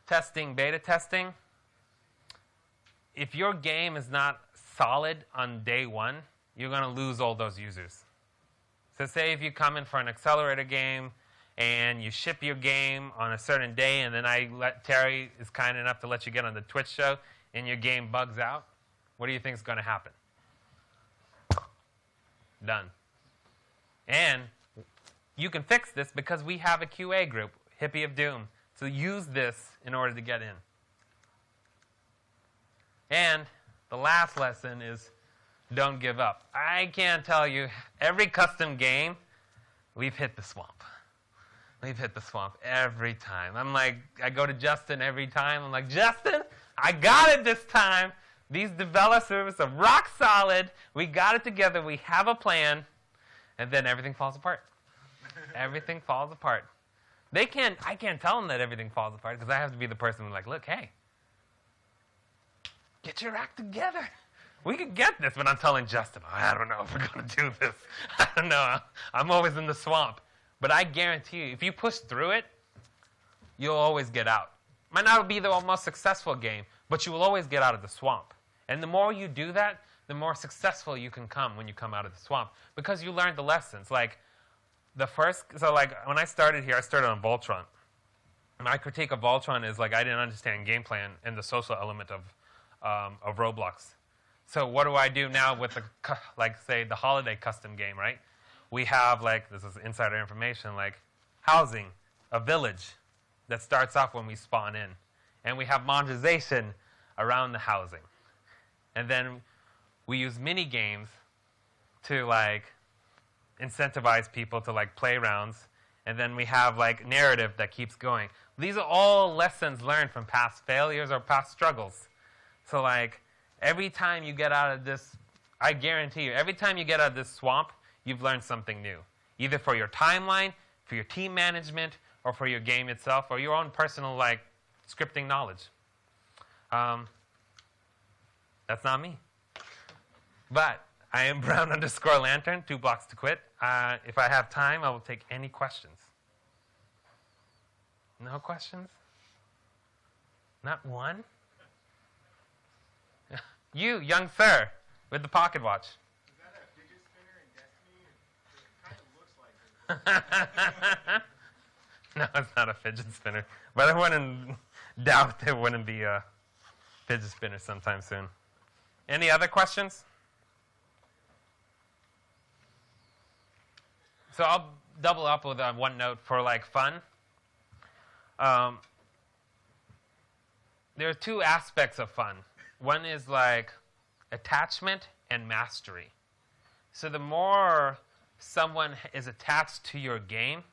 Testing, beta testing. If your game is not solid on day 1, you're going to lose all those users. So say if you come in for an accelerator game and you ship your game on a certain day, and then Terry is kind enough to let you get on the Twitch show, and your game bugs out, what do you think is going to happen? Done. And you can fix this because we have a QA group, Hippie of Doom. So use this in order to get in. And the last lesson is don't give up. I can't tell you, every custom game, we've hit the swamp. We've hit the swamp every time. I go to Justin every time. I'm like, Justin, I got it this time. These developers are rock solid. We got it together. We have a plan. And then everything falls apart. Everything falls apart. I can't tell them that everything falls apart because I have to be the person who's look, hey, get your act together. We could get this, but I'm telling Justin, I don't know if we're going to do this. I don't know. I'm always in the swamp. But I guarantee you, if you push through it, you'll always get out. Might not be the most successful game, but you will always get out of the swamp. And the more you do that, the more successful you can come when you come out of the swamp because you learned the lessons. When I started here, I started on Voltron. My critique of Voltron is I didn't understand gameplay and the social element of Roblox. So what do I do now with say the holiday custom game, right? We have this is insider information, housing, a village that starts off when we spawn in. And we have monetization around the housing. And then we use mini games to incentivize people to play rounds. And then we have narrative that keeps going. These are all lessons learned from past failures or past struggles. So every time you get out of this, I guarantee you, every time you get out of this swamp, you've learned something new. Either for your timeline, for your team management, or for your game itself, or your own personal scripting knowledge. That's not me. But I am Brown_Lantern, 2 blocks to quit. If I have time, I will take any questions. No questions? Not one? You, young sir, with the pocket watch. Is that a fidget spinner in Destiny? It kind of looks like it. No, it's not a fidget spinner. But I wouldn't doubt there wouldn't be a fidget spinner sometime soon. Any other questions? So I'll double up with one note for like fun. There are two aspects of fun. One is like attachment and mastery. So the more someone is attached to your game,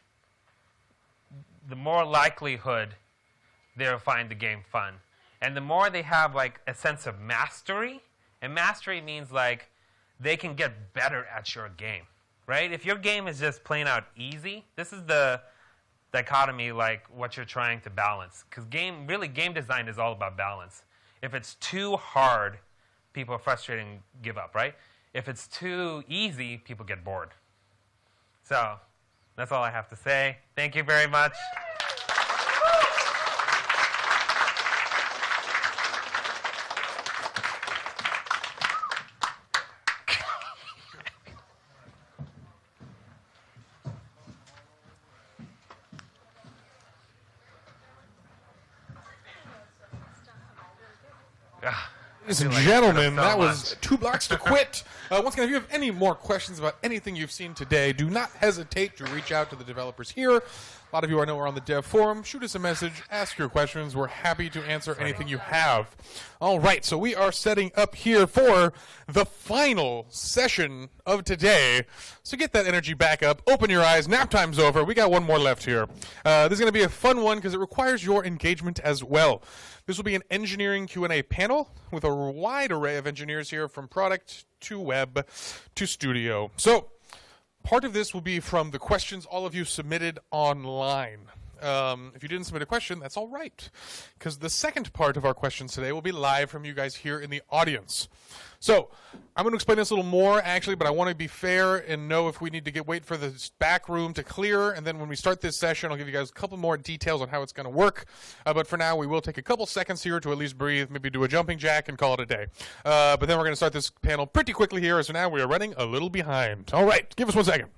the more likelihood they'll find the game fun. And the more they have like a sense of mastery, and mastery means like they can get better at your game, right? If your game is just plain out easy, this is the dichotomy, like what you're trying to balance. Because game design is all about balance. If it's too hard, people are frustrated and give up, right? If it's too easy, people get bored. So that's all I have to say. Thank you very much. Ladies and gentlemen, that was 2 Blocks to Quit. Once again, if you have any more questions about anything you've seen today, do not hesitate to reach out to the developers here. A lot of you I know are on the dev forum. Shoot us a message. Ask your questions. We're happy to answer anything you have. All right, so we are setting up here for the final session of today. So get that energy back up. Open your eyes. Nap time's over. We got one more left here. This is going to be a fun one because it requires your engagement as well. This will be an engineering Q&A panel with a wide array of engineers here from product to web to studio. So part of this will be from the questions all of you submitted online. If you didn't submit a question, that's all right, because the second part of our questions today will be live from you guys here in the audience. So I'm going to explain this a little more, actually, but I want to be fair and know if we need to wait for the back room to clear, and then when we start this session, I'll give you guys a couple more details on how it's going to work. But for now, we will take a couple seconds here to at least breathe, maybe do a jumping jack, and call it a day. But then we're going to start this panel pretty quickly here, so now we are running a little behind. All right, give us 1 second.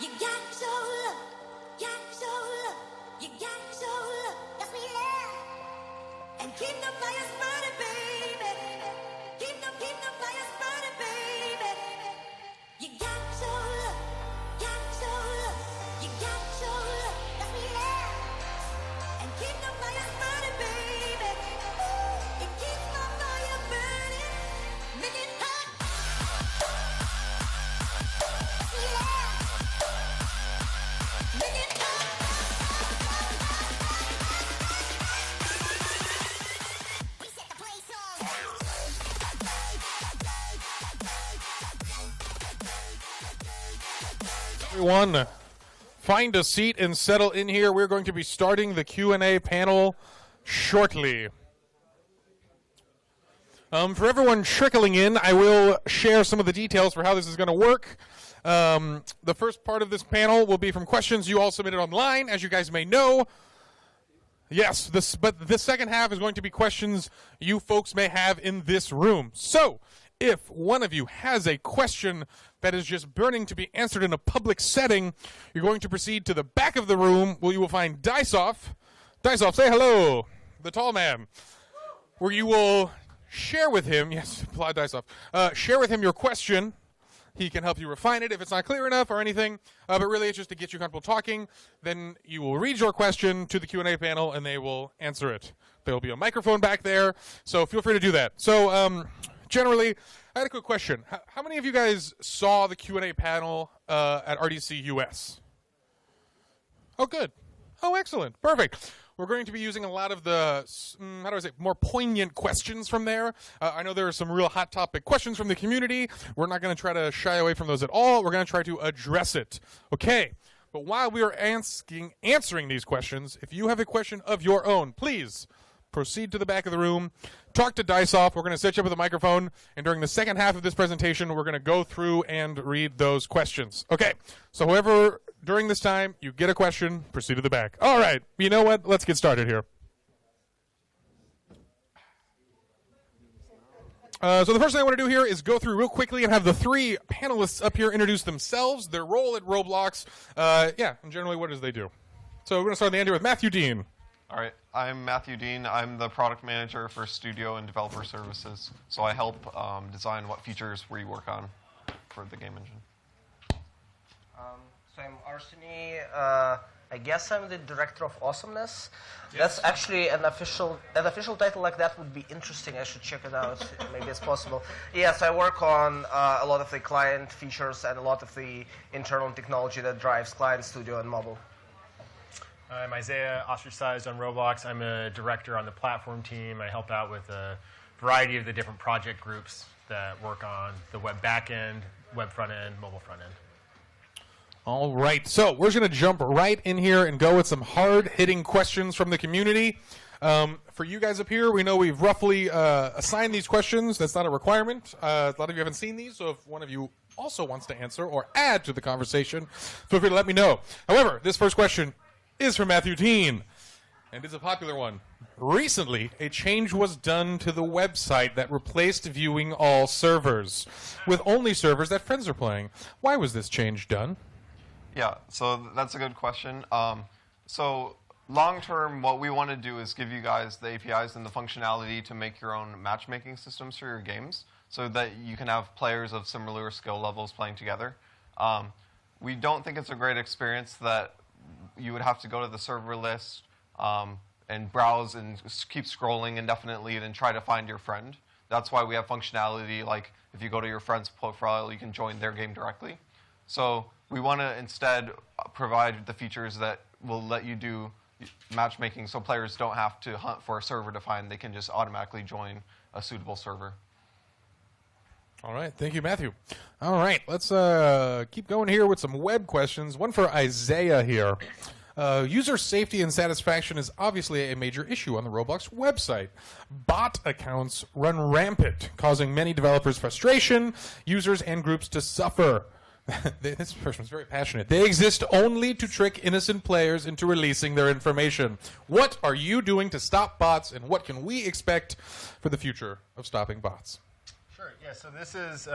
You got so look, you got so look, yes we love. And keep the fires burning, baby. Keep the fires burning, baby. You got so look, you got so look, yes we love. And keep the fires burning, baby. It keeps my fire burning, make it hot. Yes we love. Everyone, find a seat and settle in here. We're going to be starting the Q&A panel shortly. For everyone trickling in, I will share some of the details for how this is going to work. The first part of this panel will be from questions you all submitted online, as you guys may know. Yes, but the second half is going to be questions you folks may have in this room. So, if one of you has a question that is just burning to be answered in a public setting, you're going to proceed to the back of the room where you will find Dice-Off. Dice-Off, say hello, the tall man, where you will share with him, yes, applaud Dice-Off, share with him your question. He can help you refine it if it's not clear enough or anything, but really it's just to get you comfortable talking. Then you will read your question to the Q&A panel, and they will answer it. There will be a microphone back there, so feel free to do that. So, generally, I had a quick question. How many of you guys saw the Q&A panel at RDC US? Oh, good. Oh, excellent. Perfect. We're going to be using a lot of the, more poignant questions from there. I know there are some real hot topic questions from the community. We're not going to try to shy away from those at all. We're going to try to address it. Okay. But while we are answering these questions, if you have a question of your own, please proceed to the back of the room, talk to Dice-Off. We're going to set you up with a microphone, and during the second half of this presentation, we're going to go through and read those questions. Okay, so whoever, during this time, you get a question, proceed to the back. All right, you know what? Let's get started here. So the first thing I want to do here is go through real quickly and have the three panelists up here introduce themselves, their role at Roblox, and generally what does they do. So we're going to start at the end here with Matthew Dean. All right, I'm Matthew Dean. I'm the product manager for studio and developer services. So I help design what features we work on for the game engine. So I'm Arseny. I guess I'm the director of awesomeness. Yes. That's actually an official title like that would be interesting. I should check it out. Maybe it's possible. Yes, I work on a lot of the client features and a lot of the internal technology that drives client, studio, and mobile. I'm Isaiah, ostracized on Roblox. I'm a director on the platform team. I help out with a variety of the different project groups that work on the web backend, web front end, mobile front end. All right, so we're just going to jump right in here and go with some hard-hitting questions from the community. For you guys up here, we know we've roughly assigned these questions. That's not a requirement. A lot of you haven't seen these, so if one of you also wants to answer or add to the conversation, feel free to let me know. However, this first question is from Matthew Dean, and it's a popular one. Recently, a change was done to the website that replaced viewing all servers with only servers that friends are playing. Why was this change done? Yeah, so that's a good question. So long term, what we want to do is give you guys the APIs and the functionality to make your own matchmaking systems for your games so that you can have players of similar skill levels playing together. We don't think it's a great experience that you would have to go to the server list and browse and keep scrolling indefinitely and try to find your friend. That's why we have functionality like if you go to your friend's profile, you can join their game directly. So we want to instead provide the features that will let you do matchmaking so players don't have to hunt for a server to find. They can just automatically join a suitable server. All right, thank you, Matthew. All right, let's keep going here with some web questions. One for Isaiah here. User safety and satisfaction is obviously a major issue on the Roblox website. Bot accounts run rampant, causing many developers frustration, users and groups to suffer. This person is very passionate. They exist only to trick innocent players into releasing their information. What are you doing to stop bots, and what can we expect for the future of stopping bots? Sure, yeah, so this is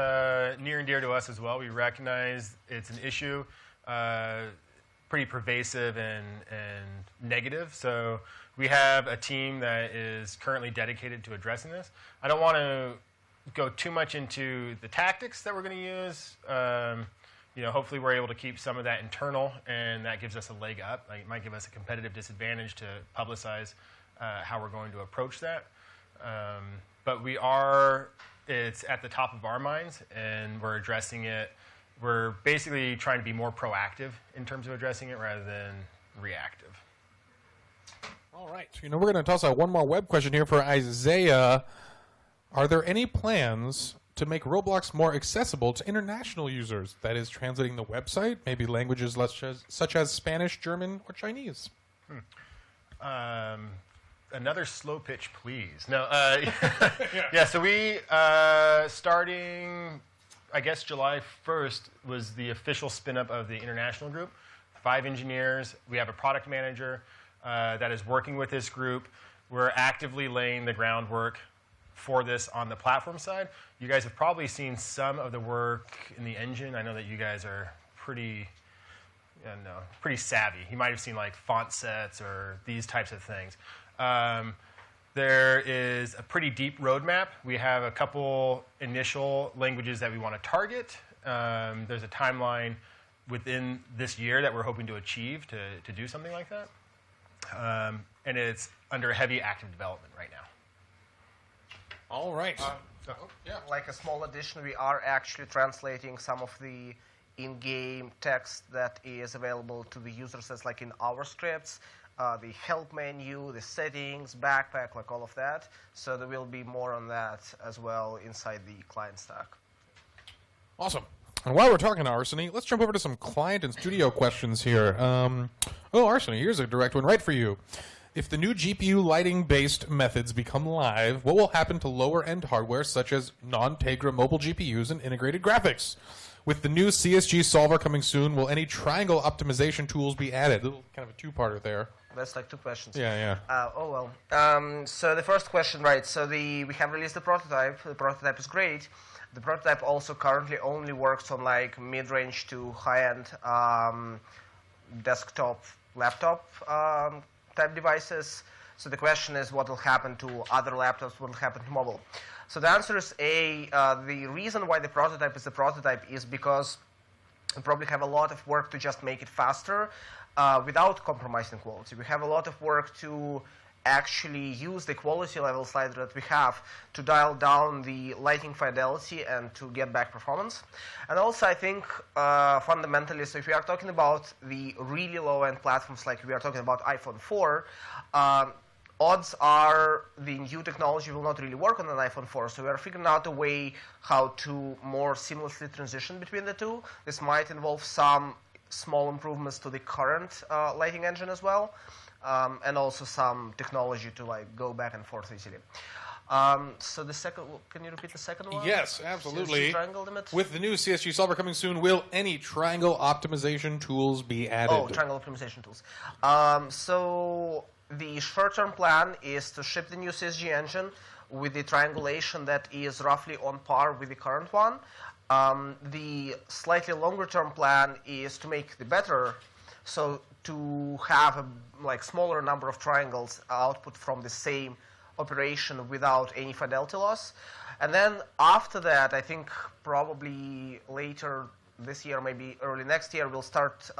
near and dear to us as well. We recognize it's an issue, pretty pervasive and negative. So we have a team that is currently dedicated to addressing this. I don't want to go too much into the tactics that we're going to use. Hopefully we're able to keep some of that internal, and that gives us a leg up. Like, it might give us a competitive disadvantage to publicize how we're going to approach that. But it's at the top of our minds, and we're addressing it. We're basically trying to be more proactive in terms of addressing it rather than reactive. All right. We're going to toss out one more web question here for Isaiah. Are there any plans to make Roblox more accessible to international users? That is, translating the website, maybe languages such as Spanish, German, or Chinese. Another slow pitch, please. No, yeah. So we starting, I guess July 1st was the official spin up of the international group. 5 engineers. We have a product manager that is working with this group. We're actively laying the groundwork for this on the platform side. You guys have probably seen some of the work in the engine. I know that you guys are pretty savvy. You might have seen like font sets or these types of things. There is a pretty deep roadmap. We have a couple initial languages that we want to target. There's a timeline within this year that we're hoping to achieve to do something like that. And it's under heavy active development right now. All right. Like a small addition, we are actually translating some of the in-game text that is available to the users as like in our scripts. The help menu, the settings, backpack, like all of that. So there will be more on that as well inside the client stack. Awesome. And while we're talking to Arseny, let's jump over to some client and studio questions here. Arseny, here's a direct one right for you. If the new GPU lighting-based methods become live, what will happen to lower-end hardware such as non-Tegra mobile GPUs and integrated graphics? With the new CSG solver coming soon, will any triangle optimization tools be added? A little kind of a two-parter there. That's like 2 questions. Yeah. So the first question, right? So we have released the prototype. The prototype is great. The prototype also currently only works on like mid-range to high-end desktop, laptop type devices. So the question is, what will happen to other laptops? What will happen to mobile? So the answer is the reason why the prototype is the prototype is because we probably have a lot of work to just make it faster without compromising quality. We have a lot of work to actually use the quality level slider that we have to dial down the lighting fidelity and to get back performance. And also, I think fundamentally, so if we are talking about the really low-end platforms, like we are talking about iPhone 4, odds are the new technology will not really work on an iPhone 4, so we are figuring out a way how to more seamlessly transition between the two. This might involve some small improvements to the current lighting engine as well, and also some technology to like go back and forth easily. So the second, can you repeat the second one? Yes, absolutely. CSG triangle limit? With the new CSG solver coming soon, will any triangle optimization tools be added? Oh, triangle optimization tools. So the short-term plan is to ship the new CSG engine with the triangulation that is roughly on par with the current one. The slightly longer-term plan is to make the better, so to have a smaller number of triangles output from the same operation without any fidelity loss. And then after that, I think probably later this year, maybe early next year, we'll start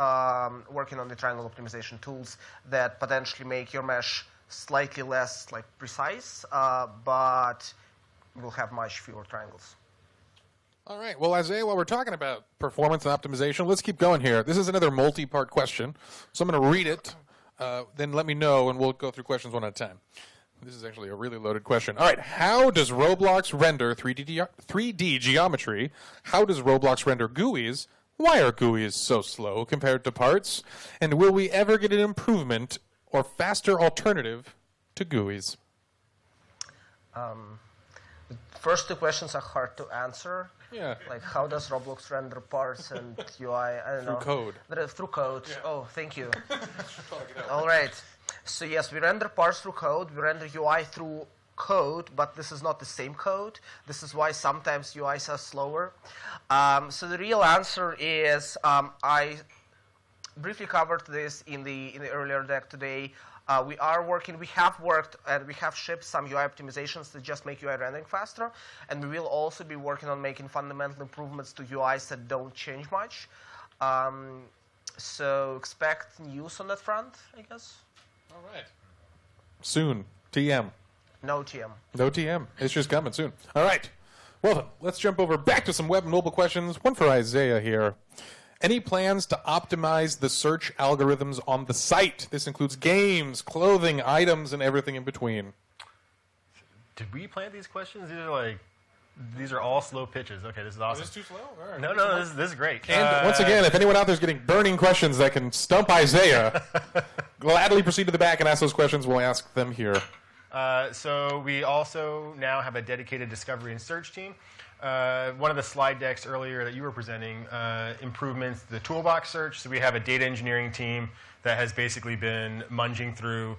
working on the triangle optimization tools that potentially make your mesh slightly less precise, but will have much fewer triangles. All right. Well, Isaiah, while we're talking about performance and optimization, let's keep going here. This is another multi-part question, so I'm going to read it, then let me know, and we'll go through questions one at a time. This is actually a really loaded question. All right. How does Roblox render 3D geometry? How does Roblox render GUIs? Why are GUIs so slow compared to parts? And will we ever get an improvement or faster alternative to GUIs? The first 2 questions are hard to answer. Yeah. Like, how does Roblox render parts and UI? I don't know. Through code. Through code. Yeah. Oh, thank you. All right. So yes, we render parts through code. We render UI through code, but this is not the same code. This is why sometimes UIs are slower. So the real answer is I briefly covered this in the earlier deck today. We have worked, and we have shipped some UI optimizations that just make UI rendering faster. And we will also be working on making fundamental improvements to UIs that don't change much. So expect news on that front, I guess. All right. Soon. TM. No TM. No TM. It's just coming soon. All right. Well, then, let's jump over back to some web and mobile questions. One for Isaiah here. Any plans to optimize the search algorithms on the site? This includes games, clothing, items, and everything in between. Did we plan these questions? These are These are all slow pitches. Okay, this is awesome. Is this too slow? All right. No, this is great. And once again, if anyone out there is getting burning questions that can stump Isaiah, gladly proceed to the back and ask those questions. We'll ask them here. So we also now have a dedicated discovery and search team. One of the slide decks earlier that you were presenting, improvements to the toolbox search. So we have a data engineering team that has basically been munging through,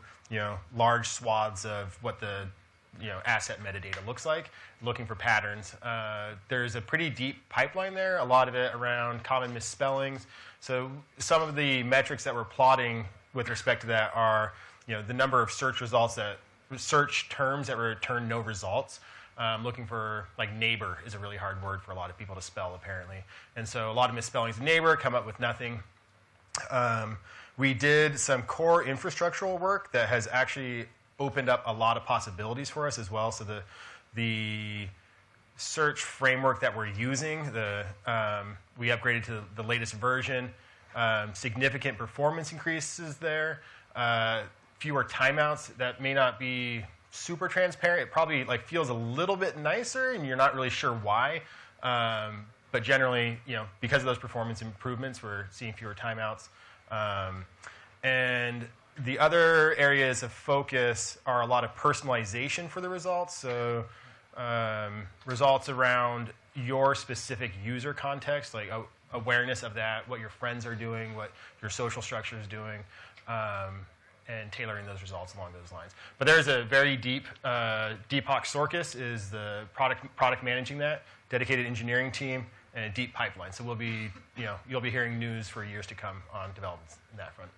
large swaths of what the, asset metadata looks like, looking for patterns. There's a pretty deep pipeline there, a lot of it around common misspellings. So some of the metrics that we're plotting with respect to that are, the number of search terms that return no results. Looking for, neighbor is a really hard word for a lot of people to spell, apparently. And so a lot of misspellings of neighbor come up with nothing. We did some core infrastructural work that has actually opened up a lot of possibilities for us as well. So the search framework that we're using, we upgraded to the latest version. Significant performance increases there. Fewer timeouts. That may not be super transparent. It probably feels a little bit nicer, and you're not really sure why. But generally, because of those performance improvements, we're seeing fewer timeouts. And the other areas of focus are a lot of personalization for the results. So results around your specific user context, awareness of that, what your friends are doing, what your social structure is doing. And tailoring those results along those lines. But there's a very deep, Deepak Sorkis is the product managing that, dedicated engineering team, and a deep pipeline. So we'll be, you'll be hearing news for years to come on developments in that front.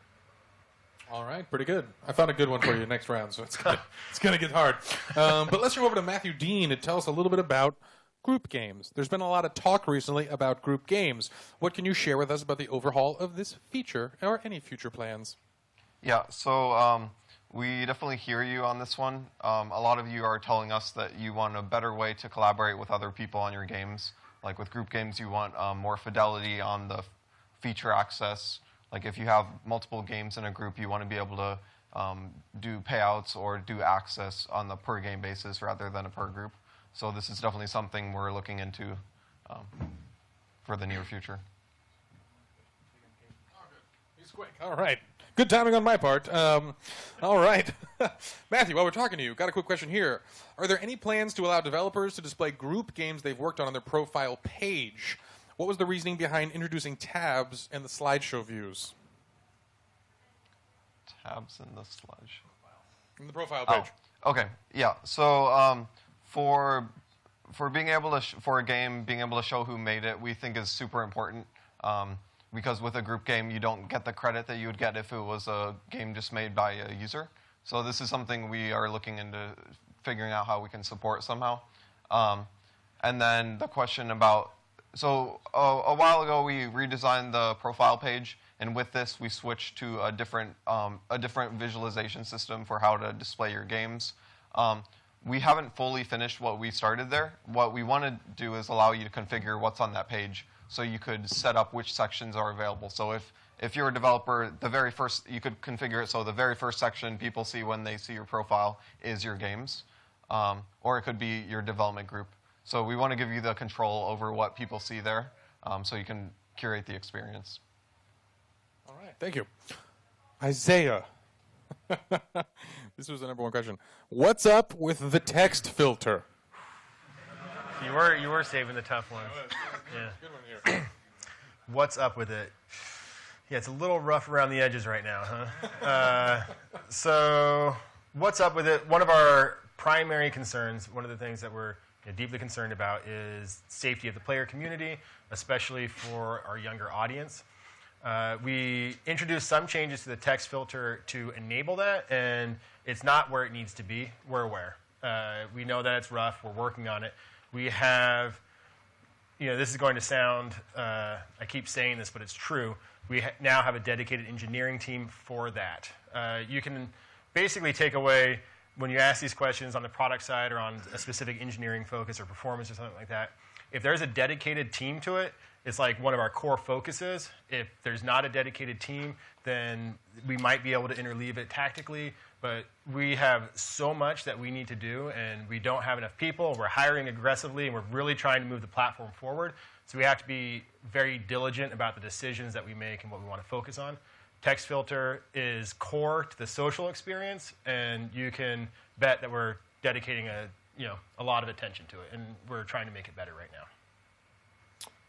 All right, pretty good. I found a good one for you next round, so it's gonna get hard. But let's go over to Matthew Dean to tell us a little bit about group games. There's been a lot of talk recently about group games. What can you share with us about the overhaul of this feature or any future plans? Yeah, so we definitely hear you on this one. A lot of you are telling us that you want a better way to collaborate with other people on your games. Like with group games, you want more fidelity on the feature access. Like if you have multiple games in a group, you want to be able to do payouts or do access on the per game basis rather than a per group. So this is definitely something we're looking into for the near future. He's quick. All right. Good timing on my part. All right. Matthew, while we're talking to you, got a quick question here. Are there any plans to allow developers to display group games they've worked on their profile page? What was the reasoning behind introducing tabs and the slideshow views? Tabs in the slideshow. In the profile page. Oh, okay. Yeah. So for being able to for a game being able to show who made it, we think is super important. Because with a group game, you don't get the credit that you would get if it was a game just made by a user. So this is something we are looking into figuring out how we can support somehow. And then the question about, so a while ago we redesigned the profile page, and with this we switched to a different visualization system for how to display your games. We haven't fully finished what we started there. What we want to do is allow you to configure what's on that page. So you could set up which sections are available. So if you're a developer, you could configure it so the very first section people see when they see your profile is your games. Or it could be your development group. So we want to give you the control over what people see there so you can curate the experience. All right, thank you. Isaiah. This was the number one question. What's up with the text filter? You were saving the tough ones. Yeah. Good one here. What's up with it? Yeah, it's a little rough around the edges right now, huh? So what's up with it? One of our primary concerns, one of the things that we're deeply concerned about is safety of the player community, especially for our younger audience. We introduced some changes to the text filter to enable that, and it's not where it needs to be. We're aware. We know that it's rough. We're working on it. We have, this is going to sound, I keep saying this, but it's true. We now have a dedicated engineering team for that. You can basically take away, when you ask these questions on the product side or on a specific engineering focus or performance or something like that, if there's a dedicated team to it, it's like one of our core focuses. If there's not a dedicated team, then we might be able to interleave it tactically. But we have so much that we need to do, and we don't have enough people. We're hiring aggressively, and we're really trying to move the platform forward. So we have to be very diligent about the decisions that we make and what we want to focus on. Text filter is core to the social experience, and you can bet that we're dedicating a lot of attention to it, and we're trying to make it better right now.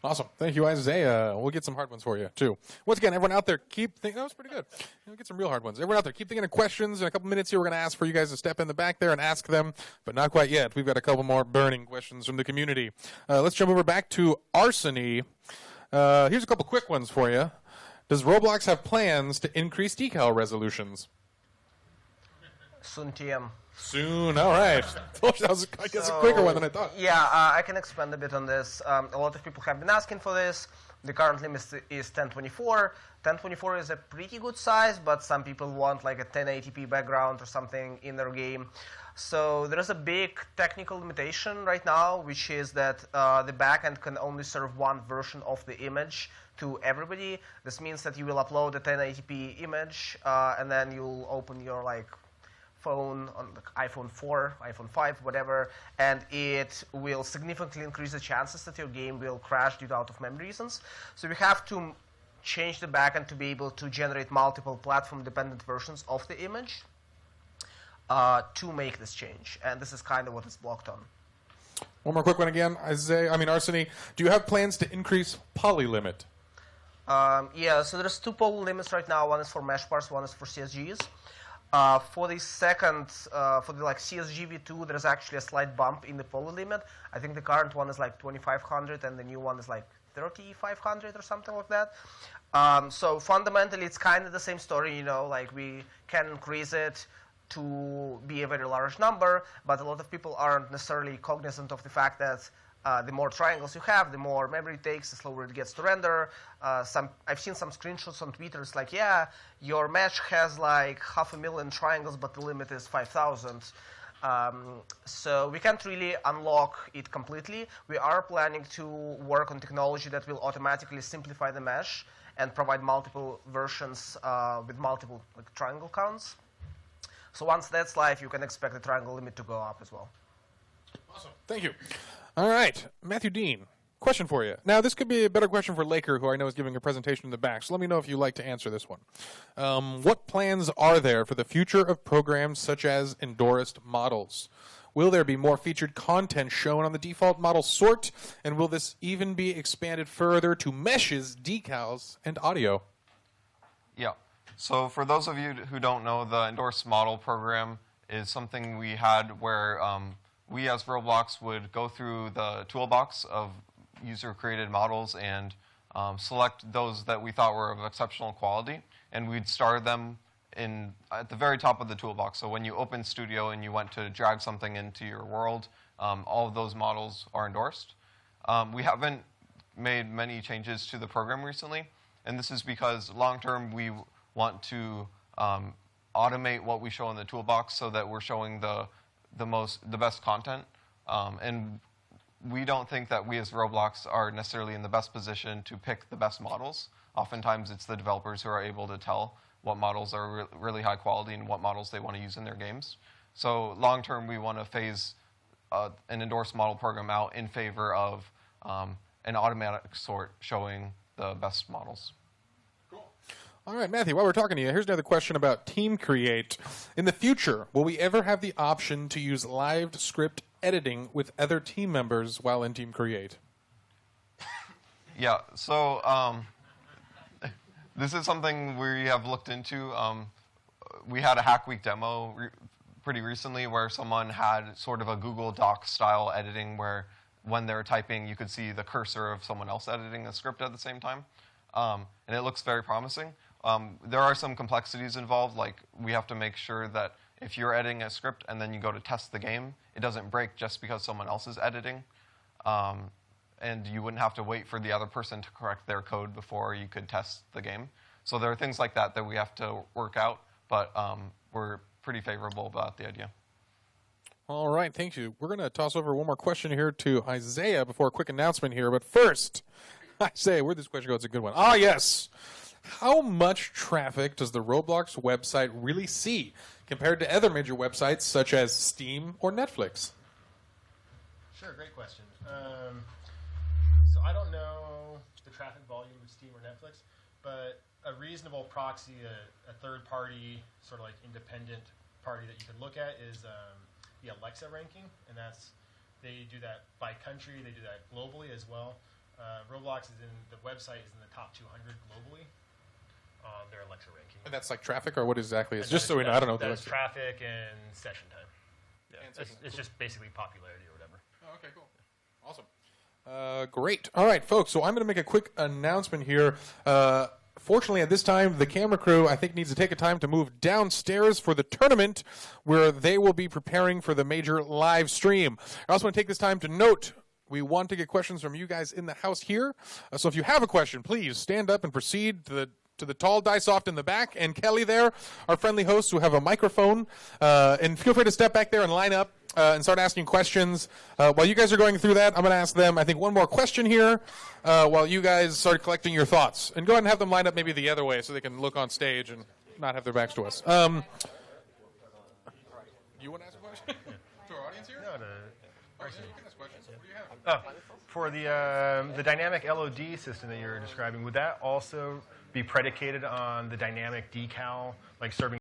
Awesome. Thank you, Isaiah. We'll get some hard ones for you, too. Once again, everyone out there, keep thinking. That was pretty good. We'll get some real hard ones. Everyone out there, keep thinking of questions. In a couple minutes here, we're going to ask for you guys to step in the back there and ask them, but not quite yet. We've got a couple more burning questions from the community. Let's jump over back to Arsony. Here's a couple quick ones for you. Does Roblox have plans to increase decal resolutions? Soon TM. Soon, all right. That was, I guess, a quicker one than I thought. Yeah, I can expand a bit on this. A lot of people have been asking for this. The current limit is 1024. 1024 is a pretty good size, but some people want like a 1080p background or something in their game. So there is a big technical limitation right now, which is that the backend can only serve one version of the image to everybody. This means that you will upload a 1080p image, and then you'll open your phone on the iPhone 4, iPhone 5, whatever, and it will significantly increase the chances that your game will crash due to out-of-memory reasons. So we have to change the backend to be able to generate multiple platform-dependent versions of the image to make this change, and this is kind of what is blocked on. One more quick one again, Arsony. Do you have plans to increase poly limit? Yeah, so there's two poly limits right now. One is for mesh parts, one is for CSGs. For the second, for the CSG v2, there's actually a slight bump in the poly limit. I think the current one is like 2500, and the new one is like 3500 or something like that. So fundamentally, it's kind of the same story. We can increase it to be a very large number, but a lot of people aren't necessarily cognizant of the fact that the more triangles you have, the more memory it takes, the slower it gets to render. I've seen some screenshots on Twitter. It's like, yeah, your mesh has like 500,000 triangles, but the limit is 5,000. So we can't really unlock it completely. We are planning to work on technology that will automatically simplify the mesh and provide multiple versions with multiple triangle counts. So once that's live, you can expect the triangle limit to go up as well. Awesome. Thank you. All right, Matthew Dean, question for you. Now, this could be a better question for Laker, who I know is giving a presentation in the back, so let me know if you'd like to answer this one. What plans are there for the future of programs such as endorsed models? Will there be more featured content shown on the default model sort, and will this even be expanded further to meshes, decals, and audio? Yeah. So for those of you who don't know, the endorsed model program is something we had where we as Roblox would go through the toolbox of user-created models and select those that we thought were of exceptional quality, and we'd star them at the very top of the toolbox. So when you open Studio and you went to drag something into your world, all of those models are endorsed. We haven't made many changes to the program recently, and this is because long-term we want to automate what we show in the toolbox so that we're showing the best content, and we don't think that we as Roblox are necessarily in the best position to pick the best models. Oftentimes it's the developers who are able to tell what models are really high quality and what models they want to use in their games. So long term we want to phase an endorsed model program out in favor of an automatic sort showing the best models. All right, Matthew, while we're talking to you, here's another question about Team Create. In the future, will we ever have the option to use live script editing with other team members while in Team Create? Yeah, so this is something we have looked into. We had a Hack Week demo pretty recently where someone had sort of a Google Doc style editing where when they're typing, you could see the cursor of someone else editing the script at the same time. And it looks very promising. There are some complexities involved, like we have to make sure that if you're editing a script and then you go to test the game, it doesn't break just because someone else is editing. And you wouldn't have to wait for the other person to correct their code before you could test the game. So there are things like that that we have to work out, but we're pretty favorable about the idea. All right, thank you. We're going to toss over one more question here to Isaiah before a quick announcement here. But first, Isaiah, where'd this question go? It's a good one. Ah, yes. How much traffic does the Roblox website really see compared to other major websites such as Steam or Netflix? Sure, great question. So I don't know the traffic volume of Steam or Netflix, but a reasonable proxy, a third-party, sort of like independent party that you could look at is the Alexa ranking, and they do that by country, they do that globally as well. Roblox the website is in the top 200 globally on their Alexa ranking. And that's like traffic, or what exactly is? Just so we know, I don't know. That's traffic and session time. Yeah, it's just basically popularity or whatever. Oh, okay, cool. Awesome. Great. All right, folks, so I'm going to make a quick announcement here. Fortunately, at this time, the camera crew, I think, needs to take a time to move downstairs for the tournament where they will be preparing for the major live stream. I also want to take this time to note we want to get questions from you guys in the house here. So if you have a question, please stand up and proceed to the tall Dicesoft in the back, and Kelly there, our friendly hosts who have a microphone. And feel free to step back there and line up and start asking questions. While you guys are going through that, I'm going to ask them, I think, one more question here while you guys start collecting your thoughts. And go ahead and have them line up maybe the other way so they can look on stage and not have their backs to us. You want to ask a question to our audience here? No, you can ask questions. What do you have? For the dynamic LOD system that you're describing, would that also be predicated on the dynamic decal, like serving